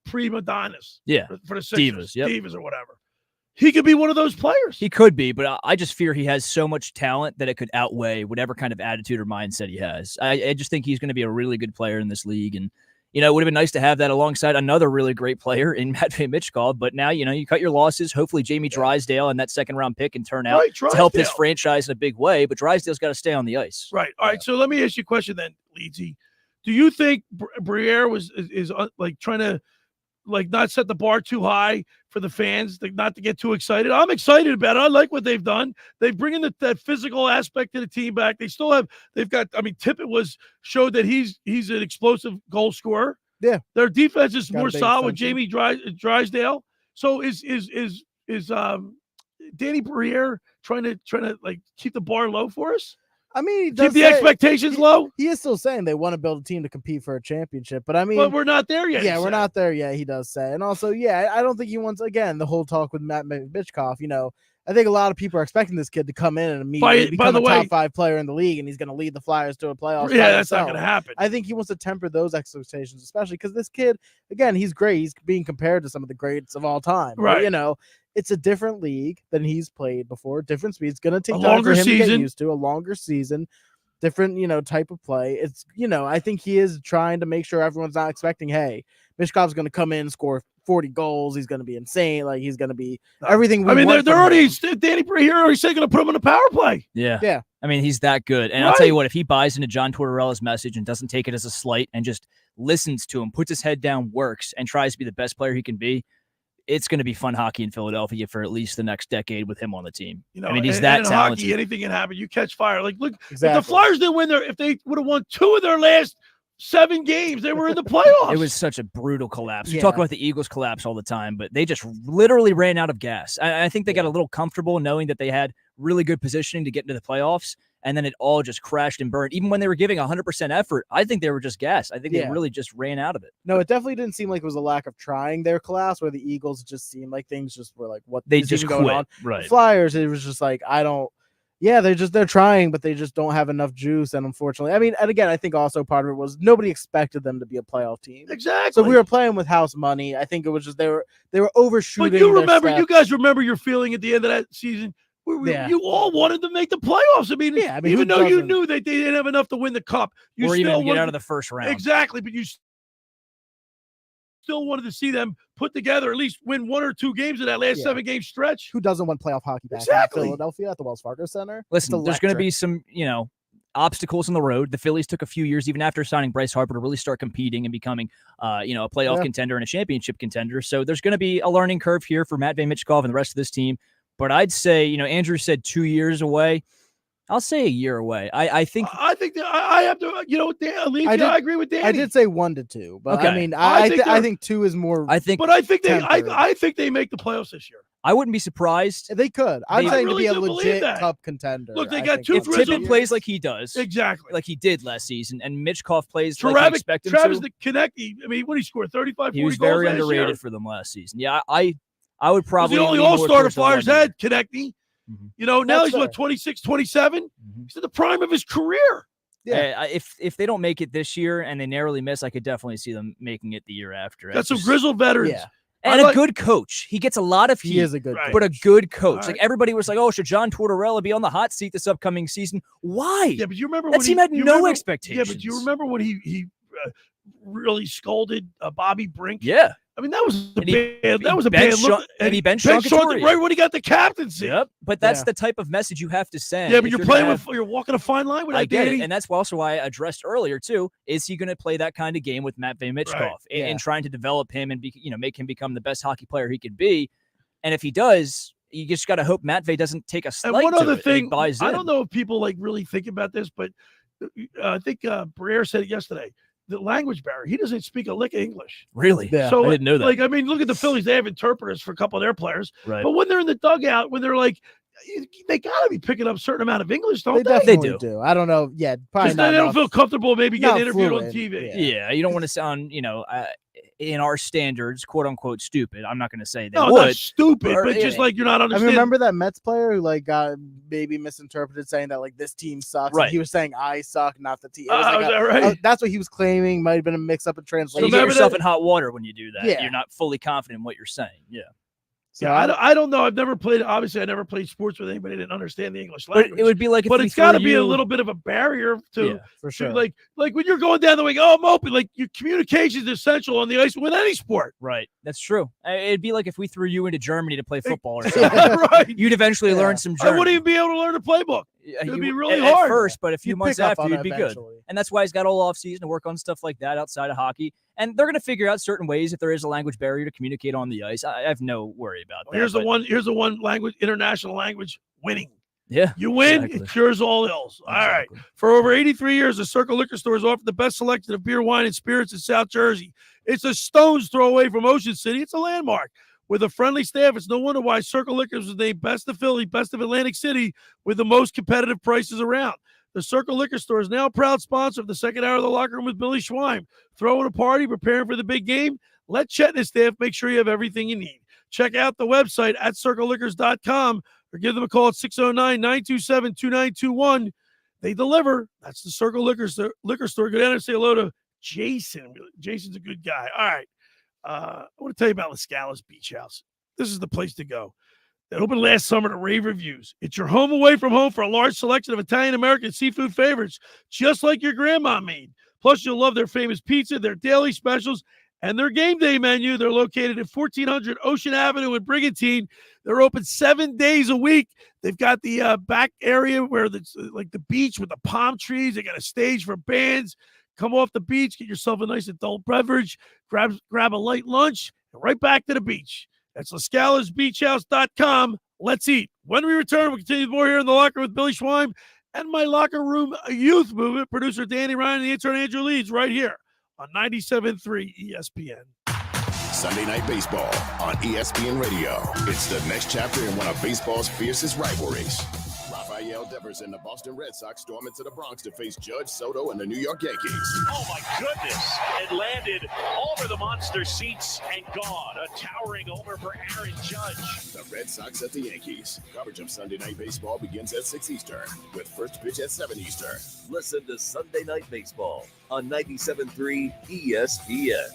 prima donnas. Yeah, for the Sixers, divas, divas or whatever. He could be one of those players. He could be, but I just fear he has so much talent that it could outweigh whatever kind of attitude or mindset he has. I just think he's going to be a really good player in this league. And, it would have been nice to have that alongside another really great player in Matvei Michkov. But now, you cut your losses. Hopefully Jamie Drysdale and that second-round pick can turn out to help this franchise in a big way. But Drysdale's got to stay on the ice. Right. All right. So let me ask you a question then, Leedsy. Do you think Briere is like trying to not set the bar too high for the fans, not to get too excited? I'm excited about it. I like what they've done. They bring in that physical aspect of the team back. Tippett showed that he's an explosive goal scorer. Yeah. Their defense is more solid with Jamie Drysdale. So is Danny Briere trying to keep the bar low for us? I mean, he keep the expectations low. He is still saying they want to build a team to compete for a championship, but I mean, but we're not there yet. Yeah, we're not there yet. He does say, and also, I don't think he wants the whole talk with Matvei Michkov. I think a lot of people are expecting this kid to come in and immediately become a top 5 player in the league, and he's going to lead the Flyers to a playoff. Yeah, that's not going to happen. I think he wants to temper those expectations, especially because this kid, again, he's great. He's being compared to some of the greats of all time. Right. But, it's a different league than he's played before. Different speed. It's going to take time for him to get used to. A longer season, different, type of play. It's, I think he is trying to make sure everyone's not expecting, hey, Michkov's going to come in and score 40 goals. He's going to be insane. Like, he's going to be everything. Danny Briere already said going to put him in a power play. Yeah. I mean, he's that good. And I'll tell you what, if he buys into John Tortorella's message and doesn't take it as a slight and just listens to him, puts his head down, works, and tries to be the best player he can be, it's going to be fun hockey in Philadelphia for at least the next decade with him on the team. He's that talented. Hockey, anything can happen. You catch fire. Like, look, if the Flyers didn't win if they would have won 2 of their last 7 games, they were in the playoffs. It was such a brutal collapse. We talk about the Eagles collapse all the time, but they just literally ran out of gas. I think they got a little comfortable knowing that they had really good positioning to get into the playoffs, and then it all just crashed and burned. Even when they were giving 100% effort, I think they were just gassed. I think they really just ran out of it. No, it definitely didn't seem like it was a lack of trying their class, where the Eagles just seemed like things just were like, what They is just even going quit. on? Right. The Flyers, it was just like, they're trying, but they just don't have enough juice. And unfortunately, I mean, and again, I think also part of it was nobody expected them to be a playoff team. Exactly. So we were playing with house money. I think it was just they were overshooting. But you guys remember your feeling at the end of that season. You all wanted to make the playoffs. I mean, even though you knew that they didn't have enough to win the cup, you or still even get wanted, out of the first round. Exactly, but you still wanted to see them put together, at least win 1 or 2 games in that last 7-game stretch. Who doesn't want playoff hockey back Exactly. in Philadelphia at the Wells Fargo Center? Listen, there's going to be some, obstacles in the road. The Phillies took a few years, even after signing Bryce Harper, to really start competing and becoming, a playoff contender and a championship contender. So there's going to be a learning curve here for Matvei Michkov and the rest of this team. But I'd say, Andrew said 2 years away. I'll say a year away. I think that I have to, I agree with Danny. I did say 1 to 2, but Okay. I mean, I think 2 is more. I think they make the playoffs this year. I wouldn't be surprised. They could. I'm saying really to be a do believe legit that. cup contender. Look, they I got think. two If Tippett plays like he does, exactly, like he did last season, and Michkov plays like you expect him Travis to, the Konecny, I mean, what he scored 35, 40 he was goals very last underrated year. for them last season. Yeah, I would probably The only lean more all-star the towards Flyers one had, Konecny. Now That's he's fair. 26, 27. He's at the prime of his career. If they don't make it this year and they narrowly miss, I could definitely see them making it the year after. Got some grizzled veterans. Yeah. And a good coach. He gets a lot of heat. He is a good but a good coach. All Like right. everybody was like, oh, should John Tortorella be on the hot seat this upcoming season? Why? Yeah, but you remember that when team had no expectations. Yeah, but you remember when he really scolded Bobby Brink? Yeah. I mean, that was a And he- bad. That was a he benched bad look. Sean- and he benched benched Sean Sean Couturier. right when he got the captaincy. Yep. But that's the type of message you have to send. Yeah, but if you're gonna playing have- you're walking a fine line with I that, get Danny. it, and that's also why I addressed earlier too. Is he going to play that kind of game with Matvei Michkov Right. and trying to develop him and make him become the best hockey player he could be? And if he does, you just got to hope Matvei doesn't take a And slight one to other it and thing, he buys I in. don't know if people really think about this, but I think Briere said it yesterday. The language barrier. He doesn't speak a lick of English. Really? So I didn't know that. Like, I mean, look at the Phillies. They have interpreters for a couple of their players. Right. But when they're in the dugout, when they're like, they got to be picking up a certain amount of English, don't They they? definitely do. I don't know. Yeah, probably Because not they don't enough. feel comfortable maybe getting Not interviewed on fluent, TV. Yeah, you don't want to sound, in our standards, quote unquote, stupid. I'm not going to say they No, would. not stupid, Or- but just like you're not I understanding. remember that Mets player who got maybe misinterpreted, saying that this team sucks. Right. And he was saying I suck, not the team. It Oh, is that right? That's what he was claiming. Might have been a mix-up in Like, translation. you get yourself in hot water when you do that. Yeah. You're not fully confident in what you're saying. Yeah. So Yeah, I don't know. I've never played. Obviously, I never played sports with anybody that didn't understand the English But language. it would be like if but we it's got to threw be a you- little bit of a barrier to, Yeah, for to, sure. like when you're going down the wing. Oh, I'm open. Like your communication is essential on the ice with any sport. Right. That's true. It'd be like if we threw you into Germany to play football or something. Right. You'd eventually learn some I German. wouldn't even be able to learn the playbook. Yeah, It'd you- be really at hard first, but a few You'd months pick up after, on you'd it be good. eventually. And that's why he's got all off season to work on stuff like that outside of hockey. And they're going to figure out certain ways if there is a language barrier to communicate on the ice. I have no worry about that. Here's but- the one language, international language, winning. Yeah. You win, exactly. it's yours all else. All right. For over 83 years, the Circle Liquor Store has offered the best selection of beer, wine, and spirits in South Jersey. It's a stone's throw away from Ocean City. It's a landmark. With a friendly staff, it's no wonder why Circle Liquors was named Best of Philly, Best of Atlantic City, with the most competitive prices around. The Circle Liquor Store is now a proud sponsor of the second hour of the Locker Room with Billy Schweim. Throwing a party, preparing for the big game? Let Chet and his staff make sure you have everything you need. Check out the website at circleliquors.com or give them a call at 609-927-2921. They deliver. That's the Circle Liquor Store. Go down and say hello to Jason. Jason's a good guy. All right. I want to tell you about La Scala's Beach House. This is the place to go. It opened last summer to rave reviews. It's your home away from home for a large selection of Italian-American seafood favorites, just like your grandma made. Plus, you'll love their famous pizza, their daily specials, and their game day menu. They're located at 1400 Ocean Avenue in Brigantine. They're open 7 days a week. They've got the back area where it's like the beach with the palm trees. They got a stage for bands. Come off the beach, get yourself a nice adult beverage, grab a light lunch, and right back to the beach. That's LaScalasBeachHouse.com. Let's eat. When we return, we'll continue more here in the locker room with Billy Schweim and my locker room youth movement, producer Danny Ryan and the intern Andrew Leeds, right here on 97.3 ESPN. Sunday Night Baseball on ESPN Radio. It's the next chapter in one of baseball's fiercest rivalries. Rafael Lovers and the Boston Red Sox storm into the Bronx to face Judge, Soto, and the New York Yankees. Oh my goodness. It landed over the monster seats and gone. A towering homer for Aaron Judge. The Red Sox at the Yankees. Coverage of Sunday Night Baseball begins at 6 Eastern, with first pitch at 7 Eastern. Listen to Sunday Night Baseball on 97.3 ESPN.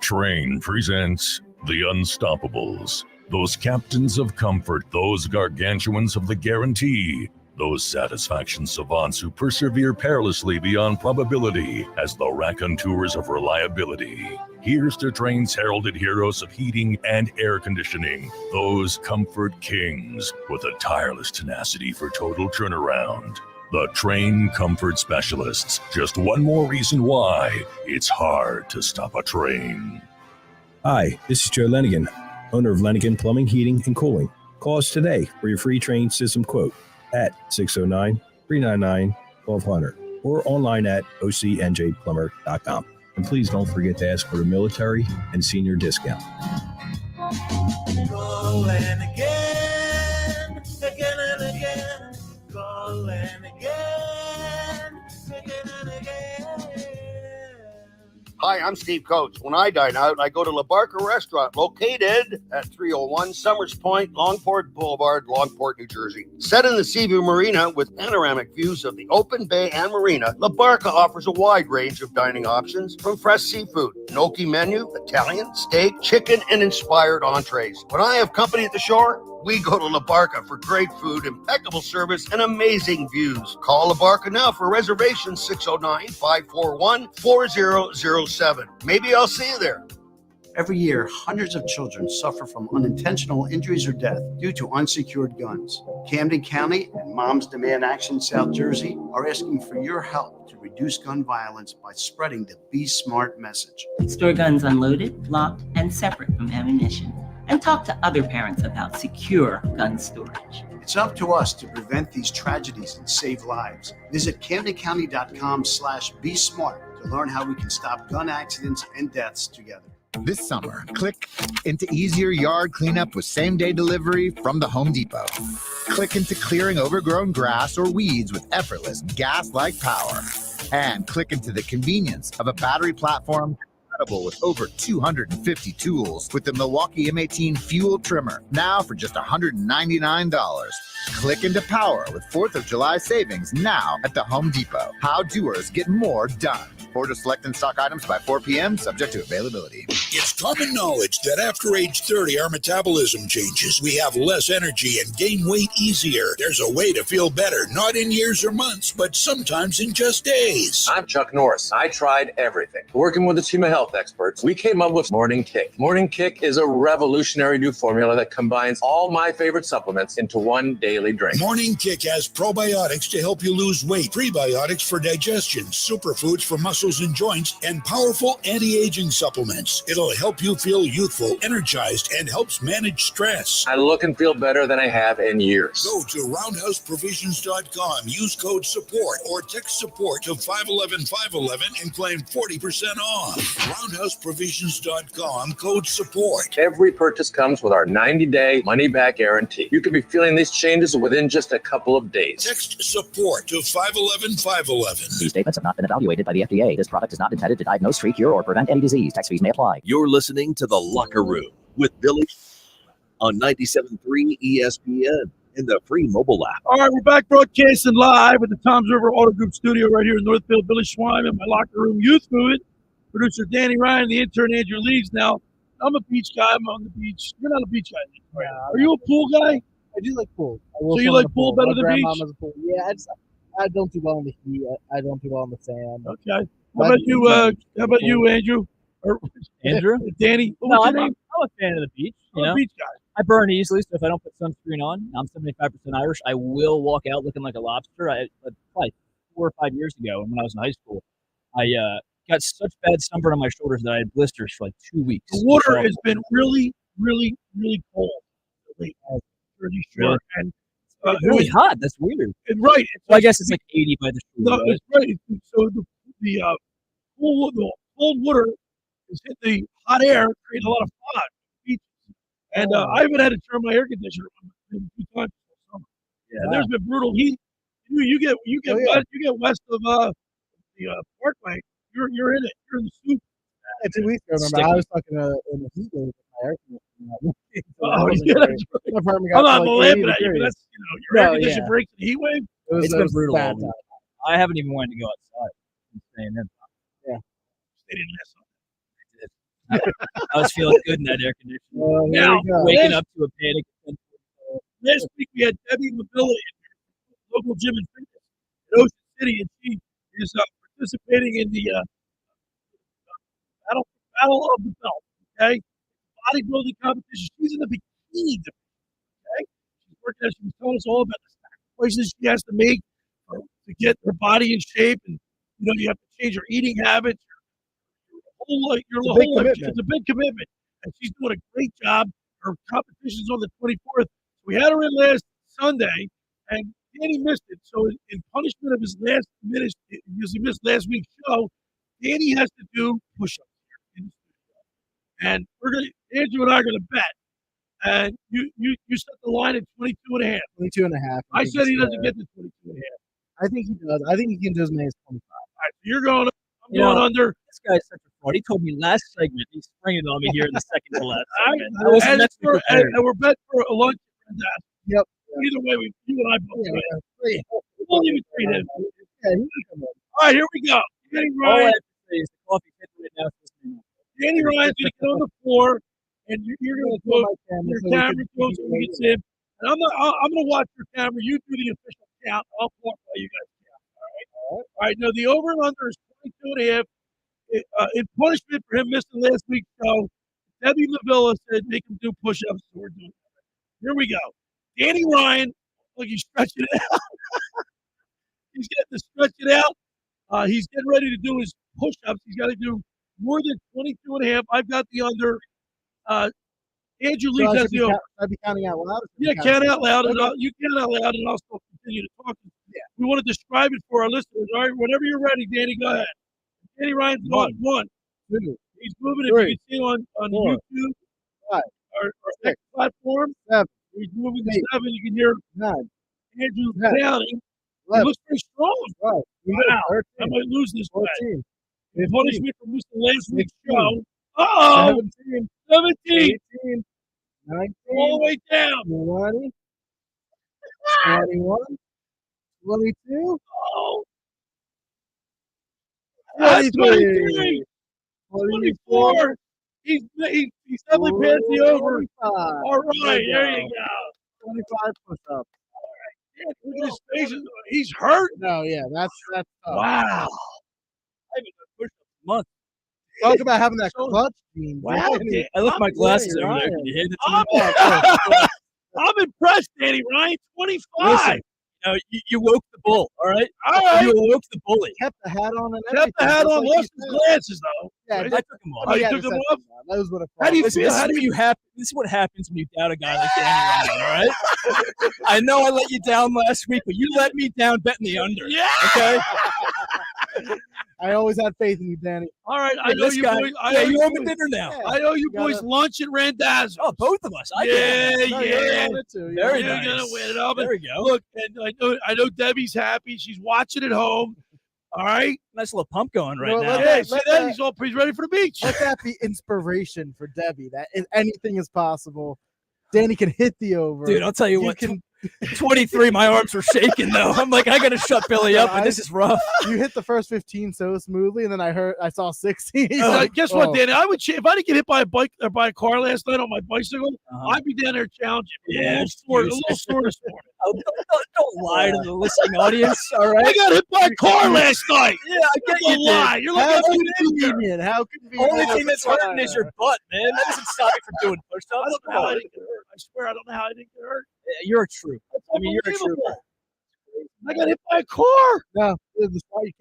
Train presents The Unstoppables. Those captains of comfort, those gargantuans of the guarantee, those satisfaction savants who persevere perilously beyond probability as the raconteurs of reliability. Here's to Train's heralded heroes of heating and air conditioning, those comfort kings with a tireless tenacity for total turnaround. The Train Comfort Specialists. Just one more reason why it's hard to stop a train. Hi, this is Joe Lenigan, owner of Lenigan Plumbing, Heating, and Cooling. Call us today for your free Train system quote at 609-399-1200 or online at ocnjplumber.com. And please don't forget to ask for the military and senior discount. Call and again and again. Call and again and again. Hi, I'm Steve Coates. When I dine out, I go to La Barca Restaurant, located at 301 Summers Point, Longport Boulevard, Longport, New Jersey. Set in the Seaview Marina with panoramic views of the open bay and marina, La Barca offers a wide range of dining options from fresh seafood, gnocchi menu, Italian, steak, chicken, and inspired entrees. When I have company at the shore, we go to La Barca for great food, impeccable service, and amazing views. Call La Barca now for reservations, 609-541-4007. Maybe I'll see you there. Every year, hundreds of children suffer from unintentional injuries or death due to unsecured guns. Camden County and Moms Demand Action South Jersey are asking for your help to reduce gun violence by spreading the Be Smart message. Store guns unloaded, locked, and separate from ammunition. And talk to other parents about secure gun storage. It's up to us to prevent these tragedies and save lives. Visit CamdenCounty.com/BeSmart to learn how we can stop gun accidents and deaths together. This summer, click into easier yard cleanup with same-day delivery from the Home Depot. Click into clearing overgrown grass or weeds with effortless gas-like power. And click into the convenience of a battery platform with over 250 tools with the Milwaukee M18 fuel trimmer, now for just $199. Click into power with 4th of July savings now at the Home Depot. How doers get more done. Order select and stock items by 4 p.m. subject to availability. It's common knowledge that after age 30, our metabolism changes. We have less energy and gain weight easier. There's a way to feel better, not in years or months, but sometimes in just days. I'm Chuck Norris. I tried everything. Working with a team of health experts, we came up with Morning Kick. Morning Kick is a revolutionary new formula that combines all my favorite supplements into one daily drink. Morning Kick has probiotics to help you lose weight, prebiotics for digestion, superfoods for muscles and joints, and powerful anti-aging supplements. It'll help you feel youthful, energized, and helps manage stress. I look and feel better than I have in years. Go to roundhouseprovisions.com, use code SUPPORT or text SUPPORT to 511-511 and claim 40% off. roundhouseprovisions.com, code SUPPORT. Every purchase comes with our 90-day money-back guarantee. You could be feeling these changes within just a couple of days. Text SUPPORT to 511-511. These statements have not been evaluated by the FDA. This product is not intended to diagnose, treat, cure, or prevent any disease. Tax fees may apply. You're listening to The Locker Room with Billy on 97.3 ESPN in the free mobile app. All right, we're back broadcasting live at the Toms River Auto Group studio right here in Northfield. Billy Schweim and my Locker Room Youth Movement. Producer Danny Ryan, the intern Andrew Leeds. Now, I'm a beach guy. I'm on the beach. You're not a beach guy. Right? Are you a pool guy? I do like pool. So you like pool better than beach? Pool. Yeah, I don't do well in the heat. I don't do well in the sand. Okay. How about you, Andrew? Or Andrew? Danny? No, I'm a fan of the beach. I'm a beach guy. I burn easily, so if I don't put sunscreen on, I'm 75% Irish. I will walk out looking like a lobster. Probably 4 or 5 years ago, when I was in high school, I got such bad sunburn on my shoulders that I had blisters for like 2 weeks. The water has been really, really, really cold. Really, Really? And it's really hot. That's weird. Right. Well, I guess it's like 80 by the shore. No, right? it's right. So the cold water is hit the hot air, creating a lot of fog. And I haven't had to turn my air conditioner on maybe 2 times this summer. Yeah, and there's been brutal heat. You get Oh, yeah. west of the Parkway. You're in it. You're in the soup. Yeah, 2 weeks ago, remember, I was talking in the heat wave with my air conditioner. Oh, yeah, that's right. My apartment I'm got not to like 80 laughing at you, but degrees. that's your air conditioner breaks in the heat wave. It's been brutal. bad all time. week. I haven't even wanted to go outside. I'm staying in. Yeah. They didn't last long. I was feeling good in that air conditioner. Now, waking up to a panic. Last week we had Debbie Mavilla in local gym and fitness in Ocean City, and she is participating in the battle of the belt. Okay, bodybuilding competition. She's in the bikini division. Okay, she's working. She was telling us all about the sacrifices she has to make to get her body in shape, and you have to change your eating habits. Your whole life. It's a big commitment, and she's doing a great job. Her competition's on the 24th. We had her in last Sunday, and Danny missed it. So in punishment of his last minute, because he missed last week's show, Danny has to do push-ups here in the studio. And Andrew and I are gonna bet. And you set the line at 22 and a half. 22 and a half. I said he doesn't get to 22 and a half. I think he does. I think he can do as many as 25. All right, so you're going. I'm going under. This guy's such a fraud. He told me last segment. He's springing it on me here in the second to last All right, segment. I wasn't mentally prepared. and we're bet for a lunch. Yep. Either way, you and I both. Yeah. We'll even treat him. Yeah, he can come in. All right, here we go. Danny All I Ryan. have to say is the coffee's hitting right now. Danny Ryan's going to get on the floor, and you're going to throw put my camera your so we camera can close see so we it. can see him. And I'm going to watch your camera. You do the official count. I'll talk while you guys count. All right. Now the over and under is 22 and a half. In punishment for him missing last week's show, Debbie Mavilla said make him do push-ups. So we're doing that. Here we go. Danny Ryan, look, he's stretching it out. He's getting to stretch it out. He's getting ready to do his push-ups. He's got to do more than 22 and a half. I've got the under. Andrew Leeds has the over. I'd be counting out loud. Yeah, count out loud. And you count out loud, and I'll still continue to talk. Yeah. We want to describe it for our listeners. All right, whenever you're ready, Danny, go ahead. Danny Ryan's on one. Two. He's moving. Three. If you can see on Four. YouTube, 5. our X platform. 7. He's moving to 8. 7. You can hear 9. Andrew 10. counting. He 11. looks pretty strong. 12. Wow. 13. I might lose this way. 14. The punishment for missing last week's 16. show. Uh-oh. 17. 17. 18. 19. All the way down. 20. 21. 22. Oh. 23. 24. He's definitely past the over. 25. All right, there you go. 25 push-ups. Yeah, look at his face. He's hurt. No, yeah, that's tough. Wow. I haven't done push-ups in months. Talk about having that clutch gene. Wow. Danny. I left my glasses over there. Can you hand it to me? I'm impressed, Danny Ryan. 25. Listen, you woke the bull, all right? All right. You awoke the bully. Kept the hat on and Kept everything. the hat just on, like lost you his said. glasses, though. Yeah, I took them off. Oh, you Yeah, took them just off? that was what it How do you Listen, feel? this is what happens when you doubt a guy like Danny Ryan, all right? I know I let you down last week, but you let me down betting the under. Yeah. Okay? I always had faith in you, Danny. All right, I Hey, know this you guy, boys. you owe me dinner now. Yeah. I owe you Gotta- boys lunch at Randazzo. Oh, both of us. I Yeah, get it. No, you're yeah. on it too. Very You're nice. gonna win it. There we go. Look, and I know Debbie's happy. She's watching at home. All right. Nice little pump going right Well, now. Yeah, see let that? that- He's ready for the beach. Let that be inspiration for Debbie. That anything is possible. Danny can hit the over. Dude, I'll tell you, You what. can- 23, my arms were shaking though. I'm like, I gotta shut Billy up, and this is rough. You hit the first 15 so smoothly, and then I saw 16. Guess what, Danny? I would if I didn't get hit by a bike or by a car last night on my bicycle, I'd be down there challenging. Yeah, a little sore this morning. Oh, don't lie to the listening audience, all right? I got hit by a car last night. Yeah, I get you. Don't lie. You're How looking at me. convenient. How convenient. Only thing that's hurting is your butt, man. That doesn't stop you from doing push-ups. I don't know how I didn't get hurt. I swear I don't know how I didn't get hurt. Yeah, you're a trooper. I mean, you're a trooper. I got hit by a car. No, you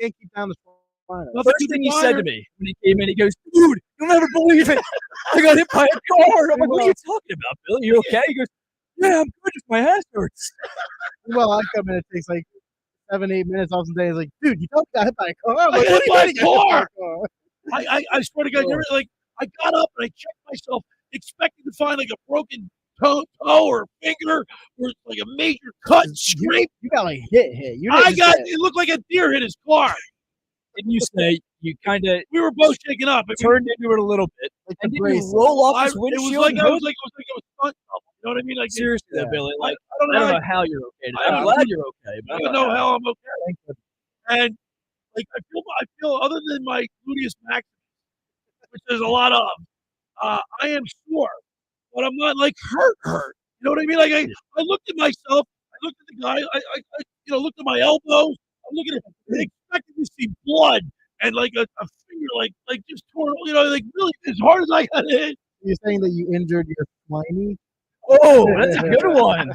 can't keep down the spine. The first thing he said to me when he came in, he goes, "Dude, you'll never believe it. I got hit by a car." I'm like, "What are you talking about, Billy? You okay?" He goes, "Yeah, I'm good. Just my ass hurts." Well, I come in, it takes like 7-8 minutes off some days. Like, dude, you told me I hit by a car. I'm I like, got hit by a "What do you car." mean I swear to God, you're like, I got up and I checked myself, expecting to find like a broken toe or finger or like a major cut, scrape. You got like hit. You I didn't got just it looked like a deer hit his car. Didn't you say you kind of We were both shaking up. turned into it a little bit, Like and the didn't you bracelet. roll off I, his it windshield? was like and I hood? was like it was like it was stunt double. You know what I mean? Like Seriously, though, Yeah. Billy. Like I don't I know. don't know how you're okay. I I'm don't glad know. you're okay. But I don't know how I'm okay. And like I feel other than my gluteus maximus, which there's a lot of, I am sore, but I'm not like hurt. You know what I mean? Like I looked at myself. I looked at the guy. I looked at my elbows. I'm looking at it, expecting to see blood and like a finger like just torn. You know, like really as hard as I got hit. You're saying that you injured your spiny? Oh, that's a good one.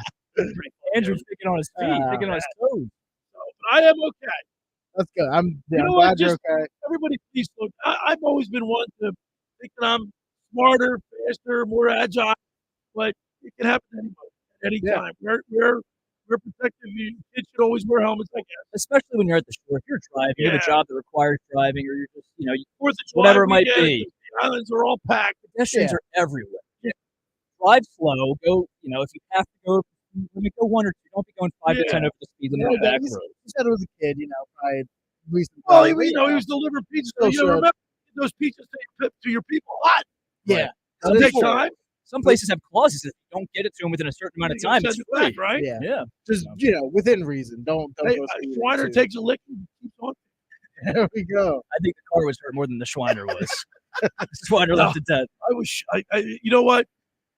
Andrew's picking on his feet, picking on his toes. But I am okay. That's good. I'm You know I'm what? glad you're Just okay. everybody, please look. I've always been one to think that I'm smarter, faster, more agile, but it can happen to anybody at any Yeah. time. We're protective. Kids should always wear helmets, I guess. Especially when you're at the shore. If you're driving, you have a Yeah. job that requires driving, or you're just, Fourth of July whatever it might weekend, be. The islands are all packed. Pedestrians Yeah. are everywhere. Drive slow. Go, if you have to go, go 1 or 2. Don't be going 5 to 10 over the speed limit on the back You road. said it was a kid, probably recent. Well, he was delivering pizzas. Still You know, should. remember those pizzas to your people hot. Yeah. Some It places- takes time. Some places have clauses that you don't get it to them within a certain amount of You time. send It's it free. back, right? Yeah. Yeah. Just within reason. Don't Hey, go speeding, Schweiner too. takes a lick and keeps on. There we go. I think the car was hurt more than the Schweiner was. Schweiner left it dead. I was, you know what?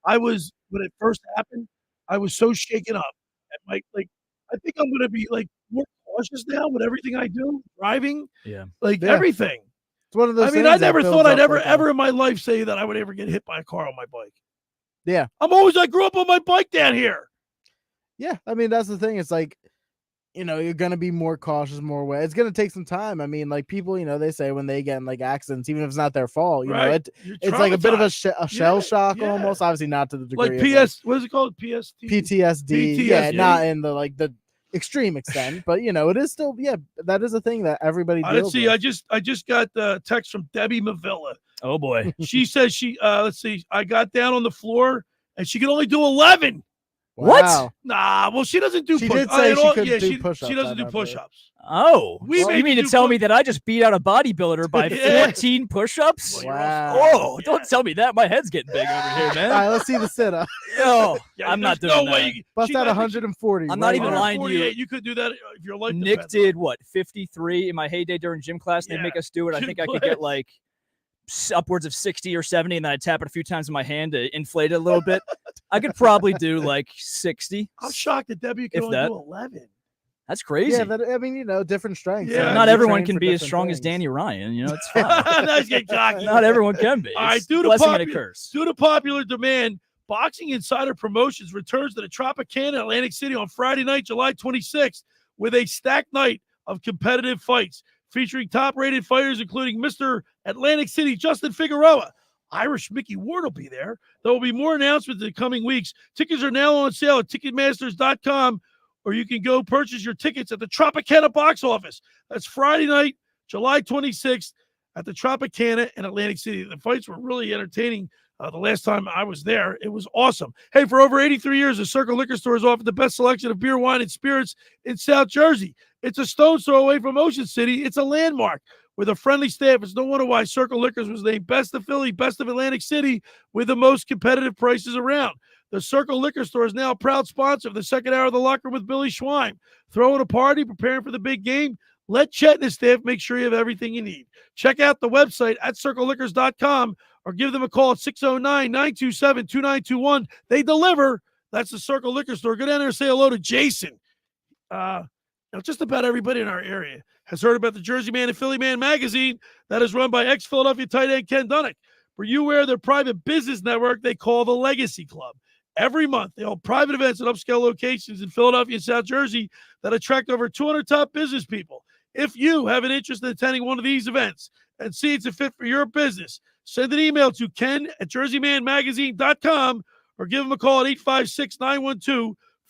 I was when it first happened. I was so shaken up. At my I think I'm going to be more cautious now with everything I do, driving, Yeah. Yeah. everything. It's one of those. I mean, things I that never builds thought I'd up ever like a- ever in my life say that I would ever get hit by a car on my bike. Yeah. I grew up on my bike down here. Yeah, I mean that's the thing. It's like, you're gonna be more cautious, more aware. It's gonna take some time. I mean, like people, they say when they get in accidents, even if it's not their fault, Right. it's like a bit of a, a shell shock yeah. almost. Obviously, not to the degree Like of what is it called? PST. PTSD. Yeah, PTSD. not in the the extreme extent, but it is still that is a thing that everybody Let's deals see. with. I just got the text from Debbie Mavilla. Oh boy. She says let's see. I got down on the floor and she could only do 11. What? Wow. Nah, well, she doesn't do She push-ups. did say she couldn't do push-ups, She doesn't I do remember. push-ups. Oh, We so made you mean you to do tell push- me that I just beat out a bodybuilder by Yeah. 14 push-ups? Wow. Oh, don't tell me that. My head's getting big over here, All man. right, let's see the sit up. Yo, Yeah, I'm not there's doing no that. way Bust she- out I think 140. I'm not right even now. lying to you. 148. You could do that if your life Nick depends on it. did what 53 in my heyday during gym class. They Yeah. make us do it. I Gym think I could class. get like upwards of 60 or 70, and then I tap it a few times in my hand to inflate it a little bit. I could probably do like 60. I'm shocked that Debbie can If only that. do 11. That's crazy. Yeah, I mean, different strengths. Yeah. I mean, Not you everyone train can for be as different strong as things. Danny Ryan. It's fine. Nice get cocky. Not everyone can be. All right, It's due a to, blessing and a curse. due to popular demand, Boxing Insider Promotions returns to the Tropicana in Atlantic City on Friday night, July 26th, with a stacked night of competitive fights featuring top-rated fighters including Mr. Atlantic City Justin Figueroa. Irish Mickey Ward will be there. There will be more announcements in the coming weeks. Tickets are now on sale at Ticketmasters.com, or you can go purchase your tickets at the Tropicana box office. That's Friday night, July 26th at the Tropicana in Atlantic City. The fights were really entertaining. The last time I was there, it was awesome. Hey, for over 83 years, the Circle Liquor Store has offered the best selection of beer, wine, and spirits in South Jersey. It's a stone's throw away from Ocean City. It's a landmark with a friendly staff. It's no wonder why Circle Liquors was named Best of Philly, Best of Atlantic City, with the most competitive prices around. The Circle Liquor Store is now a proud sponsor of the second hour of the Locker Room with Billy Schweim. Throwing a party, preparing for the big game? Let Chet and his staff make sure you have everything you need. Check out the website at circleliquors.com or give them a call at 609-927-2921. They deliver. That's the Circle Liquor Store. Go down there and say hello to Jason. Just about everybody in our area has heard about the Jersey Man and Philly Man magazine that is run by ex-Philadelphia tight end Ken Dunnick. Were you aware of their private business network they call the Legacy Club? Every month, they hold private events at upscale locations in Philadelphia and South Jersey that attract over 200 top business people. If you have an interest in attending one of these events and see it's a fit for your business, send an email to ken@jerseymanmagazine.com or give them a call at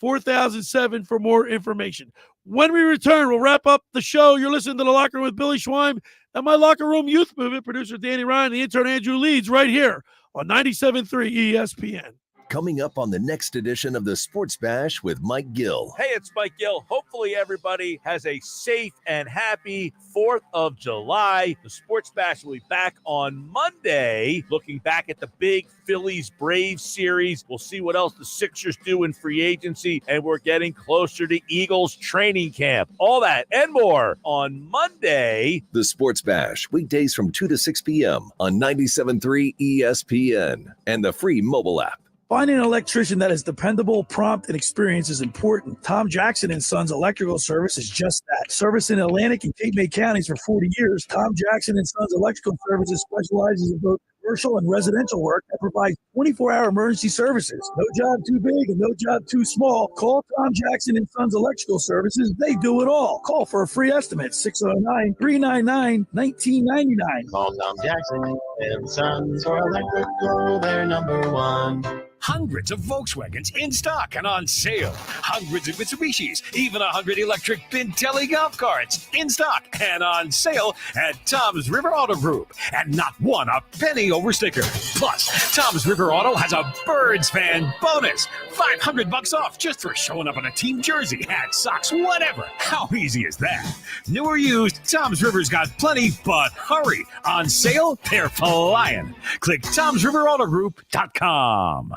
856-912-4007 for more information. When we return, we'll wrap up the show. You're listening to The Locker Room with Billy Schweim and my Locker Room Youth Movement producer Danny Ryan, the intern Andrew Leeds, right here on 97.3 ESPN. Coming up on the next edition of the Sports Bash with Mike Gill. Hey, it's Mike Gill. Hopefully everybody has a safe and happy 4th of July. The Sports Bash will be back on Monday, looking back at the big Phillies-Braves series. We'll see what else the Sixers do in free agency, and we're getting closer to Eagles training camp. All that and more on Monday. The Sports Bash, weekdays from 2 to 6 p.m. on 97.3 ESPN and the free mobile app. Finding an electrician that is dependable, prompt, and experienced is important. Tom Jackson & Sons Electrical Service is just that. Service in Atlantic and Cape May counties for 40 years, Tom Jackson & Sons Electrical Services specializes in both commercial and residential work that provides 24-hour emergency services. No job too big and no job too small. Call Tom Jackson & Sons Electrical Services. They do it all. Call for a free estimate, 609-399-1999. Call Tom Jackson & Sons for electrical, they're number one. Hundreds of Volkswagens in stock and on sale. Hundreds of Mitsubishis, even 100 electric Pintelli golf carts in stock and on sale at Tom's River Auto Group. And not one a penny over sticker. Plus, Tom's River Auto has a Birds fan bonus. $500 off just for showing up in a team jersey, hat, socks, whatever. How easy is that? New or used, Tom's River's got plenty, but hurry. On sale, they're flying. Click Tom'sRiverAutoGroup.com.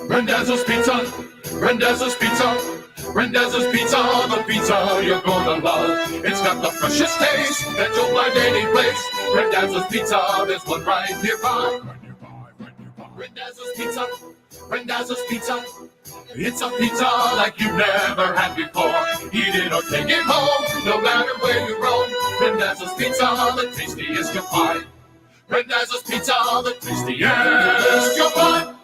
Randazzo's Pizza, Randazzo's Pizza, Randazzo's Pizza, the pizza you're gonna love. It's got the freshest taste that you'll find any place. Randazzo's Pizza, there's one right nearby. Randazzo's Pizza, Randazzo's Pizza. It's a pizza like you've never had before. Eat it or take it home, no matter where you roam. Randazzo's Pizza, the tastiest you'll find. Randazzo's Pizza, the tastiest you'll find.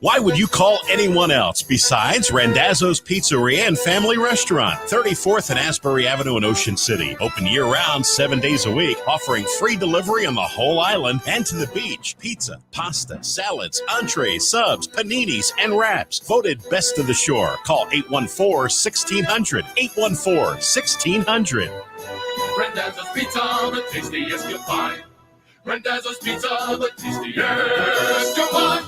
Why would you call anyone else besides Randazzo's Pizzeria and Family Restaurant, 34th and Asbury Avenue in Ocean City. Open year-round, 7 days a week, offering free delivery on the whole island and to the beach. Pizza, pasta, salads, entrees, subs, paninis, and wraps. Voted best of the shore. Call 814-1600. 814-1600. Randazzo's Pizza, the tastiest you'll find. Randazzo's Pizza, the tastiest you'll find.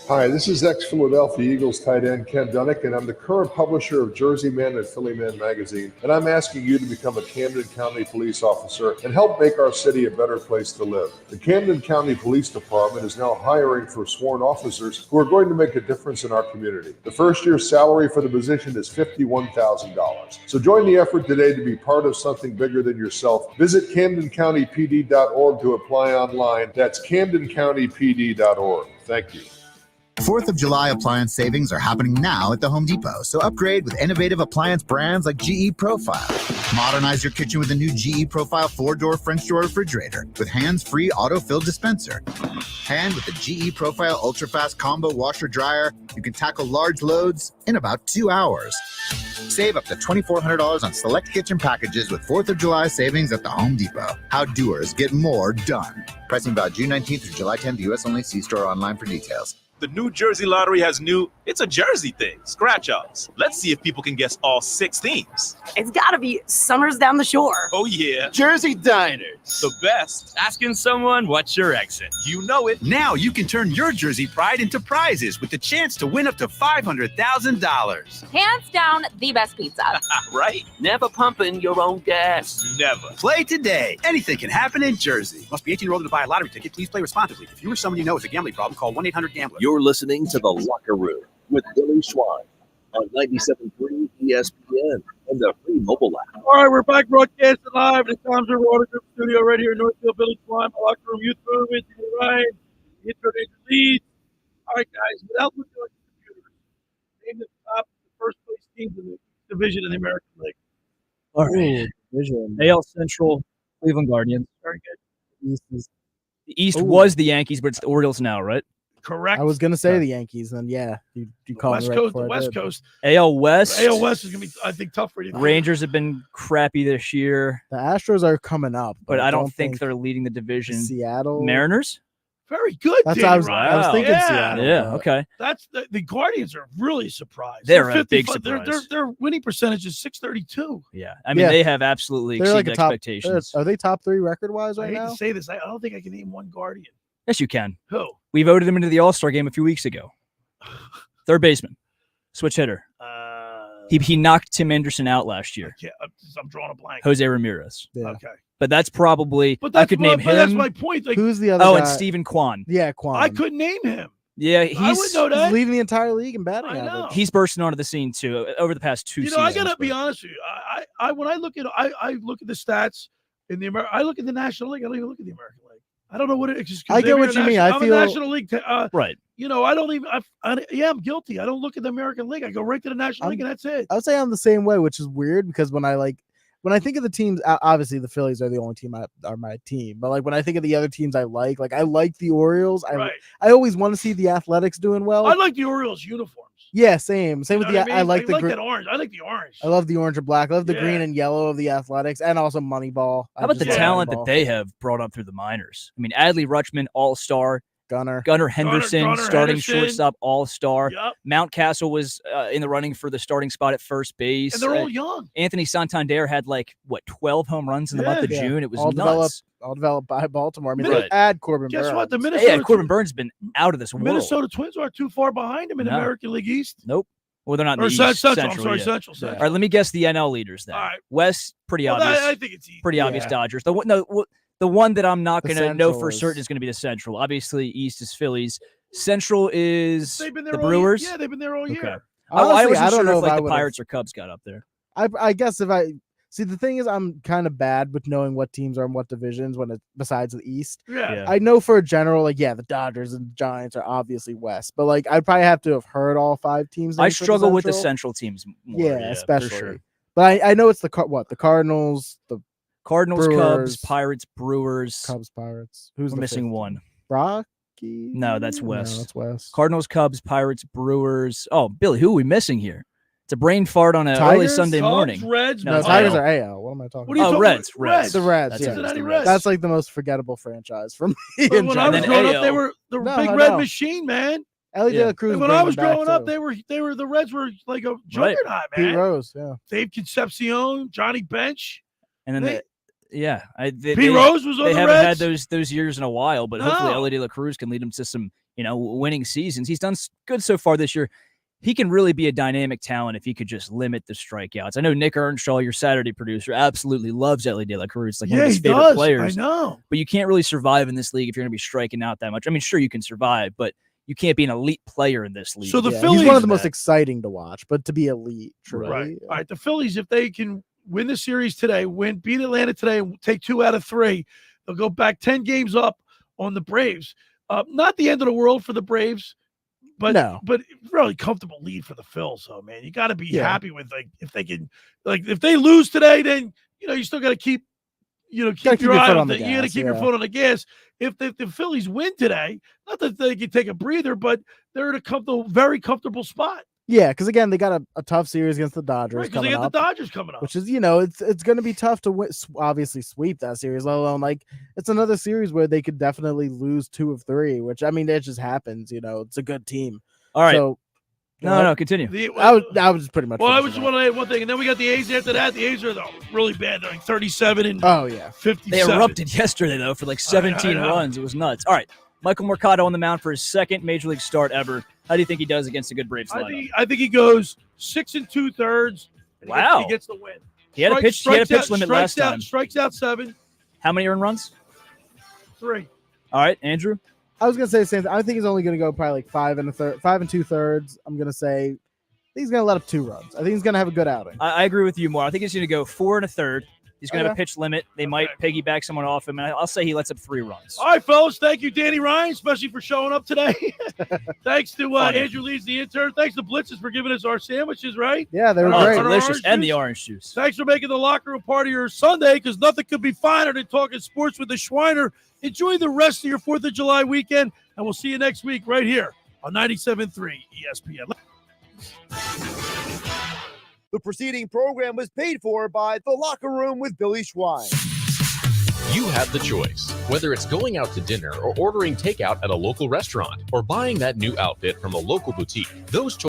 Hi, this is ex-Philadelphia Eagles tight end Ken Dunnick, and I'm the current publisher of Jersey Man and Philly Man magazine, and I'm asking you to become a Camden County police officer and help make our city a better place to live. The Camden County Police Department is now hiring for sworn officers who are going to make a difference in our community. The first year's salary for the position is $51,000. So join the effort today to be part of something bigger than yourself. Visit CamdenCountyPD.org to apply online. That's CamdenCountyPD.org. Thank you. 4th of July appliance savings are happening now at the Home Depot, so upgrade with innovative appliance brands like GE Profile. Modernize your kitchen with a new GE Profile 4-door French door refrigerator with hands-free auto-fill dispenser. And with the GE Profile Ultra-Fast Combo Washer Dryer, you can tackle large loads in about 2 hours. Save up to $2,400 on select kitchen packages with 4th of July savings at the Home Depot. How doers get more done. Pricing about June 19th through July 10th, U.S. only. See store online for details. The New Jersey Lottery has it's a Jersey thing, scratch-offs. Let's see if people can guess all 6 themes. It's gotta be Summers Down the Shore. Oh yeah. Jersey Diners. The best. Asking someone what's your exit. You know it. Now you can turn your Jersey pride into prizes with the chance to win up to $500,000. Hands down, the best pizza. Right? Never pumping your own gas. Never. Play today. Anything can happen in Jersey. Must be 18 years old to buy a lottery ticket. Please play responsibly. If you or someone you know has a gambling problem, call 1-800-GAMBLER. You're listening to The Locker Room with Billy Schweim on 97.3 ESPN and the free mobile app. All right, we're back broadcasting live in the Tom's River Auto Group studio right here in Northfield. Billy Schweim, Locker Room Youth Movement, to the right, Intern, Leeds. All right, guys, without looking at the computers, name the top first place teams in the division in the American League. All right. Division. AL Central, Cleveland Guardians. Very good. The East was the Yankees, but it's the Orioles now, right? Correct. I was going to say the Yankees, and yeah, you called West me right Coast, before the I West did. Coast. AL West. AL West is going to be, I think, tough for you. Rangers have been crappy this year. The Astros are coming up, but I don't think they're leading the division. Seattle. Mariners? Very good. That's Danny what I was Ryan. thinking Yeah. Seattle. Yeah, okay. That's the Guardians are really surprised. They're a big 55 surprise. Their winning percentage is .632. Yeah. I mean, they have absolutely They're exceeded like a top, expectations. are they top 3 record-wise I right hate now? to say this. I don't think I can name one Guardian. Yes, you can. Who? We voted him into the All-Star game a few weeks ago. Third baseman. Switch hitter. He knocked Tim Anderson out last year. I'm drawing a blank. Jose Ramirez. Yeah. Okay. But that's probably But I could name him. That's my point. Like, Who's the other Oh, guy? and Stephen Kwan. Yeah, Kwan. I couldn't name him. Yeah, I he's wouldn't know that. He's leading the entire league in batting I know. average. he's bursting onto the scene too over the past 2 seasons. I gotta be honest with you. I when I look at the stats in the I look at the National League. I don't even look at the American League. I don't know what it is. I get what you mean. I'm feel a National League. Right. I don't even. I'm guilty. I don't look at the American League. I go right to the National League, and that's it. I would say I'm the same way, which is weird because when I think of the teams, obviously the Phillies are the only team are my team. But like when I think of the other teams, I like the Orioles. I always want to see the Athletics doing well. I like the Orioles uniforms. Yeah, same with You know the. what I mean? I like the that orange. I like the orange. I love the orange and black. I love the green and yellow of the Athletics, and also Moneyball. How about the talent that they have brought up through the minors? I mean, Adley Rutschman, All-Star. Gunnar Henderson, starting Henderson. shortstop, All-Star. Yep. Mountcastle was in the running for the starting spot at first base. And they're all young. Anthony Santander had 12 home runs in the month of June. It was all nuts. developed by Baltimore. I mean, Right. they add Corbin Guess Burns. what? The Minnesota Corbin Burns has been out of this world. Minnesota Twins aren't too far behind him in the No. American League East. Nope. Well, they're not in Or the Central. East. I'm sorry, yeah. Central. All right, let me guess the NL leaders then. All right. West, pretty Well, obvious. I think it's easy. Pretty obvious Dodgers. The one that I'm not The going to know Central for is- certain is going to be the Central. Obviously, East is Phillies. Central is They've been there the all Brewers. Year. Yeah, they've been there all year. Okay. Honestly, I wasn't I don't sure know if if I the would've- Pirates or Cubs got up there. I guess if I see the thing is I'm kind of bad with knowing what teams are in what divisions besides the East. Yeah. I know for a general the Dodgers and Giants are obviously West, but I'd probably have to have heard all 5 teams. I named for struggle with the Central. Central teams more. Yeah, for especially. sure. But I know it's the Cardinals, the Cardinals, Brewers, Cubs, Pirates, Brewers. Pirates. Who's We're the missing fifth? one. Rocky? No, that's West. No, that's West. Cardinals, Cubs, Pirates, Brewers. Oh, Billy, who are we missing here? It's a brain fart on an early Tigers? Sunday Cubs, morning. Reds, No, No, it's Tigers AL. are AL. What am I talking What are you about? talking Reds. about? Reds. The Reds. That's Yeah. it, it's Cincinnati the Reds. That's like the most forgettable franchise for me. But in when I was general. growing up, AL. they were the No, big I red know. machine, man. Ellie De La Cruz. When bring I them was back, growing up, too. the Reds were like a juggernaut, Pete man. Rose. Yeah. Dave Concepcion, Johnny Bench. And then Pete Rose was on they the haven't Reds. had those years in a while, but hopefully No. Ellie De La Cruz can lead them to some winning seasons. He's done good so far this year. He can really be a dynamic talent if he could just limit the strikeouts. I know Nick Earnshaw, your Saturday producer, absolutely loves Ellie De La Cruz. Like one of his he favorite does. players. I know. But you can't really survive in this league if you're going to be striking out that much. I mean, sure, you can survive, but you can't be an elite player in this league. So the Yeah, Phillies, he's one of the most exciting to watch, but to be elite, truly. right? All right, the Phillies, if they can win the series today, beat Atlanta today, and take 2 out of 3, they'll go back 10 games up on the Braves. Not the end of the world for the Braves, but really comfortable lead for the Phils. So man, you got to be happy with if they can, if they lose today, then you still got to keep keep your eye on the. You got to keep your foot on the gas. If the Phillies win today, not that they can take a breather, but they're in a very comfortable spot. Yeah, because again, they got a tough series against the Dodgers Right, because coming they got up, the Dodgers coming up. which is it's going to be tough to obviously sweep that series. Let alone it's another series where they could definitely lose 2 of 3, which I mean it just happens. It's a good team. All right. So, No, continue. I was just pretty much. Well, I was just want to add one thing, and then we got the A's after that. The A's are really bad. They're like 37 and 57. They erupted yesterday though for 17 I know. runs. It was nuts. All right, Michael Mercado on the mound for his second major league start ever. How do you think he does against a good Braves lineup? I think he goes 6 2/3. Wow. He gets the win. He had a pitch limit last time. Strikes out 7. How many earned runs? 3. All right, Andrew. I was gonna say the same thing. I think he's only gonna go probably 5 2/3. I'm gonna say he's gonna let up 2 runs. I think he's gonna have a good outing. I agree with you more. I think he's going to go 4 1/3. He's going to have a Okay. pitch limit. They might piggyback someone off him, and I'll say he lets up 3 runs. All right, fellas. Thank you, Danny Ryan, especially for showing up today. Thanks to Andrew Leeds, the intern. Thanks to Blitzes for giving us our sandwiches, right? Yeah, they were Oh, great. delicious, and the orange juice. Thanks for making the locker room part of your Sunday, because nothing could be finer than talking sports with the Schweiner. Enjoy the rest of your 4th of July weekend, and we'll see you next week right here on 97.3 ESPN. The preceding program was paid for by The Locker Room with Billy Schweim. You have the choice. Whether it's going out to dinner or ordering takeout at a local restaurant or buying that new outfit from a local boutique, those choices